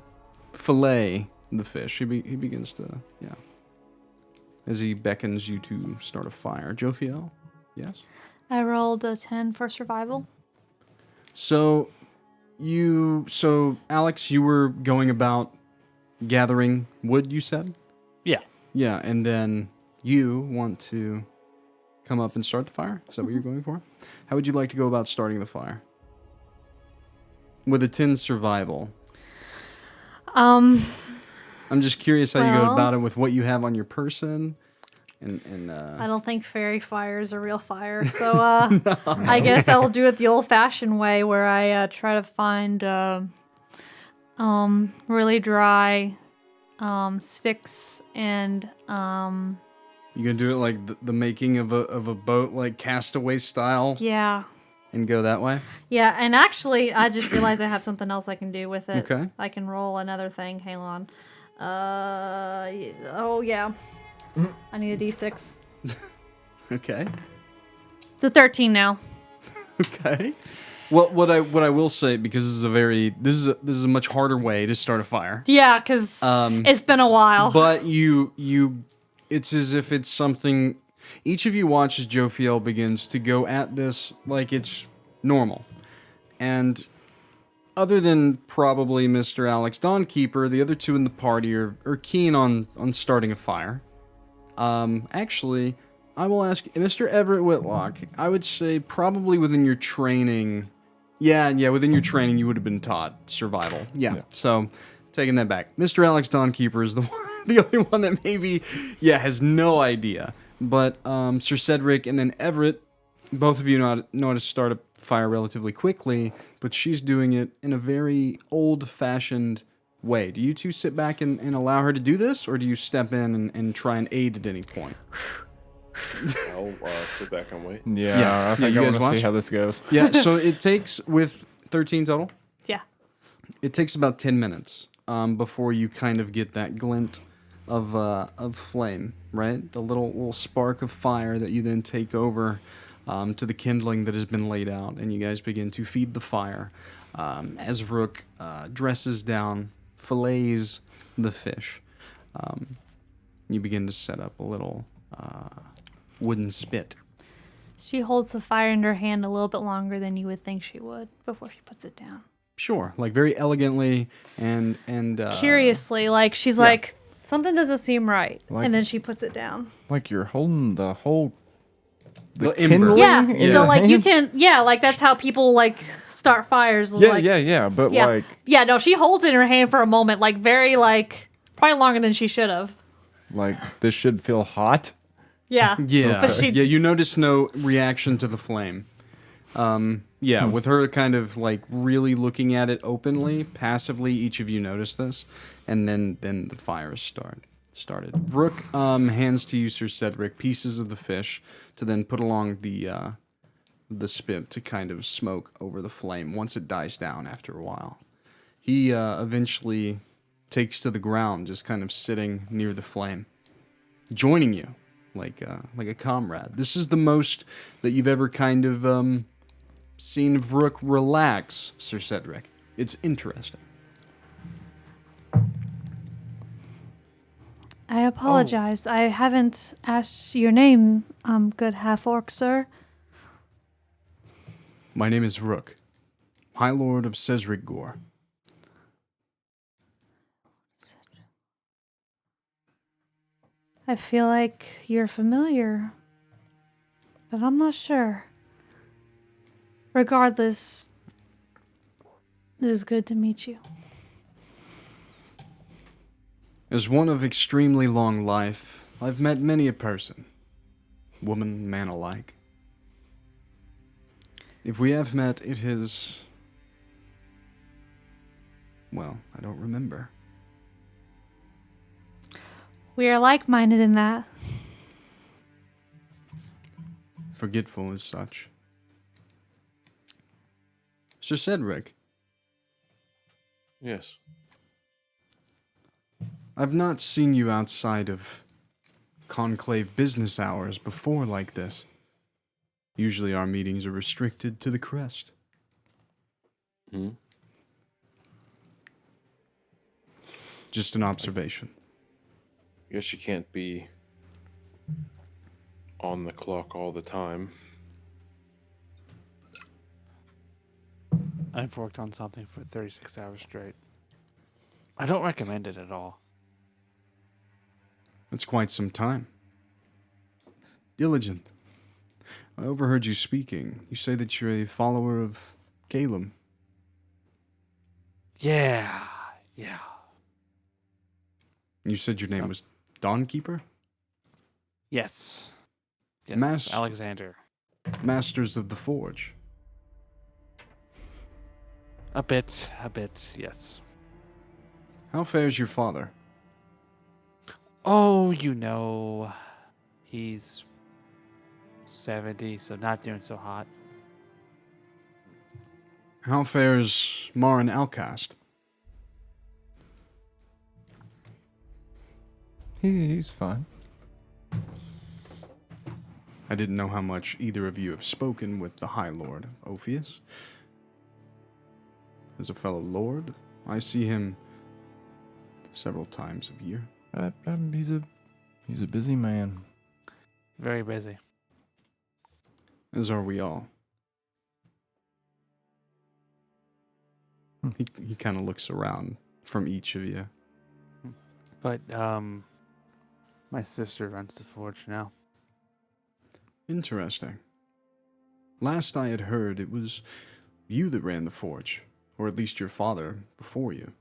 fillet the fish. He begins to, as he beckons you to start a fire. Jophiel? Yes? I rolled a 10 for survival. So, Alex, you were going about gathering wood, you said? Yeah. Yeah, and then you want to come up and start the fire? Is that what you're going for? How would you like to go about starting the fire? With a 10 survival. I'm just curious how you go Well- about it with what you have on your person. And I don't think fairy fire is a real fire, so I guess I'll do it the old-fashioned way, where I try to find really dry sticks and you gonna do it like the making of a boat, like Castaway style, yeah. and go that way? Yeah, and actually, I just realized I have something else I can do with it. Okay. I can roll another thing. Hang on. Oh, yeah. I need a d6. Okay. It's a 13 now. Okay. Well, what I will say, because this is a much harder way to start a fire. Yeah, because it's been a while. But it's as if it's something. Each of you watch as Jophiel begins to go at this like it's normal, and other than probably Mr. Alex Dawnkeeper, the other two in the party are keen on starting a fire. Actually, I will ask Mr. Everett Whitlock. I would say probably within your training. Yeah, within your training you would have been taught survival. Yeah. So, taking that back. Mr. Alex Dawnkeeper is the only one that maybe, has no idea. But Sir Cedric and then Everett, both of you know how to start a fire relatively quickly, but she's doing it in a very old-fashioned way. Do you two sit back and allow her to do this, or do you step in and try and aid at any point? I'll sit back and wait. Yeah, I think you I guys want to watch? see how this goes. Yeah, so it takes, with 13 total, Yeah. it takes about 10 minutes before you kind of get that glint of flame, right? The little spark of fire that you then take over to the kindling that has been laid out, and you guys begin to feed the fire as Rook dresses down, fillets the fish. You begin to set up a little wooden spit. She holds the fire in her hand a little bit longer than you would think she would before she puts it down. Sure, like very elegantly and Curiously, like she's like, something doesn't seem right. Like- and then she puts it down. Like you're holding the whole The ember. kindling Yeah. in So your like you hands? can like that's how people like start fires. Yeah, like, yeah. But Yeah. like Yeah, no, she holds it in her hand for a moment, like very like probably longer than she should have. this should feel hot. Yeah. Yeah, But she- yeah. You notice no reaction to the flame. With her kind of like really looking at it openly, passively, each of you notice this, and then the fire is started. Rook hands to you, Sir Cedric, pieces of the fish to then put along the spit to kind of smoke over the flame once it dies down after a while. He eventually takes to the ground, just kind of sitting near the flame, joining you like a comrade. This is the most that you've ever kind of seen Rook relax, Sir Cedric. It's interesting. I apologize. I haven't asked your name, good half-orc, sir. My name is Rook, High Lord of Cedric Gore. I feel like you're familiar, but I'm not sure. Regardless, it is good to meet you. As one of extremely long life, I've met many a person, woman, man alike. If we have met, it is... well, I don't remember. We are like-minded in that. Forgetful as such. Sir Cedric, Yes. I've not seen you outside of conclave business hours before like this. Usually our meetings are restricted to the crest. Hmm? Just an observation. Guess you can't be on the clock all the time. I've worked on something for 36 hours straight. I don't recommend it at all. That's quite some time. Diligent. I overheard you speaking. You say that you're a follower of Caleb. Yeah. You said your name was Dawnkeeper? Yes. Mas- Alexander. Masters of the Forge. A bit, yes. How fares your father? Oh, he's 70, so not doing so hot. How fares Marin Alcast? He's fine. I didn't know how much either of you have spoken with the High Lord, Ophius. As a fellow lord, I see him several times a year. He's a busy man. Very busy. As are we all. He kind of looks around from each of you. But, my sister runs the forge now. Interesting. Last I had heard, it was you that ran the forge, or at least your father before you.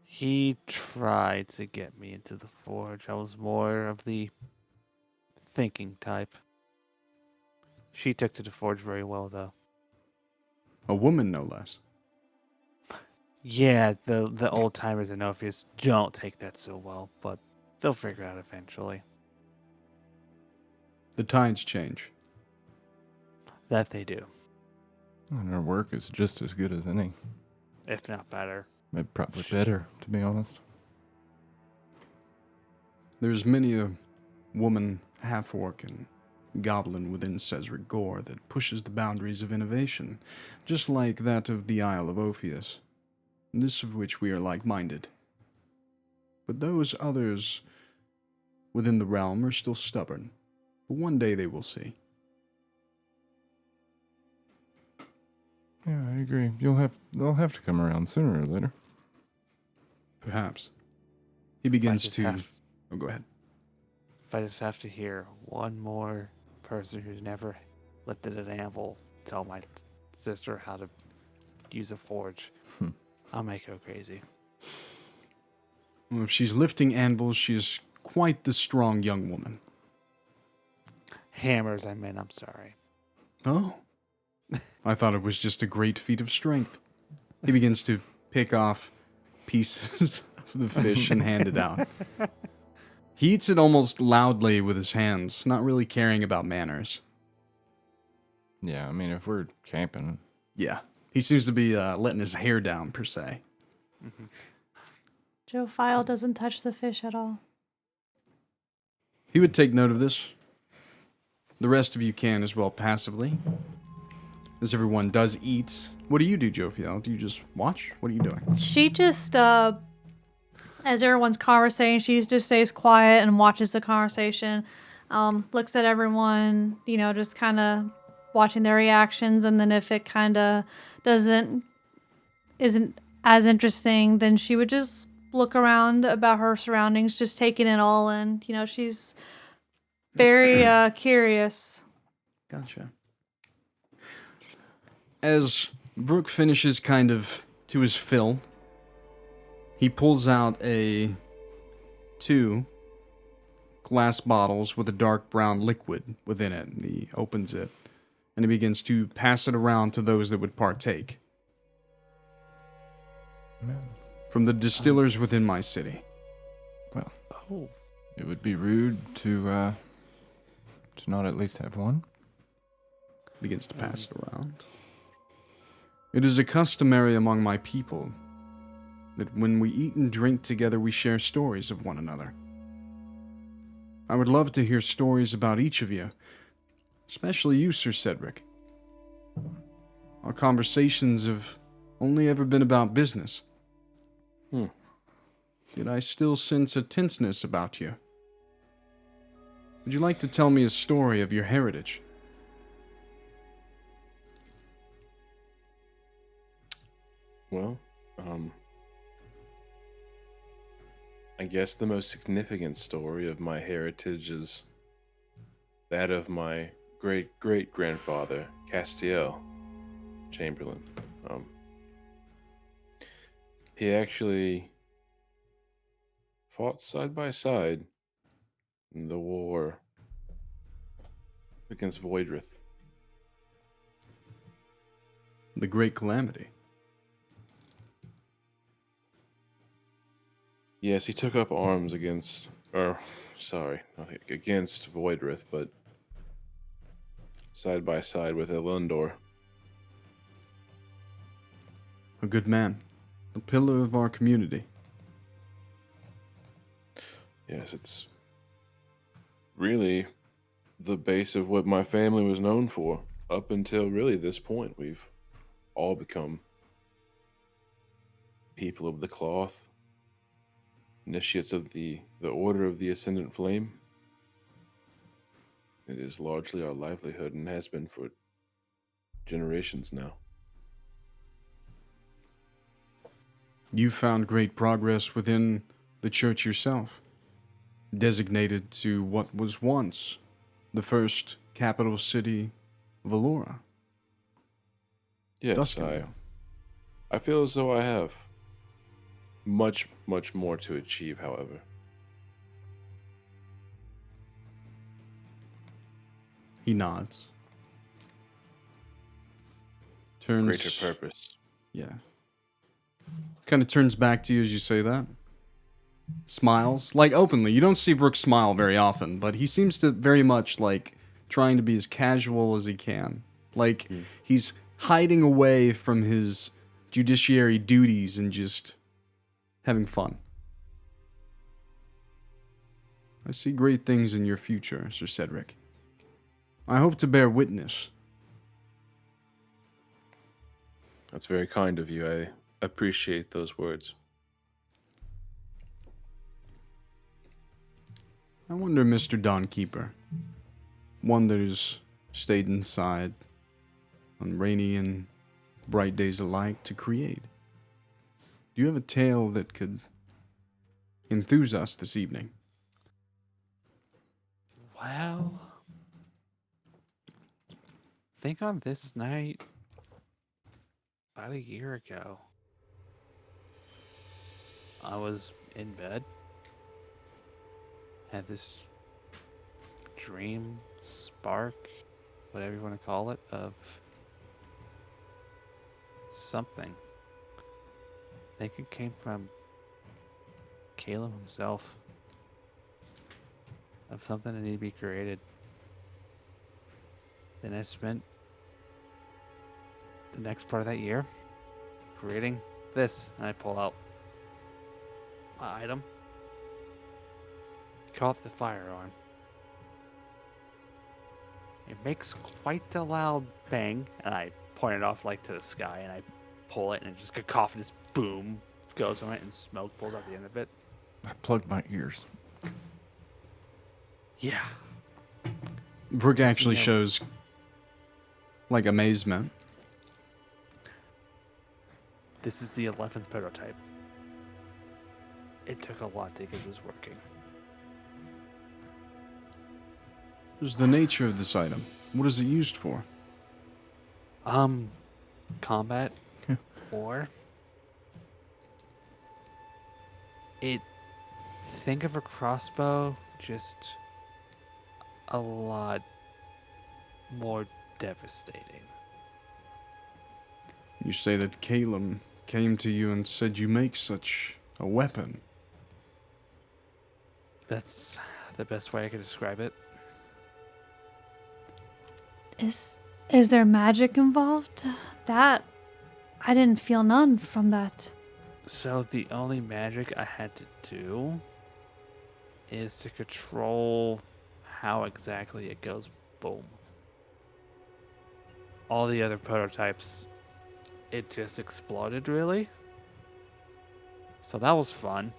He tried to get me into the forge. I was more of the thinking type. She took to the forge very well, though. A woman, no less. Yeah, the old timers in Ophius don't take that so well, but they'll figure it out eventually. The tides change. That they do, And our work is just as good as any. if not better. Probably better, to be honest. There's many a woman, half-orc, and goblin within Cedric Gore that pushes the boundaries of innovation, just like that of the Isle of Ophius, this of which we are like-minded. But those others within the realm are still stubborn, but one day they will see. Yeah, I agree. They'll have to come around sooner or later. Perhaps. He begins just to... have- Oh, go ahead. If I just have to hear one more person who's never lifted an anvil tell my sister how to use a forge, I'll make her crazy. Well, if she's lifting anvils, she is quite the strong young woman. Hammers, I mean, I'm sorry. Oh. I thought it was just a great feat of strength. He begins to pick off pieces of the fish and hand it out. He eats it almost loudly with his hands, not really caring about manners. Yeah, I mean, if we're camping, Yeah. He seems to be letting his hair down, per se. Jophiel doesn't touch the fish at all. He would take note of this. The rest of you can as well passively. As everyone does eat. What do you do, Jophiel? Do you just watch? What are you doing? She just, as everyone's conversating, she just stays quiet and watches the conversation. Looks at everyone, just kind of watching their reactions. And then if it kind of isn't as interesting, then she would just look around about her surroundings, just taking it all in. She's very curious. Gotcha. As Brooke finishes kind of to his fill, he pulls out 2 glass bottles with a dark brown liquid within it. And he opens it, and he begins to pass it around to those that would partake. From the distillers within my city. well, Oh. it would be rude to not at least have one. Begins to pass it around. It is a customary among my people that when we eat and drink together, we share stories of one another. I would love to hear stories about each of you, especially you, Sir Cedric. Our conversations have only ever been about business. Yet I still sense a tenseness about you. Would you like to tell me a story of your heritage? Well, I guess the most significant story of my heritage is that of my great-great-grandfather, Castiel Chamberlain. He actually fought side by side in the war against Voidrith. The Great Calamity. Yes, he took up arms against Voidrith, but side by side with Elendor. A good man. A pillar of our community. Yes, it's really the base of what my family was known for. Up until really this point, we've all become people of the cloth, initiates of the Order of the Ascendant Flame. It is largely our livelihood and has been for generations now. You found great progress within the church yourself, designated to what was once the first capital city of Alora. Yes, Duskinville. I feel as though I have much, much more to achieve, however. He nods. Turns. Greater purpose. Yeah. Kind of turns back to you as you say that. Smiles. Like, openly. You don't see Brooke smile very often, but he seems to very much, like, trying to be as casual as he can. Like, he's hiding away from his judiciary duties and just having fun. I see great things in your future, Sir Cedric. I hope to bear witness. That's very kind of you. I appreciate those words. I wonder, Mr. Dawnkeeper, one that has stayed inside on rainy and bright days alike to create. Do you have a tale that could enthuse us this evening? Well, I think on this night, about a year ago, I was in bed, had this dream spark, whatever you want to call it, of something. I think it came from Caleb himself. Of something that needed to be created. Then I spent the next part of that year creating this, and I pull out my item. Call it the fire arm. It makes quite a loud bang, and I point it off like to the sky, and I pull it, and it just cacophonous boom goes on it, and smoke pulls out the end of it. I plugged my ears. Yeah. Brooke actually Yeah. shows, like, amazement. This is the 11th prototype. It took a lot to get this working. What is the nature of this item? What is it used for? Combat Yeah. or think of a crossbow, just a lot more devastating. You say that Caleb came to you and said you make such a weapon. That's the best way I could describe it. Is there magic involved? That I didn't feel none from that. So the only magic I had to do is to control how exactly it goes boom. All the other prototypes, it just exploded really. So that was fun.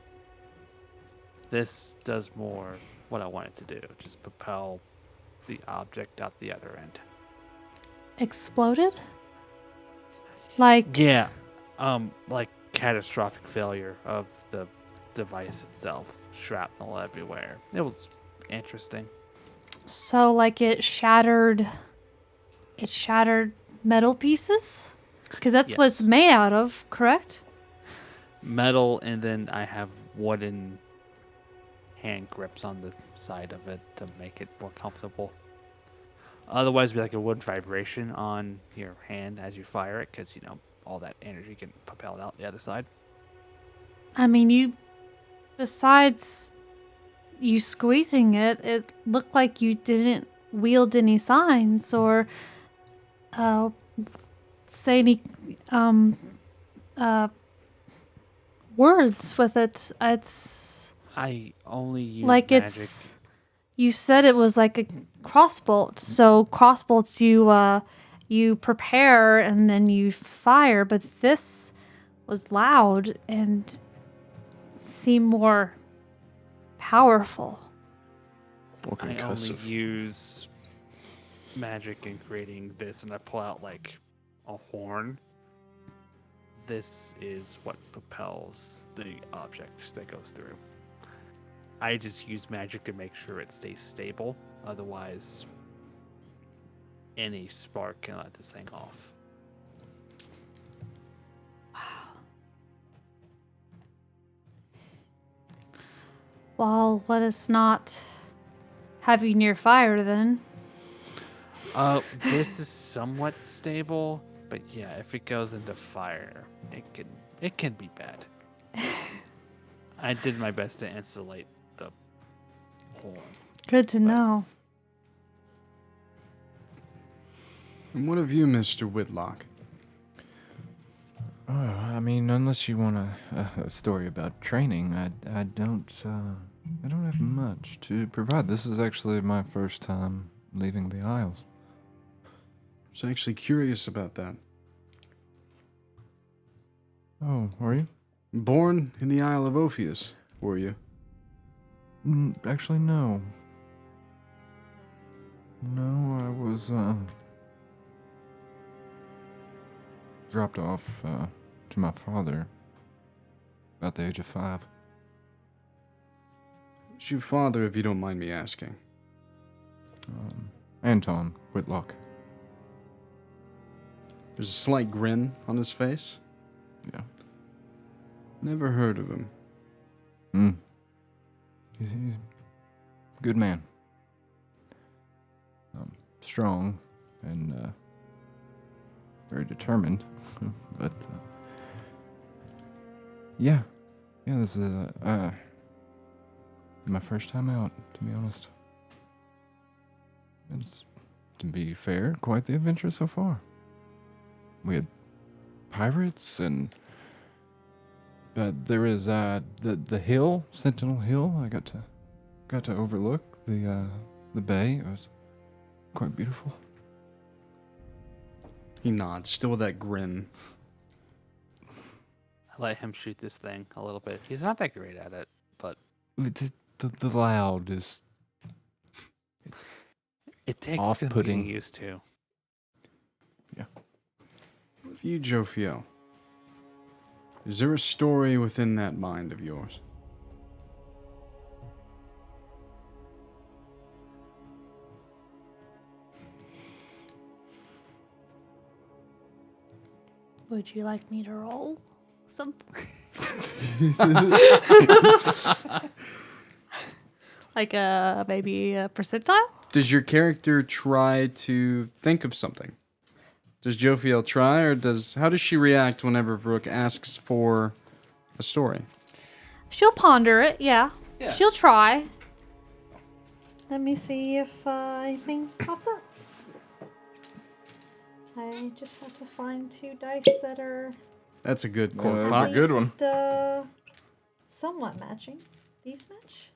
This does more what I want it to do, just propel the object out the other end. Exploded? Like Yeah, like catastrophic failure of the device itself, shrapnel everywhere. It was interesting. so like it shattered metal pieces? Cuz that's what it's Yes. made out of, correct? Metal, and then I have wooden hand grips on the side of it to make it more comfortable. Otherwise, it'd be like a wood vibration on your hand as you fire it, because all that energy can propel out the other side. I mean, besides you squeezing it, it looked like you didn't wield any signs or say any words with it. It's I only use like magic. you said it was like a crossbolt. So crossbolts you prepare and then you fire, but this was loud and seemed more powerful. Or I only concussive. use magic in creating this, and I pull out like a horn. This is what propels the object that goes through. I just use magic to make sure it stays stable. Otherwise, any spark can let this thing off. Well, let us not have you near fire then. This is somewhat stable, but yeah, if it goes into fire, it can be bad. I did my best to insulate the horn. Good to know. And what of you, Mr. Whitlock? Oh, I mean, unless you want a story about training, I don't have much to provide. This is actually my first time leaving the Isles. I was actually curious about that. Oh, were you? Born in the Isle of Ophius, were you? Actually, no. No, I was dropped off to my father about the age of 5. Who's your father, if you don't mind me asking? Anton Whitlock. There's a slight grin on his face. Yeah. Never heard of him. He's a good man. Strong and very determined, but yeah, this is my first time out, to be honest. It's, to be fair, quite the adventure so far. We had pirates but there is the hill, Sentinel Hill. I got to overlook the bay. It was quite beautiful. He nods, still with that grin. I let him shoot this thing a little bit. He's not that great at it, but The loud is it takes off-putting. getting used to. Yeah. With you, Jophiel, is there a story within that mind of yours? Would you like me to roll something? Like maybe a percentile? Does your character try to think of something? Does Jophiel try, or how does she react whenever Vrook asks for a story? She'll ponder it, yeah. She'll try. Let me see if anything pops up. I just have to find 2 dice that are That's a good That's cork a pop. good one. Somewhat matching. These match?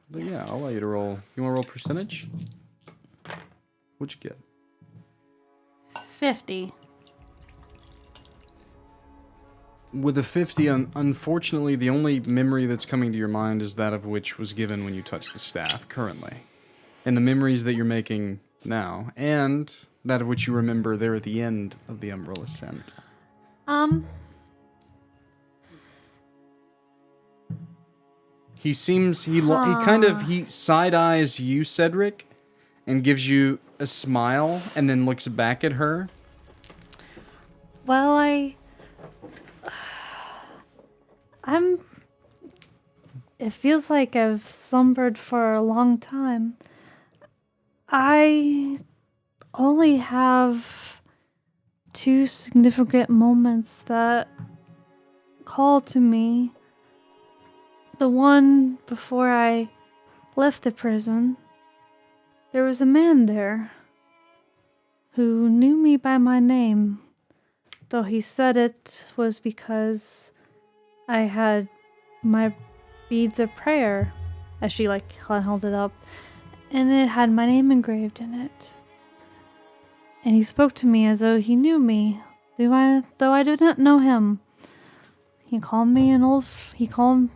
But yeah, I'll allow you to roll. You want to roll percentage? What'd you get? 50. With a 50, unfortunately, the only memory that's coming to your mind is that of which was given when you touched the staff currently. And the memories that you're making now, and that of which you remember there at the end of the Umbral Ascent. He seems, he side-eyes you, Cedric, and gives you a smile, and then looks back at her. Well, it feels like I've slumbered for a long time. I only have 2 significant moments that call to me. The one before I left the prison, there was a man there who knew me by my name, though he said it was because I had my beads of prayer, as she held it up, and it had my name engraved in it. And he spoke to me as though he knew me, though I did not know him. He called me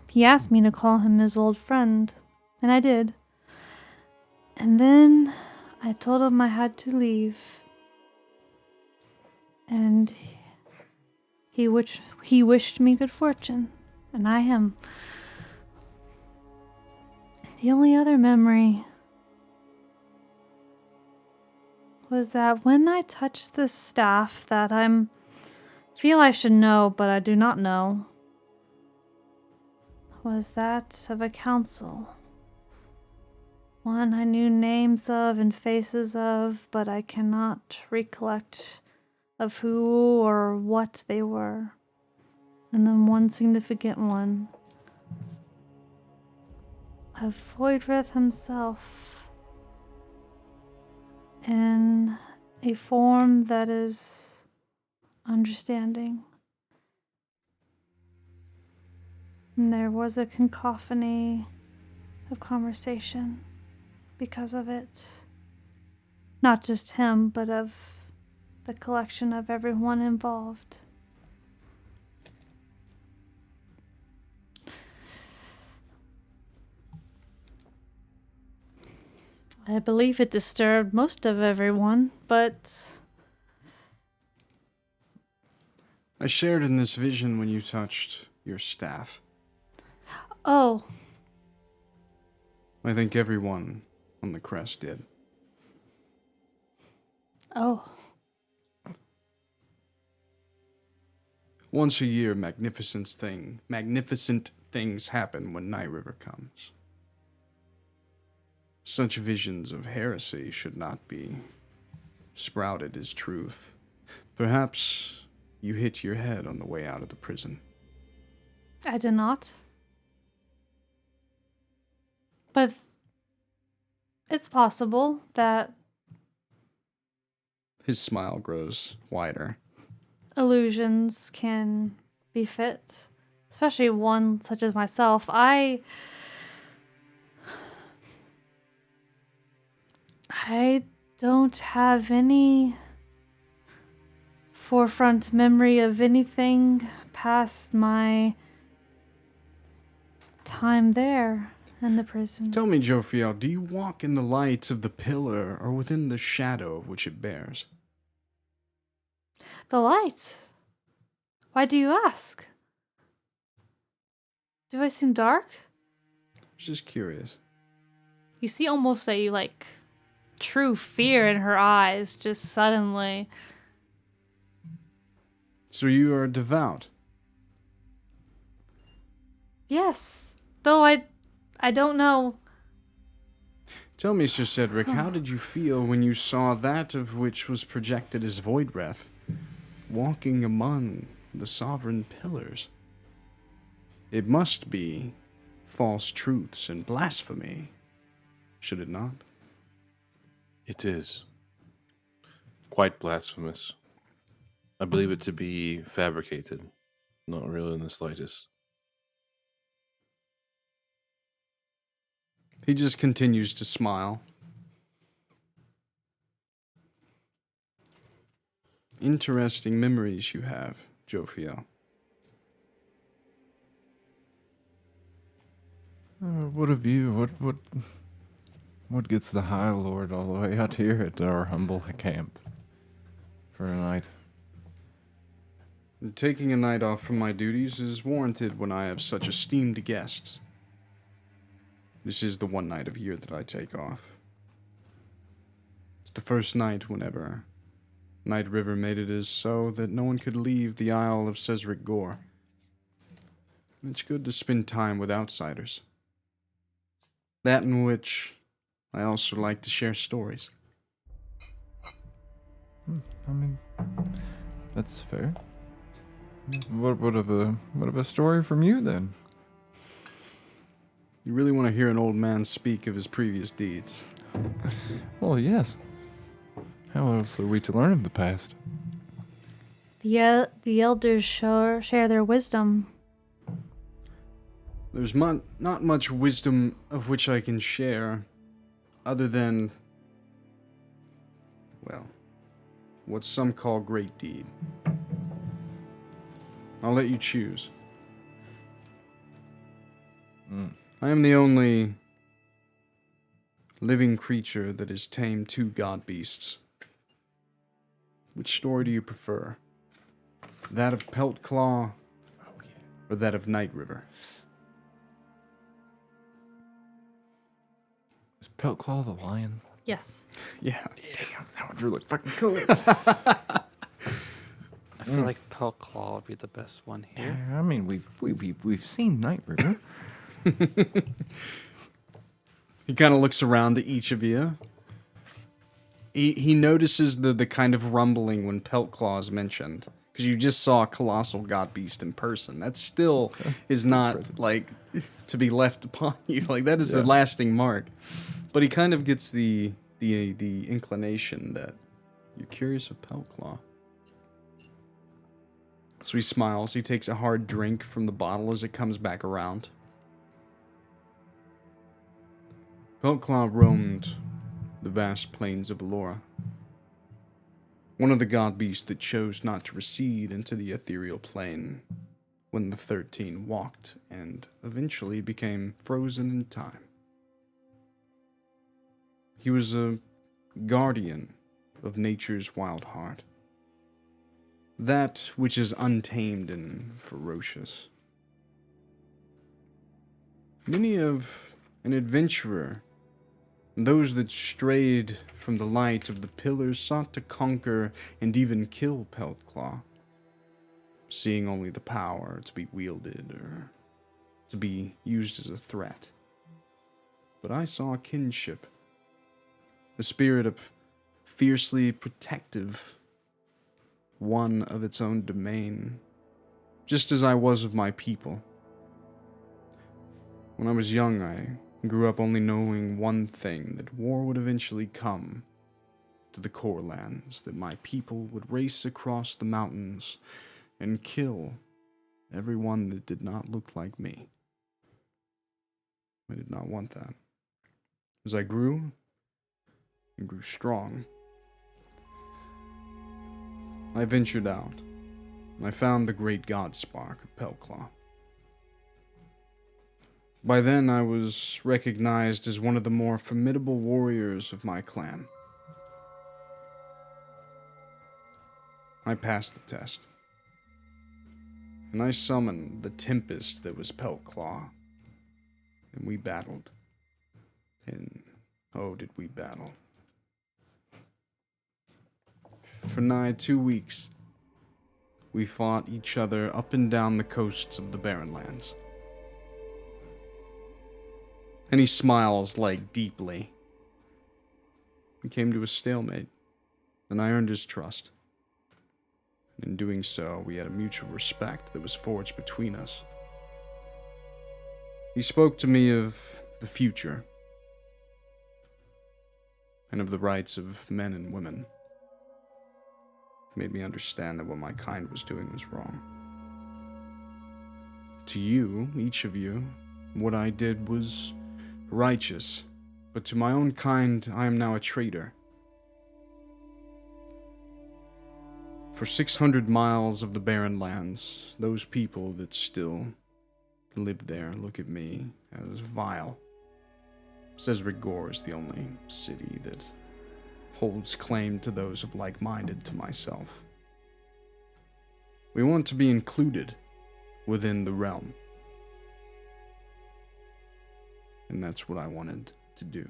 he asked me to call him his old friend, and I did. And then I told him I had to leave. And he wished me good fortune, and I him. The only other memory was that when I touched this staff that feel I should know, but I do not know, was that of a council. One I knew names of and faces of, but I cannot recollect of who or what they were. And then one significant one of Voidrith himself. And a form that is understanding. And there was a cacophony of conversation because of it. Not just him, but of the collection of everyone involved. I believe it disturbed most of everyone, but I shared in this vision when you touched your staff. oh, I think everyone on the crest did. oh, Once a year, magnificent things happen when Night River comes. Such visions of heresy should not be sprouted as truth. Perhaps you hit your head on the way out of the prison. I did not. But it's possible that His smile grows wider. illusions can be fit, especially one such as myself. I don't have any forefront memory of anything past my time there in the prison. Tell me, Jophiel, do you walk in the light of the pillar or within the shadow of which it bears? The light. Why do you ask? Do I seem dark? Just curious. You see almost a true fear in her eyes just suddenly. So you are devout. Yes. Though I don't know. Tell me, Sir Cedric, how did you feel when you saw that of which was projected as void breath walking among the sovereign pillars? It must be false truths and blasphemy, should it not? It is quite blasphemous. I believe it to be fabricated, not real in the slightest. He just continues to smile. Interesting memories you have, Jophiel. What of you? What gets the High Lord all the way out here at our humble camp for a night? Taking a night off from my duties is warranted when I have such esteemed guests. This is the one night of year that I take off. It's the first night whenever Night River made it as so that no one could leave the Isle of Cedric Gore. It's good to spend time with outsiders. That in which I also like to share stories. I mean, that's fair. What of a story from you then? You really want to hear an old man speak of his previous deeds? Well, yes. How else are we to learn of the past? The elders share their wisdom. There's not much wisdom of which I can share, other than, well, what some call great deed. I'll let you choose. I am the only living creature that is tamed 2 god beasts. Which story do you prefer? That of Peltclaw or that of Night River? Is Peltclaw the lion? Yes. Yeah. Damn, that would really fucking cool. I feel like Peltclaw would be the best one here. I mean, we've seen Night River. He kind of looks around to each of you. He notices the kind of rumbling when Peltclaw is mentioned. Because you just saw a colossal god beast in person. That still is not, like, to be left upon you. Like, that is a lasting mark. But he kind of gets the inclination that You're curious of Peltclaw. So he smiles. He takes a hard drink from the bottle as it comes back around. Peltclaw roamed the vast plains of Alora. One of the god beasts that chose not to recede into the ethereal plane when the 13 walked and eventually became frozen in time. He was a guardian of nature's wild heart. That which is untamed and ferocious. Many of an adventurer, those that strayed from the light of the pillars, sought to conquer and even kill Peltclaw, seeing only the power to be wielded or to be used as a threat. But I saw kinship, a spirit of fiercely protective, one of its own domain, just as I was of my people. When I was young, I grew up only knowing one thing, that war would eventually come to the core lands, that my people would race across the mountains and kill everyone that did not look like me. I did not want that. As I grew and grew strong, I ventured out, and I found the great god spark of Peltclaw. By then, I was recognized as one of the more formidable warriors of my clan. I passed the test, and I summoned the tempest that was Peltclaw, and we battled. And oh, did we battle. For nigh 2 weeks, we fought each other up and down the coasts of the Barren Lands. And he smiles, like, deeply. We came to a stalemate, and I earned his trust. And in doing so, we had a mutual respect that was forged between us. He spoke to me of the future, and of the rights of men and women. Made me understand that what my kind was doing was wrong. To you, each of you, what I did was righteous, but to my own kind, I am now a traitor. For 600 miles of the Barren Lands, those people that still live there look at me as vile. Cedric Gore is the only city that holds claim to those of like-minded to myself. We want to be included within the realm. And that's what I wanted to do.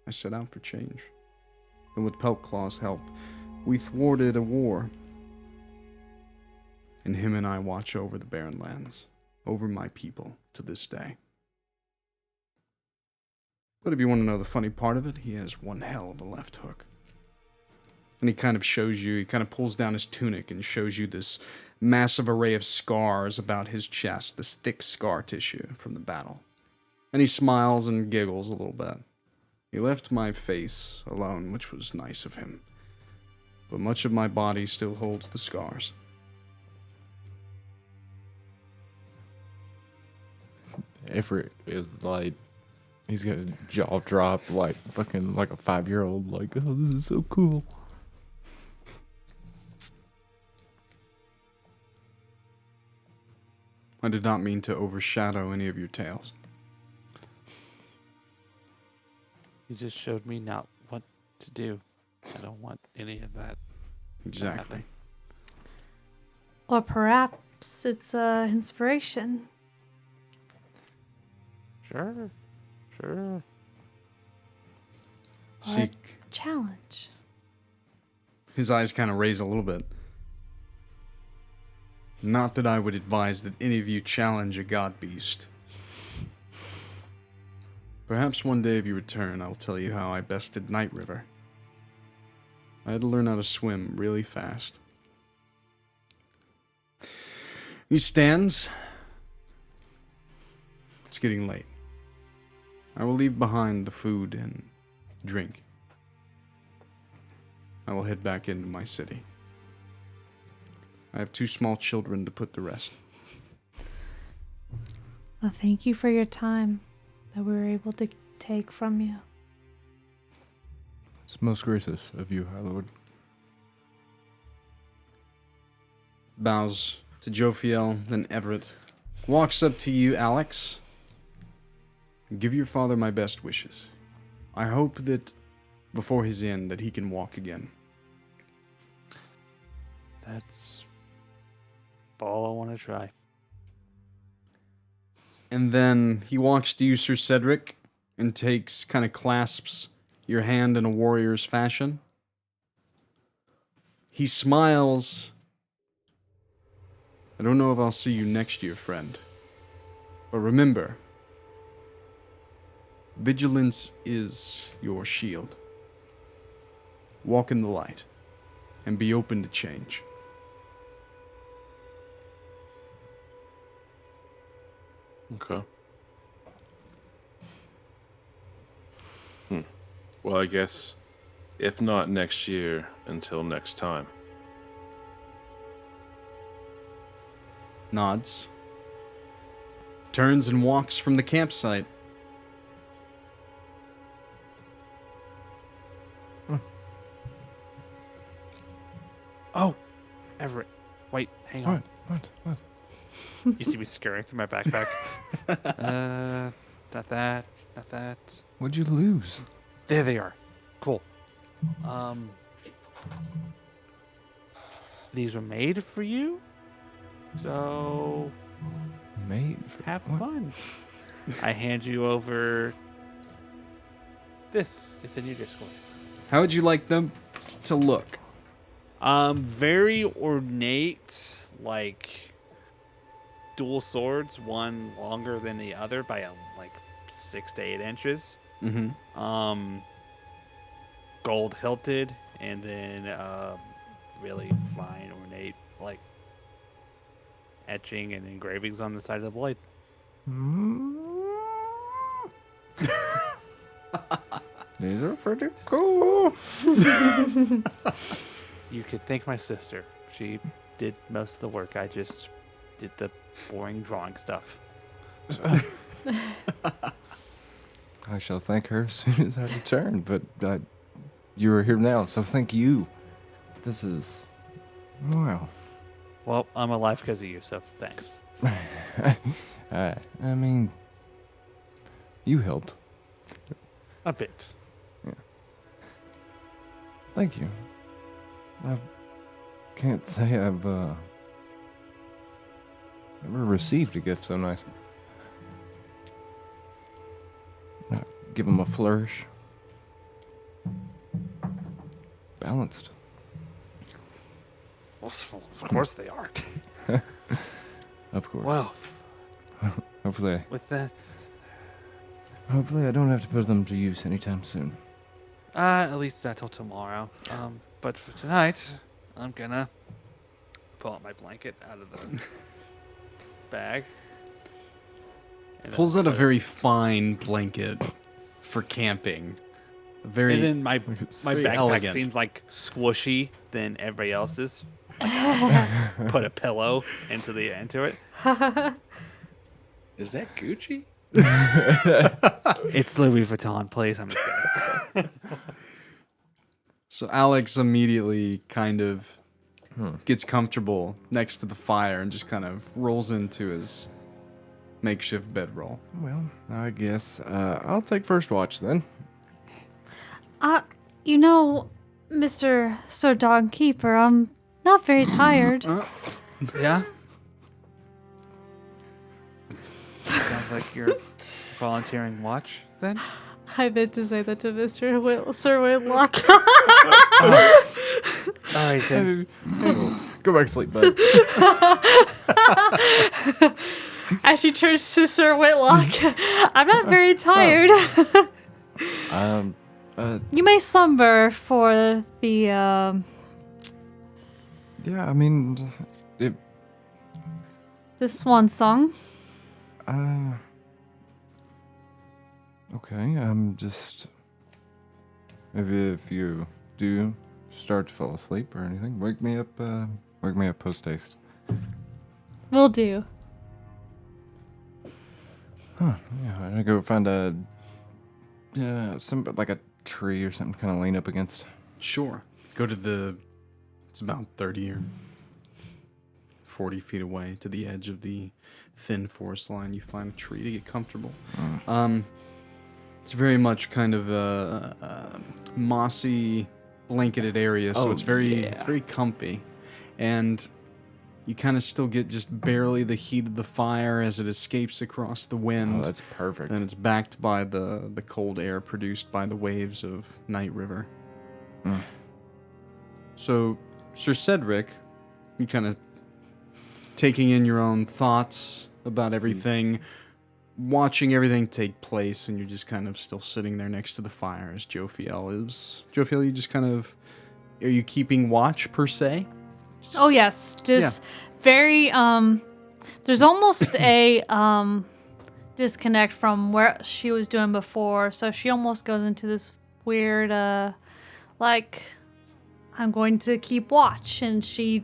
I set out for change. And with Peltclaw's help, we thwarted a war. And him and I watch over the Barren Lands, over my people to this day. But if you want to know the funny part of it, he has one hell of a left hook. And he kind of shows you, he kind of pulls down his tunic and shows you this massive array of scars about his chest, this thick scar tissue from the battle. And he smiles and giggles a little bit. He left my face alone, which was nice of him. But much of my body still holds the scars. Everett is like, he's got a jaw drop, like fucking like a 5-year-old. Like, oh, this is so cool. I did not mean to overshadow any of your tales. You just showed me not what to do. I don't want any of that. Exactly. Or perhaps it's inspiration. Sure. Or Seek. challenge. His eyes kind of raise a little bit. Not that I would advise that any of you challenge a god beast. Perhaps one day if you return, I'll tell you how I bested Night River. I had to learn how to swim really fast. He stands. It's getting late. I will leave behind the food and drink. I will head back into my city. I have 2 small children to put to rest. Well, thank you for your time that we were able to take from you. It's most gracious of you, High Lord. Bows to Jophiel, then Everett. Walks up to you, Alex. Give your father my best wishes. I hope that before his end that he can walk again. That's all I want to try. And then he walks to you, Sir Cedric, and kind of clasps your hand in a warrior's fashion. He smiles. I don't know if I'll see you next year, friend. But remember, vigilance is your shield. Walk in the light, and be open to change. Okay. Well, I guess, if not next year, until next time. Nods. Turns and walks from the campsite. Oh, Everett. Wait, hang on. What? You see me scurrying through my backpack. Not that. Not that. What'd you lose? There they are. Cool. These were made for you, so Mate? have what? fun. I hand you over this. It's in your Discord. How would you like them to look? Very ornate, like dual swords, one longer than the other by like 6 to 8 inches. Mm-hmm. Gold hilted, and then really fine ornate like etching and engravings on the side of the blade. These are pretty cool. You could thank my sister. She did most of the work. I just did the boring drawing stuff. I shall thank her as soon as I return, but you are here now, so thank you. This is... wow. Well, I'm alive because of you, so thanks. I mean, you helped. A bit. Thank you. I can't say I've ever received a gift so nice. Give him a flourish. Balanced. Well, of course they are. Of course. Well, Hopefully with that, I don't have to put them to use anytime soon. at least not till tomorrow. But for tonight, I'm gonna pull out my blanket out of the bag. And Pulls then out a put it- very fine blanket for camping. Very. And then my very backpack elegant. seems like squishy than everybody else's. Like, put a pillow into it. Is that Gucci? It's Louis Vuitton, please. I'm just kidding. So Alex immediately kind of gets comfortable next to the fire and just kind of rolls into his makeshift bedroll. Well, I guess I'll take first watch then. You know, Mr. Sir Dawnkeeper, I'm not very tired. Yeah? Sounds like you're volunteering watch, then? I meant to say that to Sir Whitlock. All right, then. Go back to sleep, bud. As she turns to Sir Whitlock, I'm not very tired. You may slumber for the, Yeah, I mean, the swan song. Okay, I'm just... If you do start to fall asleep or anything, wake me up post haste. Will do. Huh, yeah, I'm gonna go find some like a tree or something to kind of lean up against. Sure. Go to it's about 30 or 40 feet away to the edge of the thin forest line. You find a tree to get comfortable. It's very much kind of a mossy, blanketed area, so it's very comfy. And you kind of still get just barely the heat of the fire as it escapes across the wind. Oh, that's perfect. And it's backed by the cold air produced by the waves of Night River. So, Sir Cedric, you kind of taking in your own thoughts about everything, watching everything take place, and you're just kind of still sitting there next to the fire as Jophiel is. Jophiel, you just kind of... Are you keeping watch, per se? Oh, yes. Just very, there's almost a, disconnect from where she was doing before. So she almost goes into this weird, like, I'm going to keep watch. And she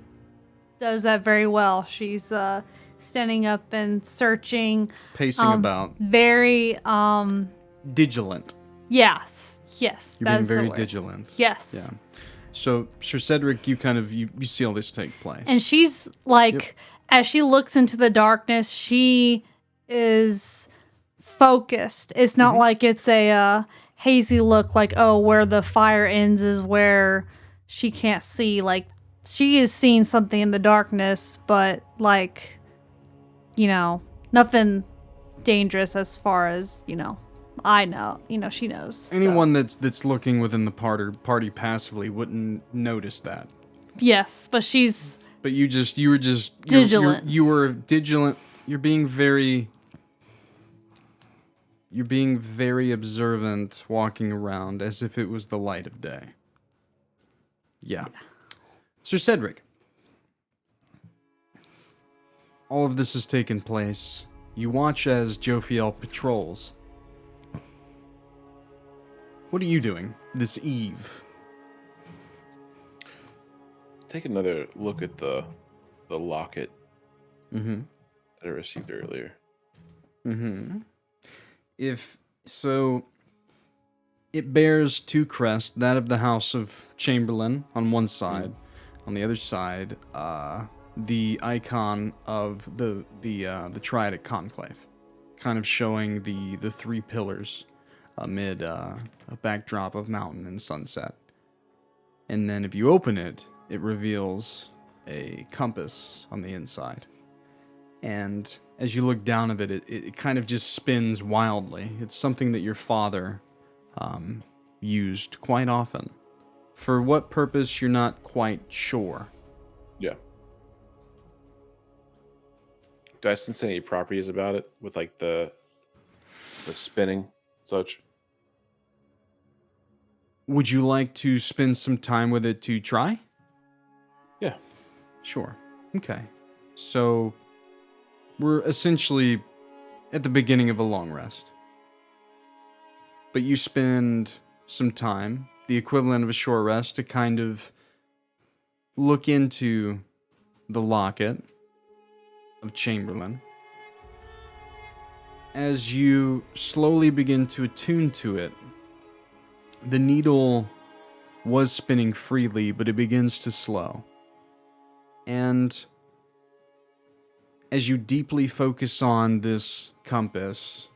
does that very well. She's, standing up and searching. Pacing about. Very, Vigilant. yes. Yes. You're being that's the very word. vigilant. Yes. Yeah. So, Sir Cedric, you kind of, you see all this take place. And she's like, as she looks into the darkness, she is focused. It's not like it's a hazy look like, oh, where the fire ends is where she can't see. Like, she is seeing something in the darkness, but like, you know, nothing dangerous as far as, you know, I know, you know, she knows. Anyone that's looking within the party passively wouldn't notice that. Yes, but she's... But you were just... Vigilant. You were vigilant. You're being very observant, walking around as if it was the light of day. Yeah. Sir Cedric. All of this has taken place. You watch as Jophiel patrols. What are you doing this eve? Take another look at the locket that I received earlier. It bears two crests, that of the House of Chamberlain on one side, on the other side, the icon of the Triadic Conclave, kind of showing the three pillars amid a backdrop of mountain and sunset. And then if you open it, it reveals a compass on the inside. And as you look down of it, it kind of just spins wildly. It's something that your father used quite often. For what purpose, you're not quite sure. Yeah. Do I sense any properties about it with like the spinning such? Would you like to spend some time with it to try? Yeah. Sure. Okay. So, we're essentially at the beginning of a long rest. But you spend some time, the equivalent of a short rest, to kind of look into the locket of Chamberlain. As you slowly begin to attune to it, the needle was spinning freely, but it begins to slow. And as you deeply focus on this compass,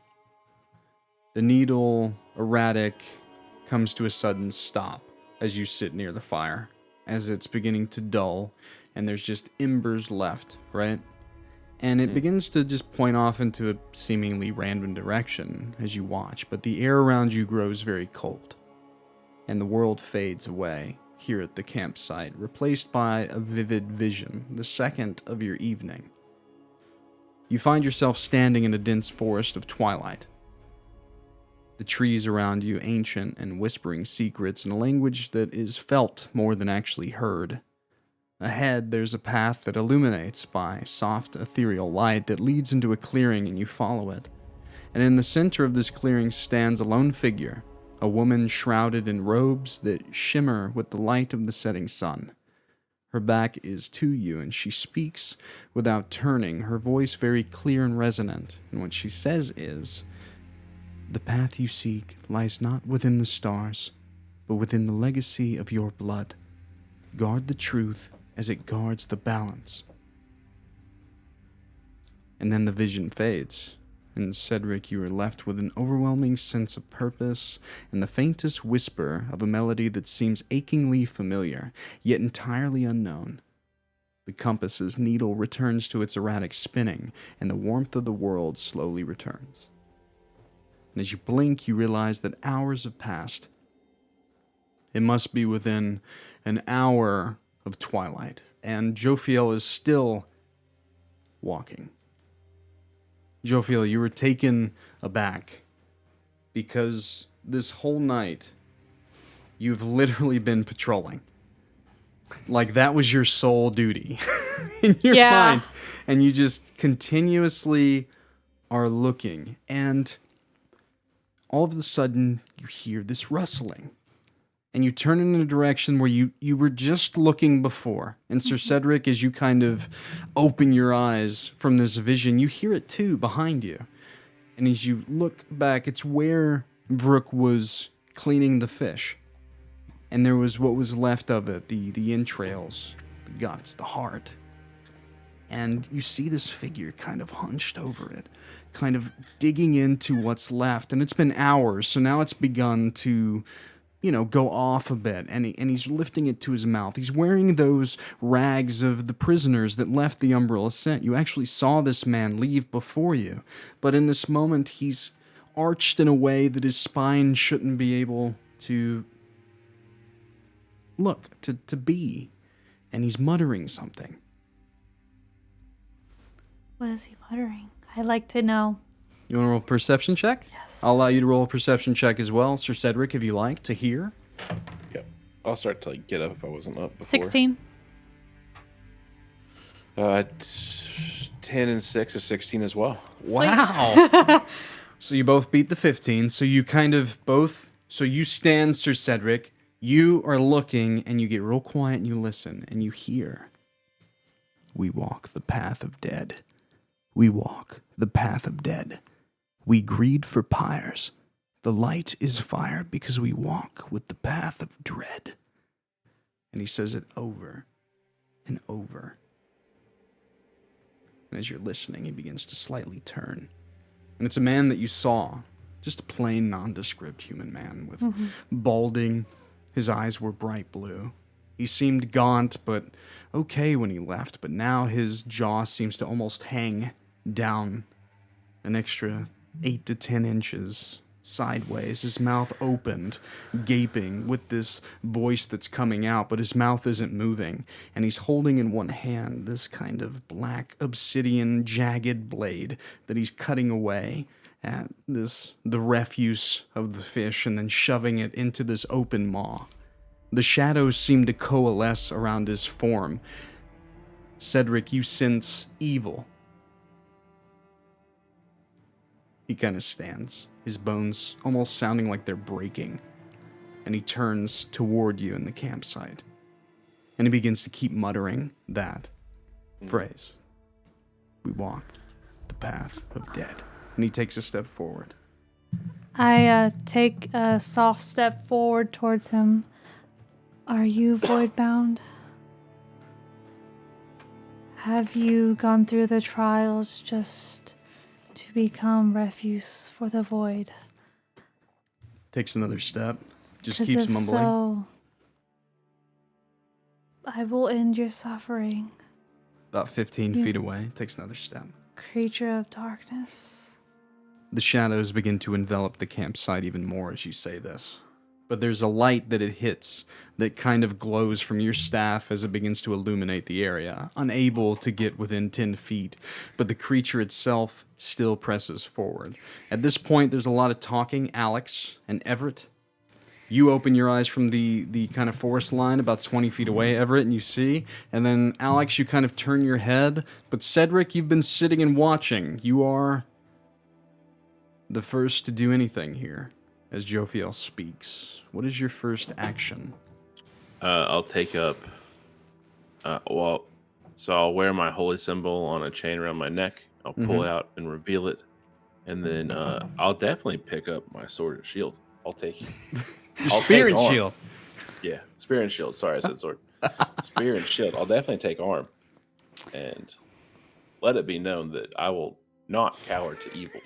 the needle, erratic, comes to a sudden stop as you sit near the fire, as it's beginning to dull, and there's just embers left, right? And it begins to just point off into a seemingly random direction as you watch, but the air around you grows very cold, and the world fades away here at the campsite, replaced by a vivid vision, the second of your evening. You find yourself standing in a dense forest of twilight. The trees around you ancient and whispering secrets in a language that is felt more than actually heard. Ahead, there's a path that illuminates by soft, ethereal light that leads into a clearing, and you follow it. And in the center of this clearing stands a lone figure, a woman shrouded in robes that shimmer with the light of the setting sun. Her back is to you, and she speaks without turning, her voice very clear and resonant. And what she says is, "The path you seek lies not within the stars, but within the legacy of your blood. Guard the truth as it guards the balance." And then the vision fades, and Cedric, you are left with an overwhelming sense of purpose and the faintest whisper of a melody that seems achingly familiar, yet entirely unknown. The compass's needle returns to its erratic spinning, and the warmth of the world slowly returns. And as you blink, you realize that hours have passed. It must be within an hour of twilight, and Jophiel is still walking. Jophiel, you were taken aback because this whole night you've literally been patrolling. Like that was your sole duty in your mind. And you just continuously are looking. And all of a sudden you hear this rustling. And you turn in a direction where you were just looking before. And Sir Cedric, as you kind of open your eyes from this vision, you hear it too behind you. And as you look back, it's where Vrook was cleaning the fish. And there was what was left of it, the entrails, the guts, the heart. And you see this figure kind of hunched over it, kind of digging into what's left. And it's been hours, so now it's begun to go off a bit, and he's lifting it to his mouth. He's wearing those rags of the prisoners that left the Umbral Ascent. You actually saw this man leave before you, but in this moment, he's arched in a way that his spine shouldn't be able to to be, and he's muttering something. What is he muttering? I'd like to know. You want to roll a perception check? Yes. I'll allow you to roll a perception check as well, Sir Cedric, if you like, to hear. Yep. I'll start to get up if I wasn't up before. 16. 10 and 6 is 16 as well. Wow. So you both beat the 15. So you kind of both... So you stand, Sir Cedric. You are looking, and you get real quiet, and you listen, and you hear. We walk the path of dead. We walk the path of dead. We greed for pyres. The light is fire because we walk with the path of dread. And he says it over and over. And as you're listening, he begins to slightly turn. And it's a man that you saw, just a plain, nondescript human man with balding. His eyes were bright blue. He seemed gaunt, but okay when he left, but now his jaw seems to almost hang down an extra 8 to 10 inches sideways. His mouth opened, gaping with this voice that's coming out, but his mouth isn't moving. And he's holding in one hand this kind of black obsidian jagged blade that he's cutting away at the refuse of the fish and then shoving it into this open maw. The shadows seem to coalesce around his form. Cedric, you sense evil. He kind of stands, his bones almost sounding like they're breaking, and he turns toward you in the campsite. And he begins to keep muttering that phrase. We walk the path of dead. And he takes a step forward. I take a soft step forward towards him. Are you void-bound? Have you gone through the trials just to become refuse for the void? Takes another step. Just 'Cause keeps if mumbling. So, I will end your suffering, About 15 feet away. Takes another step. creature of darkness. The shadows begin to envelop the campsite even more as you say this. But there's a light that it hits that kind of glows from your staff as it begins to illuminate the area, unable to get within 10 feet. But the creature itself still presses forward. At this point, there's a lot of talking. Alex and Everett, you open your eyes from the kind of forest line about 20 feet away, Everett, and you see. And then, Alex, you kind of turn your head. But Cedric, you've been sitting and watching. You are the first to do anything here. as Jophiel speaks. What is your first action? I'll take up. So I'll wear my holy symbol on a chain around my neck. I'll pull it out and reveal it, and then I'll definitely pick up my sword and shield. I'll take it. Spear and shield. Yeah, spear and shield. Sorry, I said sword. Spear and shield. I'll definitely take arm, and let it be known that I will not cower to evil.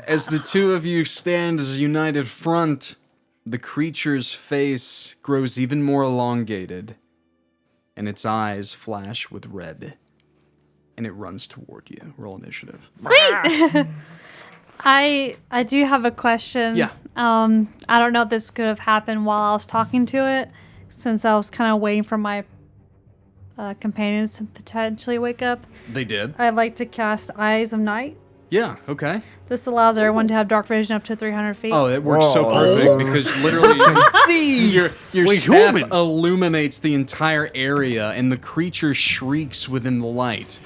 As the two of you stand as a united front, the creature's face grows even more elongated, and its eyes flash with red, and it runs toward you. Roll initiative. Sweet. I do have a question. Yeah. I don't know if this could have happened while I was talking to it, since I was kind of waiting for my companions to potentially wake up. They did. I'd like to cast Eyes of Night. Yeah, okay. This allows everyone to have dark vision up to 300 feet. Oh, it works so perfect because literally your staff illuminates the entire area and the creature shrieks within the light.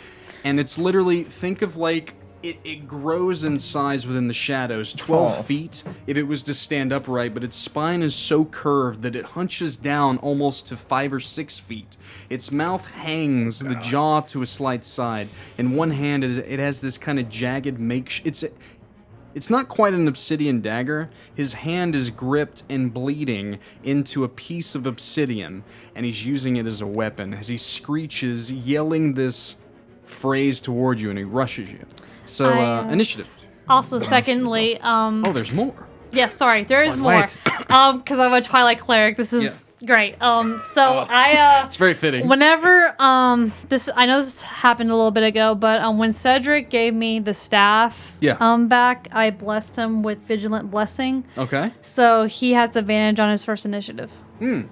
And it's literally, think of like, it grows in size within the shadows, 12 feet if it was to stand upright, but its spine is so curved that it hunches down almost to 5 or 6 feet. Its mouth hangs, the jaw to a slight side. In one hand, it has this kind of jagged It's not quite an obsidian dagger. His hand is gripped and bleeding into a piece of obsidian, and he's using it as a weapon as he screeches, yelling this phrase toward you, and he rushes you. So, initiative. Also, secondly, Oh, there's more. yeah, sorry, there is more. Because I'm a Twilight Cleric. This is great. It's very fitting. Whenever I know this happened a little bit ago, but when Cedric gave me the staff back, I blessed him with Vigilant Blessing. Okay. So he has advantage on his first initiative. Nice.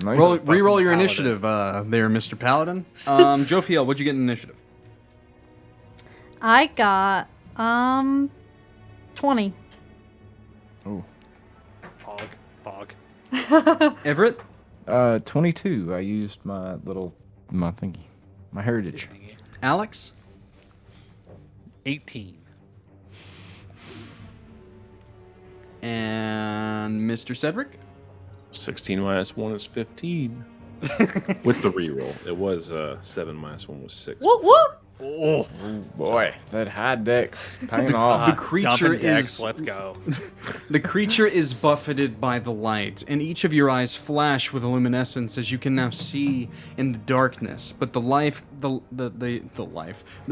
Reroll your initiative there, Mr. Paladin. Jophiel, what'd you get in initiative? I got 20. Oh. Fog. Everett? 22. I used my thingy. My heritage. Alex? 18. And Mr. Cedric? 16 minus 1 is 15. With the reroll. It was 7 minus 1 was 6. Whoop whoop! Oh, Boy, that high dex paying off. The creature is Let's go. the creature is buffeted by the light, and each of your eyes flash with luminescence as you can now see in the darkness. But the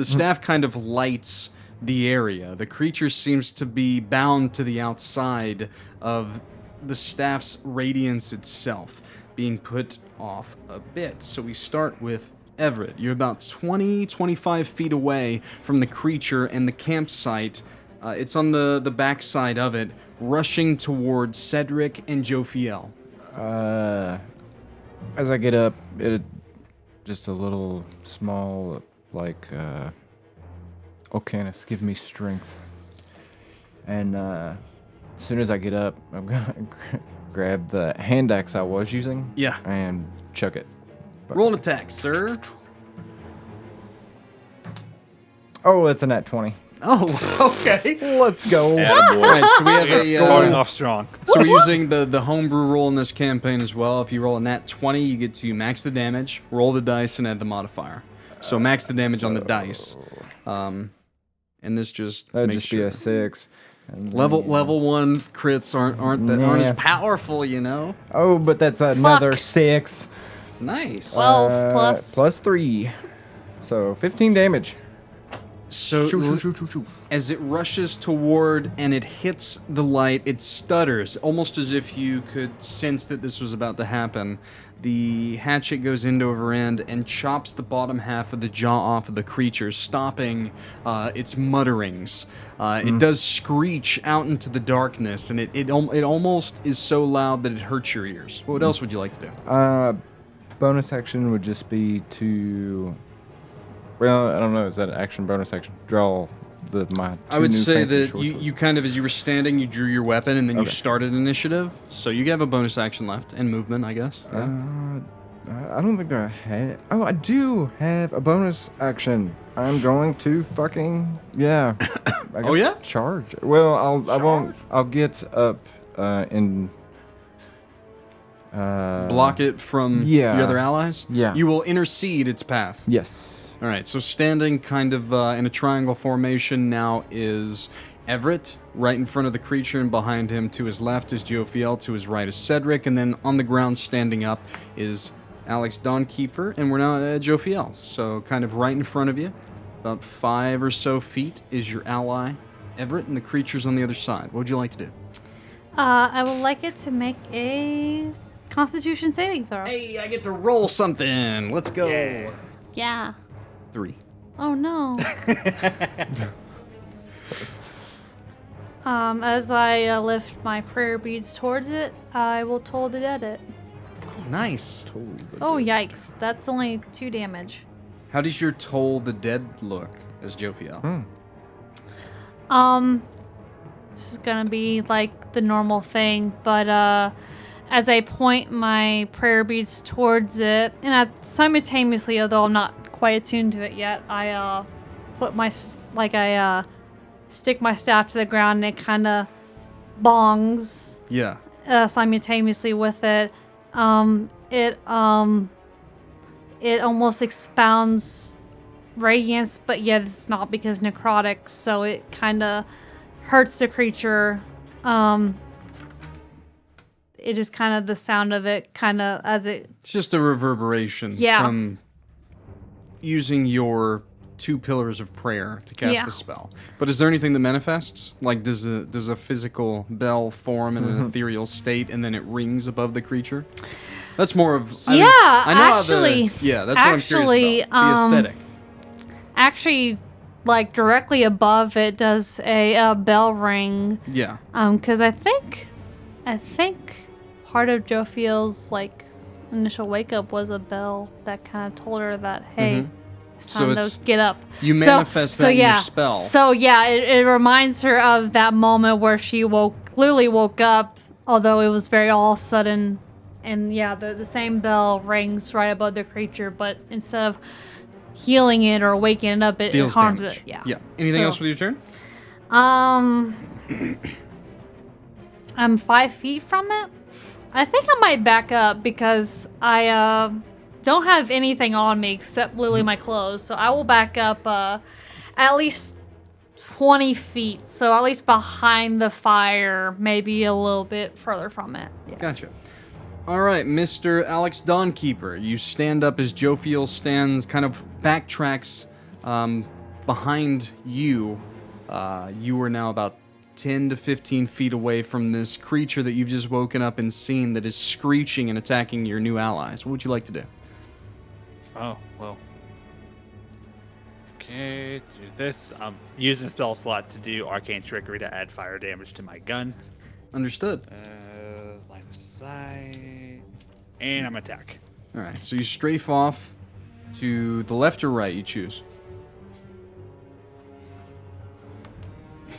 staff kind of lights the area. The creature seems to be bound to the outside of the staff's radiance itself, being put off a bit. So we start with Everett. You're about 25 feet away from the creature and the campsite. It's on the backside of it, rushing towards Cedric and Jophiel. As I get up, it just a little small, Ocanus, give me strength. And as soon as I get up, I'm gonna grab the hand axe I was using. Yeah. And chuck it. Roll an attack, sir. Oh, it's a nat 20. Oh, okay. Let's go. Attaboy. All right, so we have Starting off strong. So we're using the homebrew rule in this campaign as well. If you roll a nat 20, you get to max the damage, roll the dice, and add the modifier. So max the damage on the dice. And this just That'd makes just be a 6. And level then- 1 crits aren't as powerful, you know. Oh, but that's another Fuck. 6. Nice. 12 plus. Plus 3. So 15 damage. So Shoot. as it rushes toward and it hits the light, it stutters, almost as if you could sense that this was about to happen. The hatchet goes end over end and chops the bottom half of the jaw off of the creature, stopping its mutterings. It does screech out into the darkness, and it almost is so loud that it hurts your ears. What else would you like to do? Bonus action would just be to... Well, I don't know. Is that an action, bonus action? Draw my two I would new say fancy that short swords. you kind of, as you were standing, you drew your weapon, and then you Okay. started initiative. So you have a bonus action left, and movement, I guess. I don't think I have. Oh, I do have a bonus action. I'm going to fucking I guess yeah? charge. Well, I won't. I'll get up in. Block it from yeah. your other allies? Yeah. You will intercede its path. Yes. All right, so standing kind of in a triangle formation now is Everett, right in front of the creature, and behind him to his left is Jophiel, to his right is Cedric, and then on the ground standing up is Alex Dawnkeeper, and we're now at Jophiel. So kind of right in front of you, about 5 or so feet, is your ally, Everett, and the creature's on the other side. What would you like to do? I would like it to make a Constitution saving throw. Hey, I get to roll something. Let's go. Yeah. 3. Oh no. As I lift my prayer beads towards it, I will toll the dead it. Oh, nice. Oh yikes! That's only 2 damage. How does your Toll the Dead look as Jophiel? This is gonna be like the normal thing, but as I point my prayer beads towards it, and simultaneously, although I'm not quite attuned to it yet, I put my stick my staff to the ground, and it kind of bongs. Yeah. Simultaneously with it. It almost expounds radiance, but yet it's not because necrotic, so it kind of hurts the creature. It just kind of the sound of it kind of as it. It's just a reverberation from using your 2 pillars of prayer to cast the spell. But is there anything that manifests? Like, does a physical bell form in an ethereal state and then it rings above the creature? That's more of I know actually. That's what I'm curious about. The aesthetic. Actually, like directly above it does a bell ring. Yeah. Because I think part of Jophiel's like initial wake up was a bell that kind of told her that hey. It's time to get up. You manifest that in your spell. So yeah, it reminds her of that moment where she literally woke up, although it was very all sudden. And yeah, the same bell rings right above the creature, but instead of healing it or waking it up, it harms damage. it. Yeah. Yeah. Anything else with your turn? I'm 5 feet from it. I think I might back up because I don't have anything on me except literally my clothes. So I will back up at least 20 feet. So at least behind the fire, maybe a little bit further from it. Yeah. Gotcha. All right, Mr. Alex Dawnkeeper, you stand up as Jophiel stands, kind of backtracks behind you. You are now about 10 to 15 feet away from this creature that you've just woken up and seen that is screeching and attacking your new allies. What would you like to do? Oh, well. Okay, do this. I'm using a spell slot to do Arcane Trickery to add fire damage to my gun. Understood. Line of sight. And I'm attack. All right, so you strafe off to the left or right, you choose.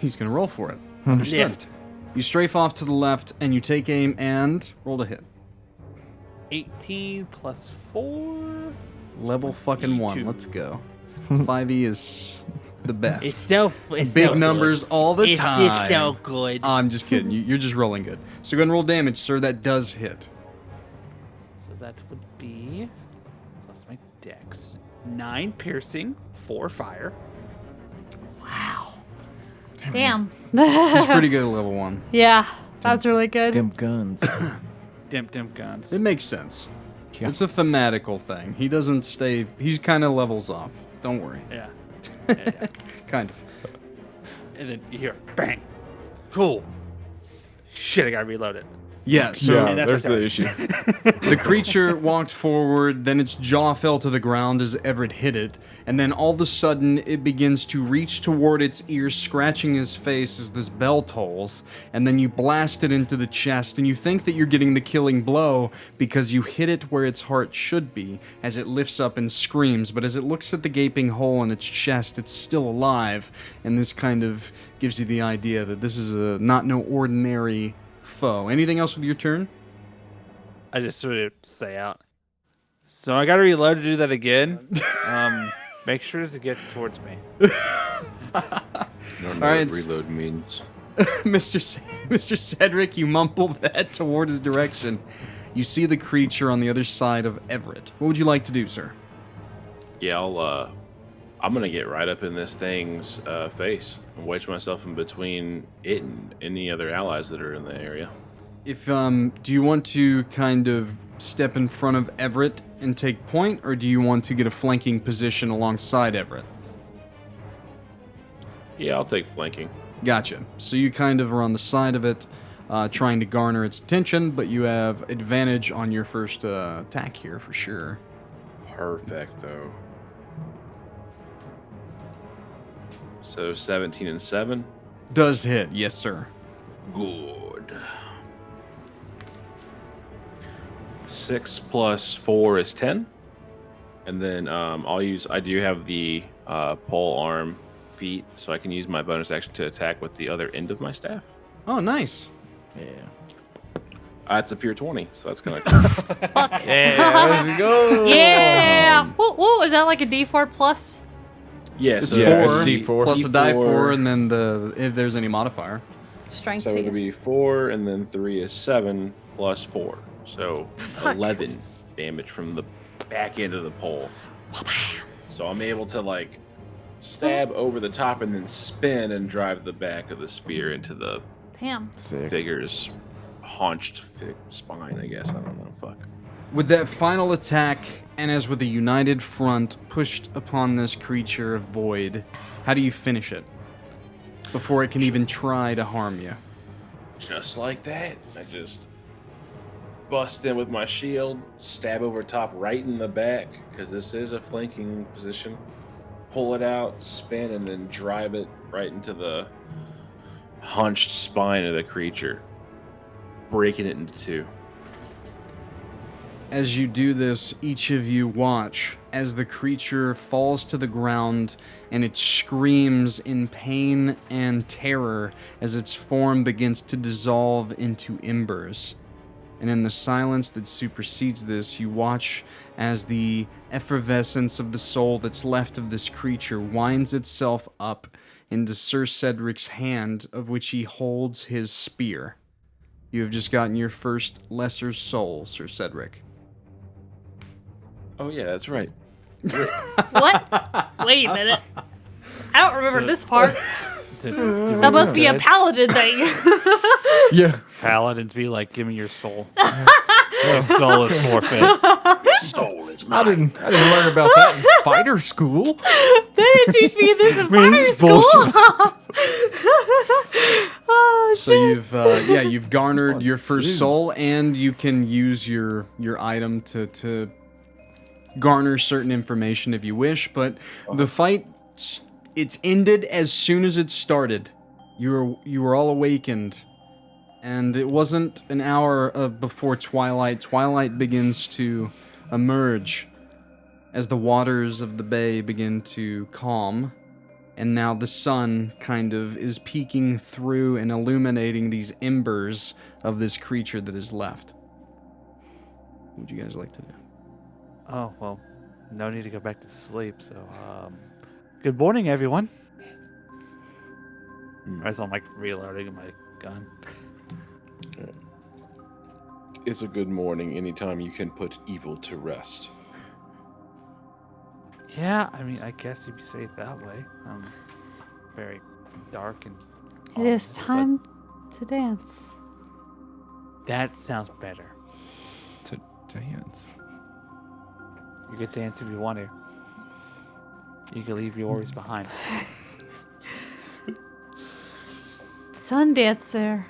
He's going to roll for it. Understood. Left. You strafe off to the left and you take aim and roll to hit. 18 plus 4. Level fucking 1. 2. Let's go. 5e is the best. It's Big so numbers good. all the It's time. so good. I'm just kidding. You're just rolling good. So go ahead and roll damage, sir. That does hit. So that would be, plus my dex, 9 piercing, 4 fire. Damn. He's pretty good at level 1. Yeah, that's really good. Dim guns. Dim guns. It makes sense. Yeah. It's a thematical thing. He doesn't stay... He kind of levels off. Don't worry. Yeah. Kind of. And then you hear, bang. Cool. Shit, I gotta reload it. Yeah, so yeah, that's there's the issue. the creature walked forward, then its jaw fell to the ground as Everett hit it, and then all of a sudden it begins to reach toward its ear, scratching his face as this bell tolls, and then you blast it into the chest, and you think that you're getting the killing blow because you hit it where its heart should be, as it lifts up and screams, but as it looks at the gaping hole in its chest, it's still alive, and this kind of gives you the idea that this is not no ordinary foe. Anything else with your turn? I just sort of say out, So I gotta reload to do that again. Make sure to get towards me. I don't know All right. what reload means. Mr. Cedric, you mumble that toward his direction. You see the creature on the other side of Everett. What would you like to do, sir? Yeah, I'm gonna get right up in this thing's face and wedge myself in between it and any other allies that are in the area. If do you want to kind of step in front of Everett and take point, or do you want to get a flanking position alongside Everett? Yeah, I'll take flanking. Gotcha. So you kind of are on the side of it, trying to garner its attention, but you have advantage on your first attack here for sure. Perfecto. So 17 and 7. Does hit, yes, sir. Good. 6 plus 4 is 10. And then I do have the pole arm feat, so I can use my bonus action to attack with the other end of my staff. Oh, nice. Yeah. It's a pure 20, so that's gonna. There we go. Yeah. Whoa, is that like a D4 plus? Yeah, It's so Yeah, four, it's D4. plus a die D4. 4, and then if there's any modifier. Strength. So it'll be 4, and then 3 is 7 plus 4, so 11 damage from the back end of the pole. So I'm able to like stab over the top and then spin and drive the back of the spear into the Damn. Sick. figure's haunched spine. I guess I don't know. Fuck. With that final attack, and as with a united front pushed upon this creature of void, how do you finish it? Before it can even try to harm you. Just like that, I just bust in with my shield, stab over top right in the back, because this is a flanking position. Pull it out, spin, and then drive it right into the hunched spine of the creature, breaking it into 2. As you do this, each of you watch as the creature falls to the ground and it screams in pain and terror as its form begins to dissolve into embers. And in the silence that supersedes this, you watch as the effervescence of the soul that's left of this creature winds itself up into Sir Cedric's hand, of which he holds his spear. You have just gotten your first lesser soul, Sir Cedric. Oh yeah, that's right. What? Wait a minute. I don't remember this part. Do That must be a paladin thing. Yeah. Paladins be like, give me your soul. Your soul is forfeit. Soul is I didn't learn about that in fighter school. They didn't teach me this in Man, fire this is school. Oh, shit. So you've garnered your first soul, and you can use your item to garner certain information if you wish. But the fight, it's ended as soon as it started. You were all awakened, and it wasn't an hour before twilight. Twilight begins to emerge as the waters of the bay begin to calm. And now the sun kind of is peeking through and illuminating these embers of this creature that is left. What would you guys like to do? Oh, well, no need to go back to sleep, so, good morning, everyone. As I'm, like, reloading my gun. It's a good morning anytime you can put evil to rest. Yeah, I mean, I guess you could say it that way. Very dark and... It is ominous, time to dance. but that sounds better. To dance. You could dance if you want to. You can leave your worries behind. Sun dancer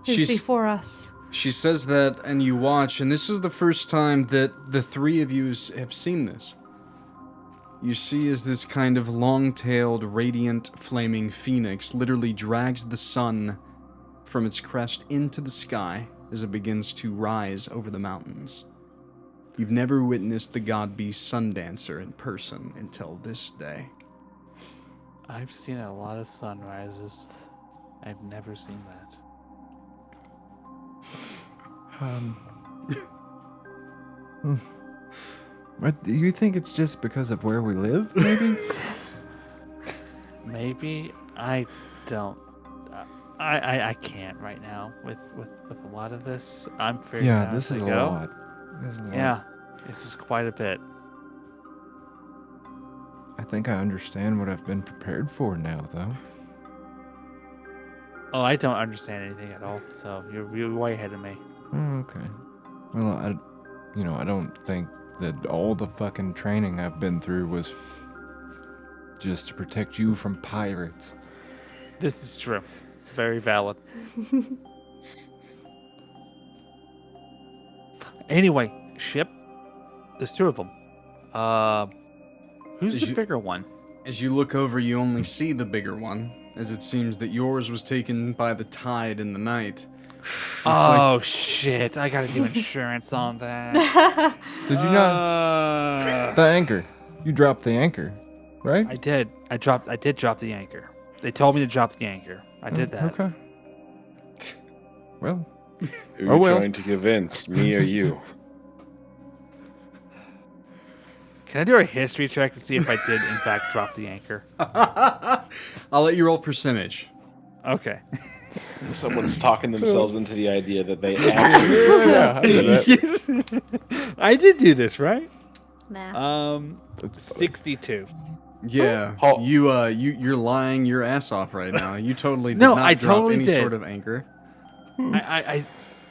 is She's- before us. She says that, and you watch, and this is the first time that the three of you have seen this. You see as this kind of long-tailed, radiant, flaming phoenix literally drags the sun from its crest into the sky as it begins to rise over the mountains. You've never witnessed the god beast Sundancer in person until this day. I've seen a lot of sunrises. I've never seen that. What, do you think it's just because of where we live, maybe? Maybe I don't. I can't right now with a lot of this. I'm figuring out This as is I a go. lot. This is a lot. Yeah, this is quite a bit. I think I understand what I've been prepared for now, though. Oh, I don't understand anything at all. So you're way ahead of me. Oh, okay. Well, I don't think that all the fucking training I've been through was just to protect you from pirates. This is true. Very valid. Anyway, ship. There's two of them. Who's the bigger one? As you look over, you only see the bigger one, as it seems that yours was taken by the tide in the night. Oh shit! I gotta do insurance on that. Did you not? The anchor. You dropped the anchor, right? I did. I did drop the anchor. They told me to drop the anchor. I did that. Okay. Well. Who are you trying to convince, me or you? Can I do a history check to see if I did in fact drop the anchor? I'll let you roll percentage. Okay. Someone's talking themselves into the idea that they actually. I did do this, right? Nah. 62. Yeah, Oh. you're lying your ass off right now. You totally did No, not I drop totally any did. sort of anchor.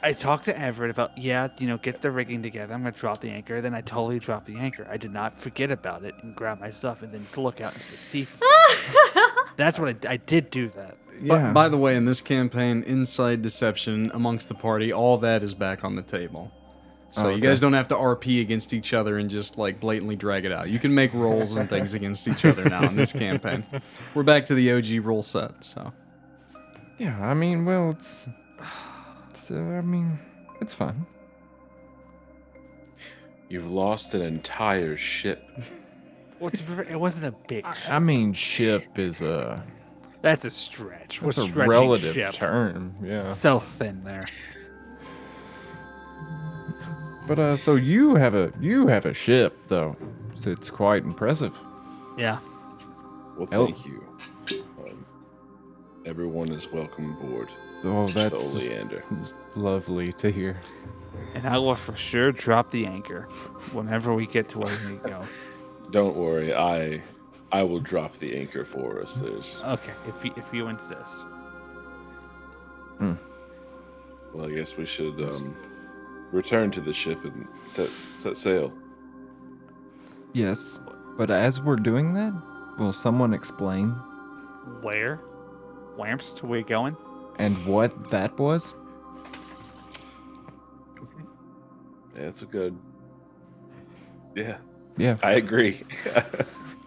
I talked to Everett about, get the rigging together. I'm going to drop the anchor. Then I totally dropped the anchor. I did not forget about it and grab my stuff and then look out into the sea. That's what I did do that. Yeah. By the way, in this campaign, inside deception amongst the party, all that is back on the table. So you guys don't have to RP against each other and just like blatantly drag it out. You can make rolls and things against each other now in this campaign. We're back to the OG roll set, so. Yeah, I mean, well, it's fine. You've lost an entire ship. Well, it wasn't a big ship. I mean, ship is a That's a stretch. We're that's a stretching relative ship. term. Yeah. So thin there. But so you have a ship though. So it's quite impressive. Yeah. Well, thank you. Everyone is welcome aboard. Oh, that's the Oleander. lovely to hear. And I will for sure drop the anchor whenever we get to where we need to go. Don't worry, I will drop the anchor for us. There's Okay, if you insist. well, I guess we should return to the ship and set sail. Yes, but as we're doing that, will someone explain Where? Wamps to where we going? and what that was? Yeah, it's a good. Yeah, Yeah. I agree.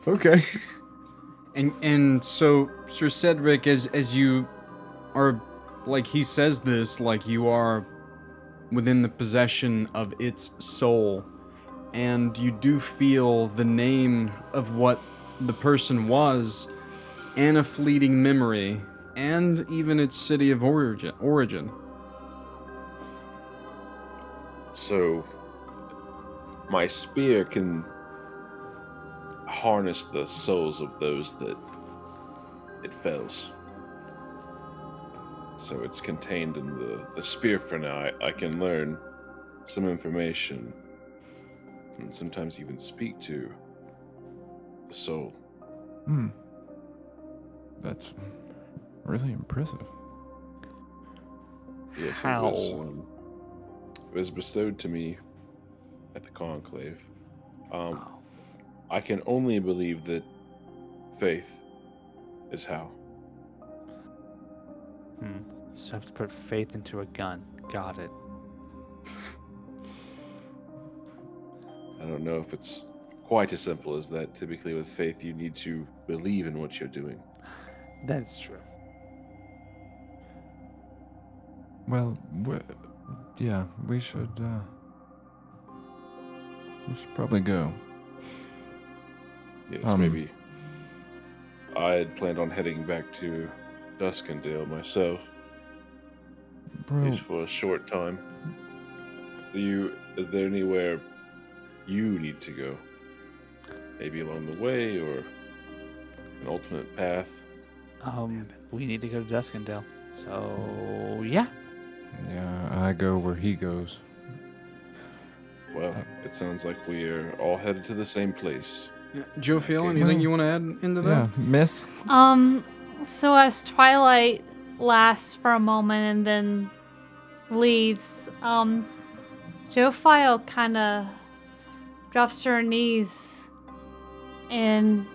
Okay. And so, Sir Cedric, as you are, like he says this, like you are within the possession of its soul, and you do feel the name of what the person was, and a fleeting memory, and even its city of origin. So, my spear can harness the souls of those that it fells. So it's contained in the spear for now. I can learn some information and sometimes even speak to the soul. That's really impressive. Yes, How? It was bestowed to me at the Conclave. I can only believe that faith is how. So I have to put faith into a gun. Got it. I don't know if it's quite as simple as that. Typically with faith, you need to believe in what you're doing. That's true. Well, yeah, we should probably go. Yes, maybe. I had planned on heading back to Duskendale myself, Bro, just for a short time. Is there anywhere you need to go? Maybe along the way or an ultimate path? We need to go to Duskendale. So, yeah. Yeah, I go where he goes. Well, it sounds like we are all headed to the same place. Jophiel, Okay. anything you want to add into Yeah, that? miss. So as Twilight lasts for a moment and then leaves, Jophiel kind of drops to her knees and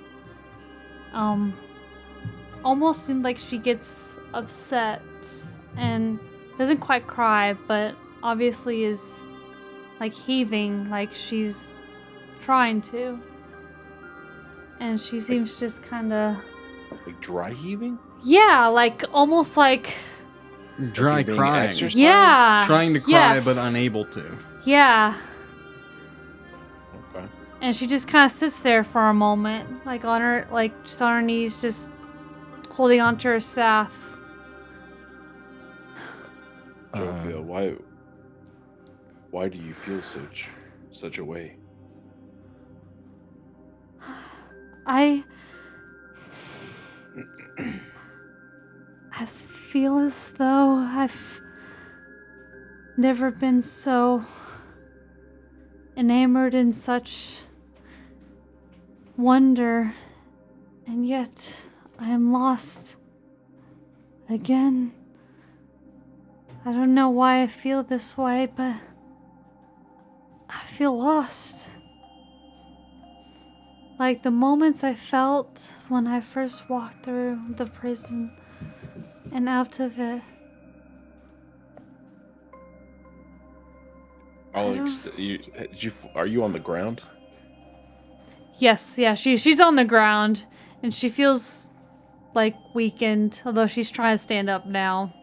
almost seems like she gets upset and doesn't quite cry, but obviously is like heaving, like she's trying to. And she seems just kind of... Like dry heaving? Yeah, like almost like... Dry Like you're being crying. exercised? Yeah. Trying to cry yes. but unable to. Yeah. Okay. And she just kind of sits there for a moment, like on her, like just on her knees, just holding onto her staff. Jophiel, why do you feel such a way? I feel as though I've never been so enamored in such wonder, and yet I am lost again. I don't know why I feel this way, but I feel lost. Like the moments I felt when I first walked through the prison and out of it. Are you on the ground? Yes, yeah, she's on the ground and she feels like weakened, although she's trying to stand up now.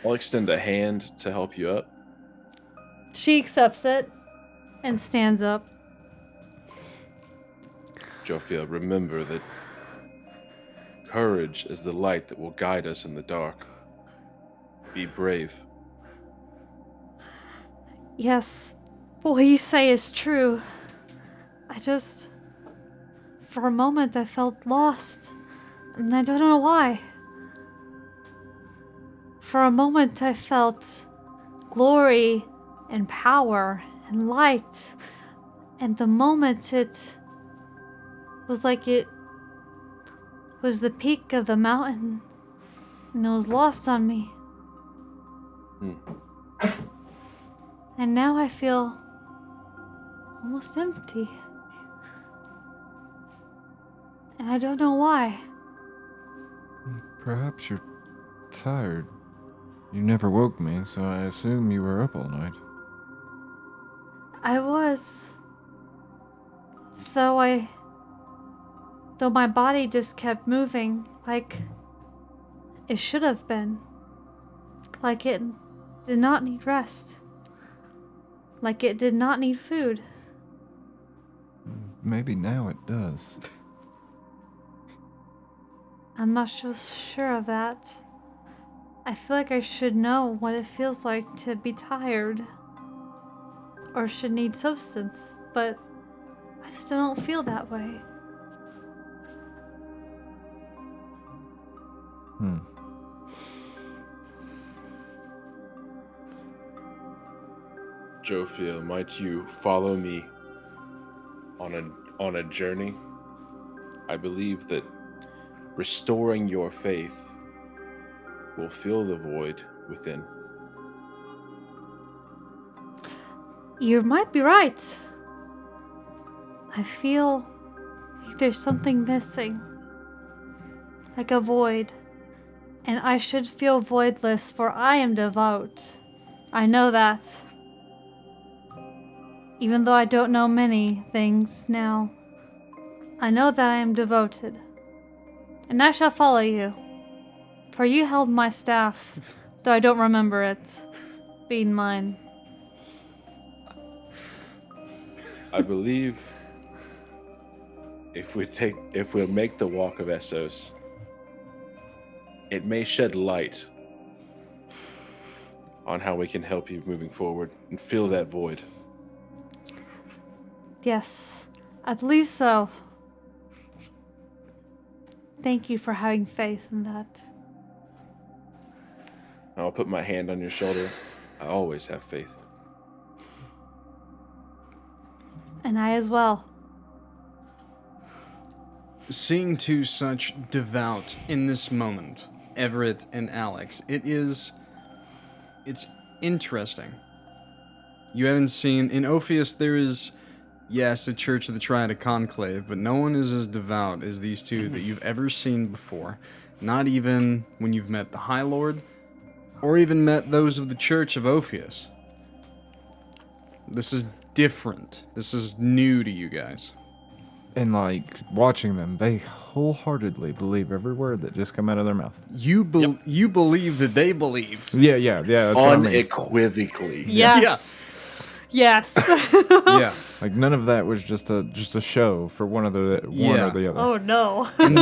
I'll extend a hand to help you up. She accepts it and stands up. Jophiel, remember that courage is the light that will guide us in the dark. Be brave. Yes, what you say is true. For a moment I felt lost, and I don't know why. For a moment I felt glory and power and light, and the moment it was like it was the peak of the mountain, and it was lost on me. And now I feel almost empty. And I don't know why. Perhaps you're tired. You never woke me, so I assume you were up all night. I was. Though my body just kept moving like it should have been. Like it did not need rest. Like it did not need food. Maybe now it does. I'm not so sure of that. I feel like I should know what it feels like to be tired. Or should need substance, but I still don't feel that way. Jophiel, might you follow me on a journey? I believe that restoring your faith will fill the void within. You might be right. I feel like there's something missing. Like a void. And I should feel voidless, for I am devout. I know that. Even though I don't know many things now, I know that I am devoted. And I shall follow you. For you held my staff, though I don't remember it being mine. I believe if we make the walk of Essos, it may shed light on how we can help you moving forward and fill that void. Yes, I believe so. Thank you for having faith in that. I'll put my hand on your shoulder. I always have faith. And I as well. Seeing two such devout in this moment, Everett and Alex, it's interesting. You haven't seen, in Ophius there is, yes, a Church of the Triad Conclave, but no one is as devout as these two that you've ever seen before. Not even when you've met the High Lord, or even met those of the Church of Ophius. This is different. This is new to you guys. And like watching them, they wholeheartedly believe every word that just come out of their mouth. You believe that they believe. Yeah. That's what I mean. Unequivocally. Yes. Yes. Yeah. Like none of that was just a show for one or the other. Oh no. And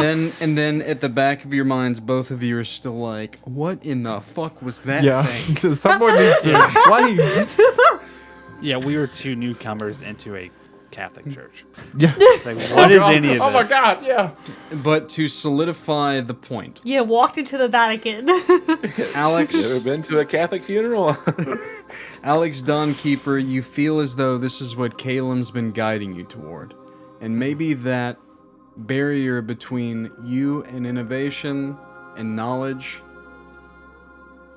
then at the back of your minds, both of you are still like, what in the fuck was that Yeah. thing? So someone needs to explain. Yeah, we were two newcomers into a Catholic church. Yeah. Like, what is any of this? Oh my god, yeah. But to solidify the point, Yeah, walked into the Vatican. Alex, You ever been to a Catholic funeral? Alex Dawnkeeper, you feel as though this is what Caelim's been guiding you toward. And maybe that barrier between you and innovation and knowledge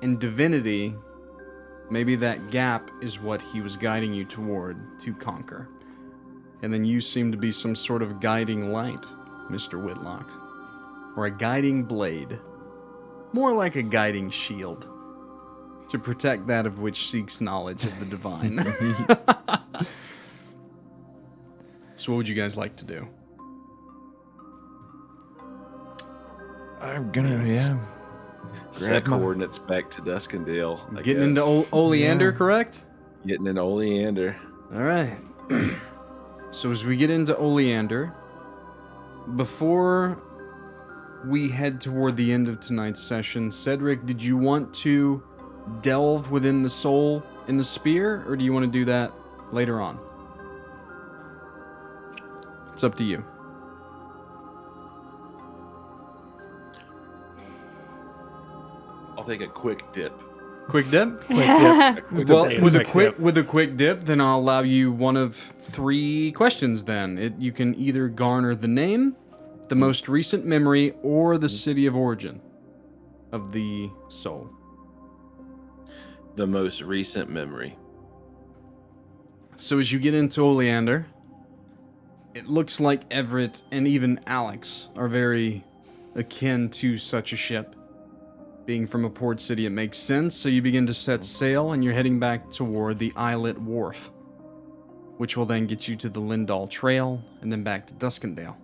and divinity, maybe that gap is what he was guiding you toward to conquer. And then you seem to be some sort of guiding light, Mr. Whitlock. Or a guiding blade. More like a guiding shield. To protect that of which seeks knowledge of the divine. So what would you guys like to do? I'm gonna, Set my- coordinates back to Duskendale. I Getting into guess. Oleander, Yeah. correct? Getting in Oleander. Alright. So as we get into Oleander, before we head toward the end of tonight's session, Cedric, did you want to delve within the soul in the spear, or do you want to do that later on? It's up to you. I'll take a quick dip. Quick dip? A quick Well, dip. with a quick dip, then I'll allow you one of 3 questions then. You can either garner the name, the most recent memory, or the city of origin of the soul. The most recent memory. So as you get into Oleander, it looks like Everett and even Alex are very akin to such a ship. Being from a port city, it makes sense, so you begin to set sail and you're heading back toward the Islet Wharf, which will then get you to the Lindahl Trail and then back to Duskendale.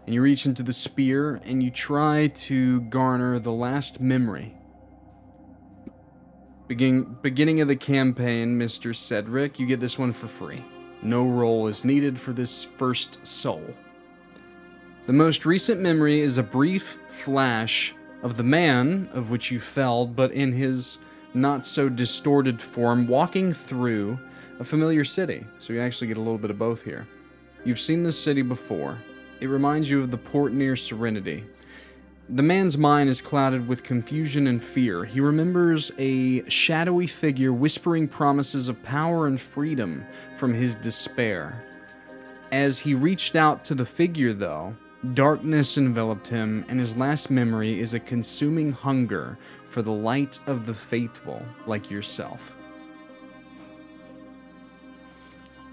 And you reach into the spear and you try to garner the last memory. Beginning of the campaign, Mr. Cedric, you get this one for free. No roll is needed for this first soul. The most recent memory is a brief flash of the man of which you felled, but in his not so distorted form, walking through a familiar city. So you actually get a little bit of both here. You've seen this city before. It reminds you of the port near Serenity. The man's mind is clouded with confusion and fear. He remembers a shadowy figure whispering promises of power and freedom from his despair. As he reached out to the figure, though, darkness enveloped him, and his last memory is a consuming hunger for the light of the faithful like yourself.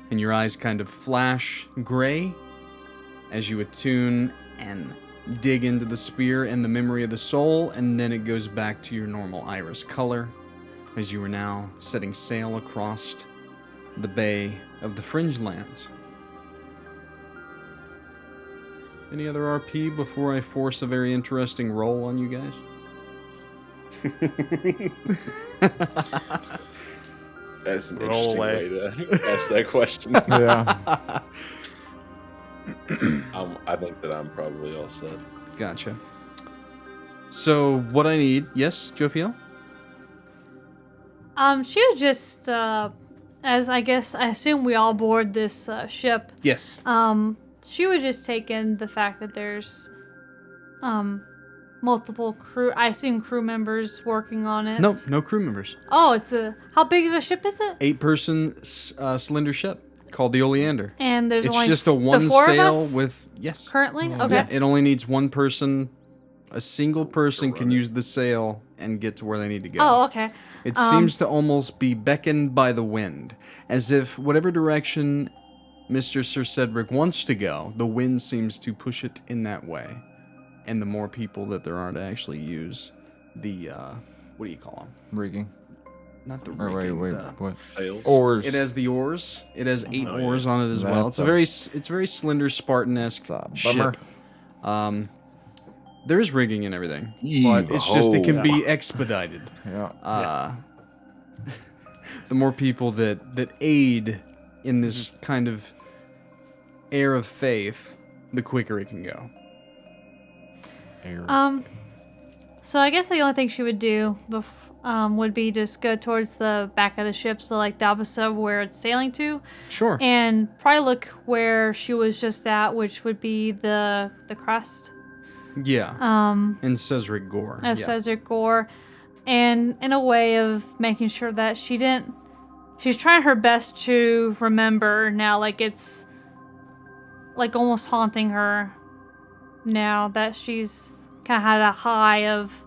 And your eyes kind of flash gray as you attune and dig into the spear and the memory of the soul, and then it goes back to your normal iris color as you are now setting sail across the bay of the Fringe Lands. Any other RP before I force a very interesting roll on you guys? That's an Roll interesting away. way to ask that question. Yeah. I think that I'm probably all set. Gotcha. So, what I need... Yes, Jophiel? She was just as I guess, I assume we all board this ship. Yes. She would just take in the fact that there's multiple crew, I assume crew members working on it. No crew members. Oh, how big of a ship is it? 8-person slender ship called the Oleander. And there's It's only just a one the 4 of sail us with, yes. currently? Okay. Yeah, it only needs one person. A single person can use the sail and get to where they need to go. Oh, okay. It seems to almost be beckoned by the wind, as if whatever direction Mr. Sir Cedric wants to go, the wind seems to push it in that way. And the more people that there are to actually use the, what do you call them? Rigging. Not the Or rigging. wait, the- what? Sails. Oars. It has the oars. It has 8 Oh, yeah. oars on it as well. That's It's very slender, Spartan-esque It's a bummer. ship. There is rigging and everything, but it's just it can be expedited. Yeah. The more people that aid in this kind of air of faith, the quicker it can go. So I guess the only thing she would do would be just go towards the back of the ship, so like the opposite of where it's sailing to, Sure. and probably look where she was just at, which would be the crest Yeah. And Cedric Gore. of Yeah. Cedric Gore, and in a way of making sure that she's trying her best to remember now, like it's like almost haunting her now that she's kind of had a high of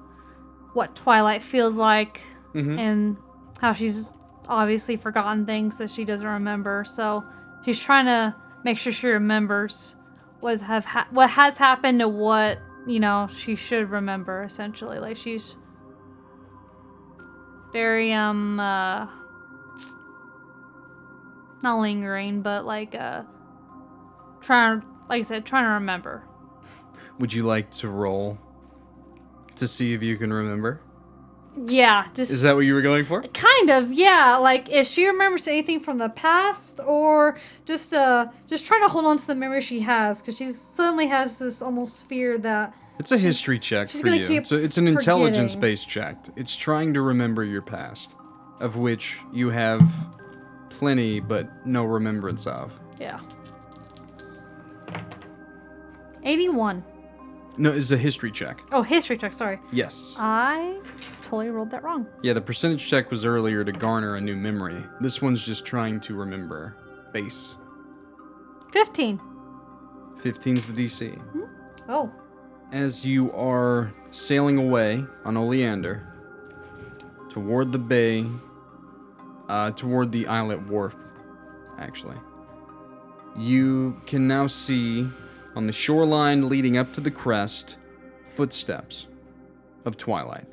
what Twilight feels like, and how she's obviously forgotten things that she doesn't remember. So she's trying to make sure she remembers what has happened to what she should remember. Essentially, like she's very not lingering, but like trying to remember. Would you like to roll to see if you can remember? Yeah, just Is that what you were going for? kind of, yeah. Like if she remembers anything from the past, or just trying to hold on to the memory she has, because she suddenly has this almost fear that It's a history check she's for gonna you. keep It's an intelligence forgetting. based check. It's trying to remember your past, of which you have plenty but no remembrance of. yeah. 81. No, it's a history check. Oh, history check. Sorry, Yes. I totally rolled that wrong. Yeah, the percentage check was earlier to garner a new memory. This one's just trying to remember base. 15. 15's the DC. Oh. As you are sailing away on Oleander toward the bay, toward the islet wharf, actually, you can now see on the shoreline leading up to the crest footsteps of Twilight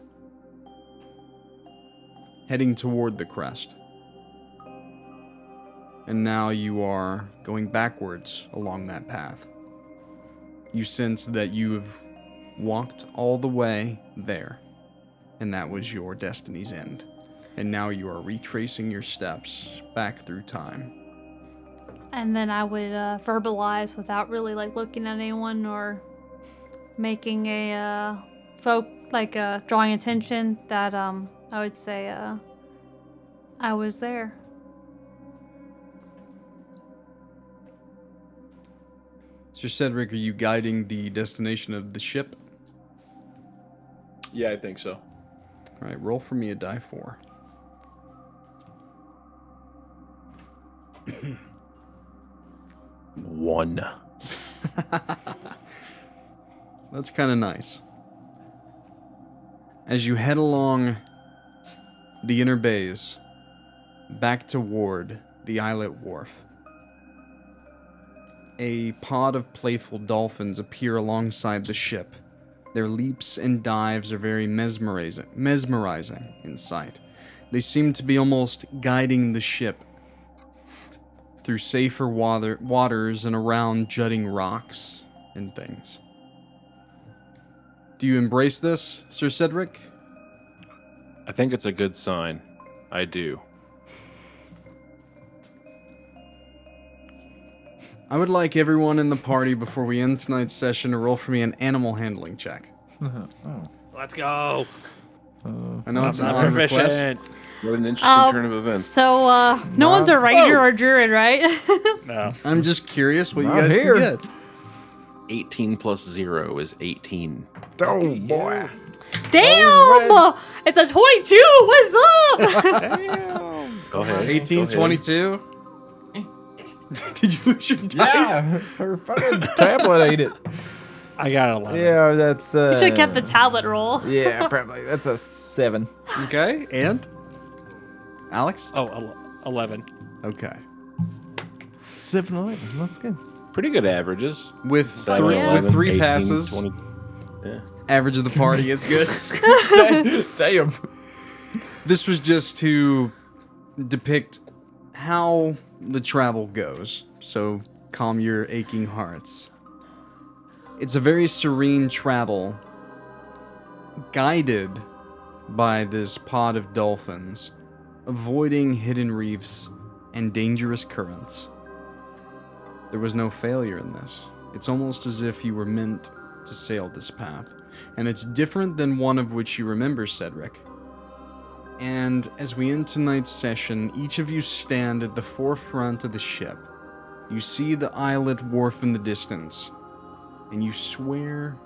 heading toward the crest. And now you are going backwards along that path. You sense that you have walked all the way there, and that was your destiny's end. And now you are retracing your steps back through time. And then I would verbalize without really like looking at anyone or making a drawing attention that I would say I was there. Sir Cedric, are you guiding the destination of the ship? Yeah, I think so. All right, roll for me a die 4. One. That's kind of nice. As you head along the inner bays, back toward the islet wharf, a pod of playful dolphins appear alongside the ship. Their leaps and dives are very mesmerizing in sight. They seem to be almost guiding the ship through safer waters and around jutting rocks and things. Do you embrace this, Sir Cedric? I think it's a good sign. I do. I would like everyone in the party before we end tonight's session to roll for me an animal handling check. Let's go. I know it's an Not odd request. proficient. What an interesting turn of events. So, no one's a ranger or druid, right? No. I'm just curious what you Not guys here. can get. 18 plus 0 is 18. Oh boy. Damn! It's a 22! What's up? Go ahead. 18, 22. Did you lose your dice? Yeah, her fucking tablet ate it. I got 11. Yeah, that's. You should have kept the tablet roll. Yeah, probably. That's a 7. Okay, and? Alex? Oh, 11. Okay. 7, 11. That's good. Pretty good averages. With Seven, three, 11, with three 18, passes, 20. Yeah. average of the party is good. Damn. This was just to depict how the travel goes, so calm your aching hearts. It's a very serene travel, guided by this pod of dolphins, avoiding hidden reefs and dangerous currents. There was no failure in this. It's almost as if you were meant to sail this path, and it's different than one of which you remember, Cedric. And as we end tonight's session, each of you stand at the forefront of the ship. You see the islet wharf in the distance, and you swear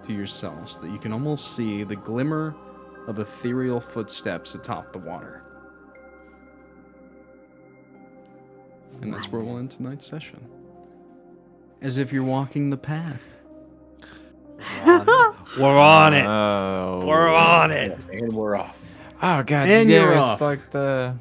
to yourselves that you can almost see the glimmer of ethereal footsteps atop the water. And that's where we'll end tonight's session. As if you're walking the path. We're on it. Oh. We're on it. And we're off. Oh god. And yeah, you're it's off. like the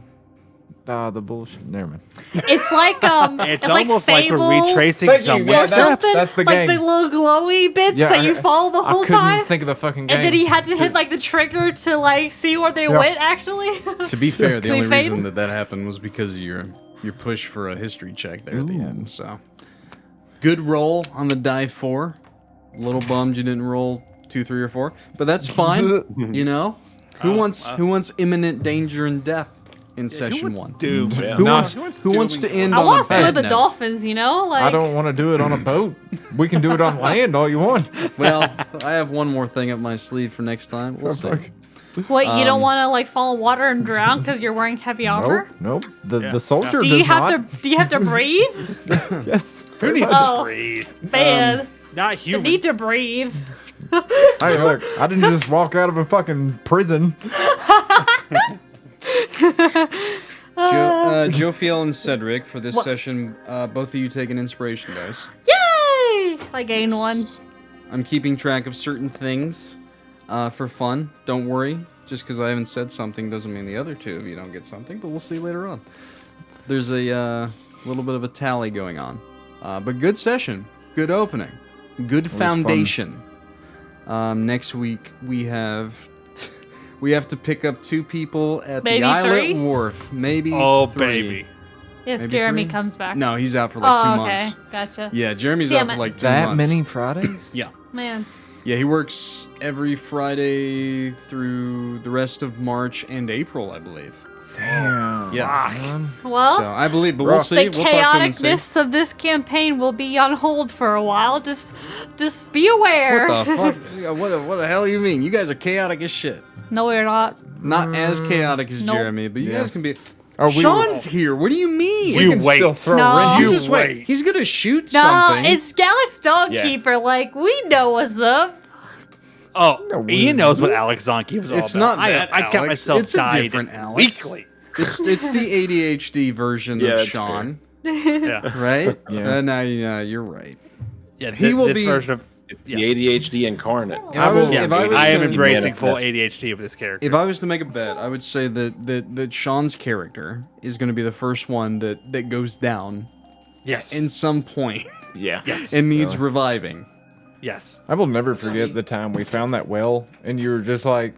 bullshit. Never mind. It's like It's like almost like Fable we're retracing Thank you, someone's yeah, or steps. something. that's the like game. the little glowy bits Yeah, that you follow the whole I couldn't time. think of the fucking game. And then he had to hit like the trigger to like see where they went actually. To be fair, the Can we only fade? reason that happened was because of your push for a history check there at the end. So, good roll on the die 4. A little bummed you didn't roll 2, 3, or 4, but that's fine. You know, who wants imminent danger and death in session 1? Doom. Yeah. Who Nah. wants to end I on want a to swim bad with the note? dolphins, you know? Like I don't want to do it on a boat. We can do it on land all you want. Well, I have one more thing up my sleeve for next time. We'll see. what you don't want to like fall in water and drown because you're wearing heavy armor? Nope. The soldier Do does you have not. to breathe? Yes. Who needs Oh. to breathe? Man, Not you humans. need to breathe. Hey, look. I didn't just walk out of a fucking prison. Jophiel and Cedric, for this session, both of you take an inspiration dice. Yay! I gained one. I'm keeping track of certain things for fun. Don't worry. Just because I haven't said something doesn't mean the other two of you don't get something, but we'll see later on. There's a little bit of a tally going on. But good session. Good opening. Good foundation. Next week we have to pick up 2 people at Maybe the Islet 3? Wharf. Maybe Oh, 3. baby. If Maybe Jeremy 3? comes back. No, he's out for like 2 okay. months. Gotcha. Yeah, Jeremy's Damn out it. for like 2 That months. many Fridays? Yeah. Man. Yeah, he works every Friday through the rest of March and April, I believe. Damn. Yeah. Well, So I believe, but we'll rough. see. the We'll talk to him and see. chaoticness of this campaign will be on hold for a while. Just be aware. What the fuck? What the hell you mean? You guys are chaotic as shit. No, we're not. Not as chaotic as Nope. Jeremy, but you Yeah. guys can be. Are we- Sean's here. What do you mean? We You can wait. still throw No. a wrench. You You just wait. wait. He's gonna shoot No, something. it's Galax Dawnkeeper. Like, we know what's up. Oh, No, Ian knows what Alex Dawnkeeper is all It's about. not that I got Alex. myself It's a tied different Alex. weekly. It's the ADHD version Yeah, of that's Shawn, Yeah. right? Yeah. No, you're right. Yeah, He will this be- version of The ADHD incarnate. If I was, yeah, if I was I am to- embracing full manifest. ADHD of this character. If I was to make a bet, I would say that Sean's character is going to be the first one that goes down yes. in some point Yeah. yes. and needs reviving. yes. I will never forget the time we found that well, and you were just like,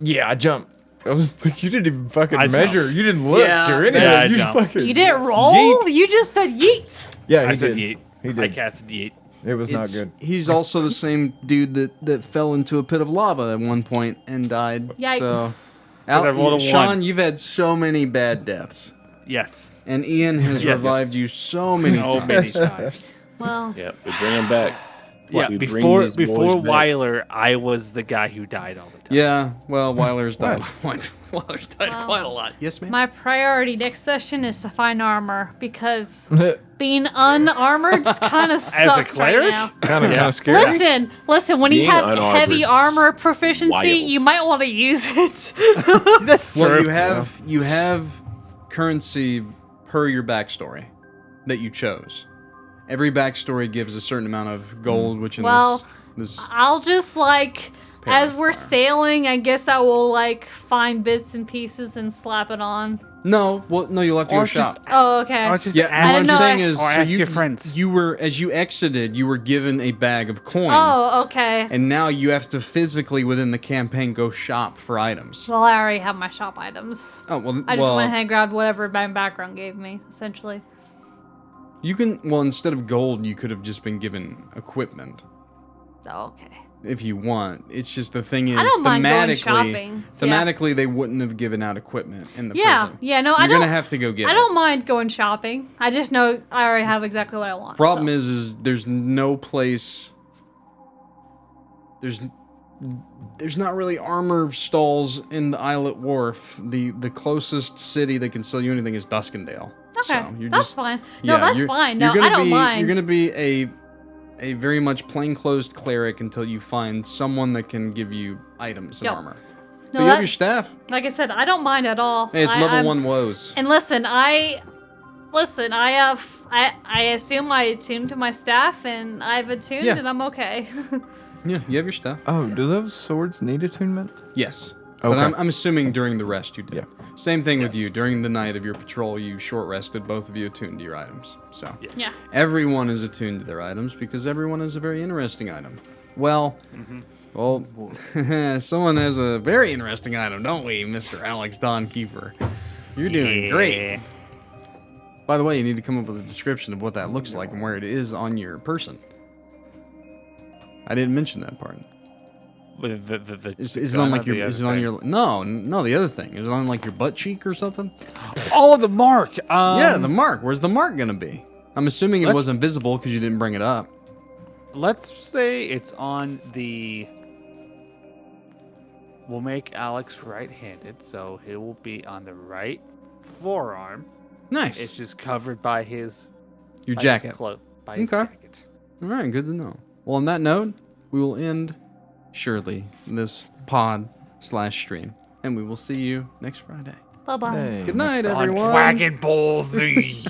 "Yeah, I jumped." I was like, "You didn't even fucking I measure. jumped. You didn't look Yeah, or anything. yeah, I you jumped. fucking You didn't roll? yeet." You just said yeet. Yeah, he I said did. yeet. He I did. casted yeet. It was not It's- good. He's also the same dude that fell into a pit of lava at one point and died. Yikes. So, I rolled a Sean, 1. you've had so many bad deaths, Yes. and Ian has Yes. revived you so many Oh, times. many times. Well, Yeah. We bring him back. Yeah, We bring before these boys back. Weiler, I was the guy who died all the time. Yeah, well, Weiler's died. Weiler's died Wow. quite a lot. Yes, ma'am? My priority next session is to find armor because being unarmored just kind of sucks right cleric? now. Kind of scary. Listen. When you Being have unarmored heavy is armor proficiency, wild. you might want to use it. That's Well, true. you have currency per your backstory that you chose. Every backstory gives a certain amount of gold, which in Well, this I'll just as we're Fire. sailing, I guess I will find bits and pieces and slap it on. no, you'll have to go Or just shop. Oh, okay. Or just Yeah, ask, what I'm know saying I- is, or ask your friends. You were as you exited, you were given a bag of coin, Oh, okay. and now you have to physically within the campaign go shop for items. Well, I already have my shop items. Oh well, I just went ahead and grabbed whatever my background gave me, essentially. you can. Well, instead of gold, you could have just been given equipment. Oh, okay. If you want, it's just the thing is, I don't mind going thematically, shopping. Yeah. thematically, they wouldn't have given out equipment in the Yeah, prison. yeah, no, You're I don't. gonna have to go get I it. don't mind going shopping. I just know I already have exactly what I want. Problem so. is there's no place. There's not really armor stalls in the Islet Wharf. The closest city that can sell you anything is Duskendale. Okay, So you're that's just- fine. No, yeah, that's you're- fine. you're No, gonna I don't be, mind. You're gonna be a very much plainclothes cleric until you find someone that can give you items and Yep. armor. No, But you have that- your staff. Like I said, I don't mind at all. Hey, it's level 1 woes. And listen, I have. I assume I attuned to my staff, and I've attuned, Yeah. and I'm okay. Yeah, you have your staff. Oh, do those swords need attunement? Yes. But Okay. I'm assuming during the rest you did. Yeah. Same thing with you. During the night of your patrol, you short rested. Both of you attuned to your items. So Yeah. everyone is attuned to their items because everyone has a very interesting item. Well, well, someone has a very interesting item, don't we, Mr. Alex Dawnkeeper? You're doing great. By the way, you need to come up with a description of what that looks like and where it is on your person. I didn't mention that part. With the Is it gun on or like your? the Is it other on thing? your? No, the other thing. Is it on like your butt cheek or something? Oh, the mark. Yeah, the mark. Where's the mark gonna be? I'm assuming it Let's- wasn't visible because you didn't bring it up. Let's say it's on the. We'll make Alex right-handed, so he will be on the right forearm. Nice. It's just covered by his Your by jacket. His by his Okay. jacket. All right, good to know. Well, on that note, we will end surely this pod/stream, and we will see you next Friday. Bye bye. Hey, Good night, On everyone. Dragon Ball Z.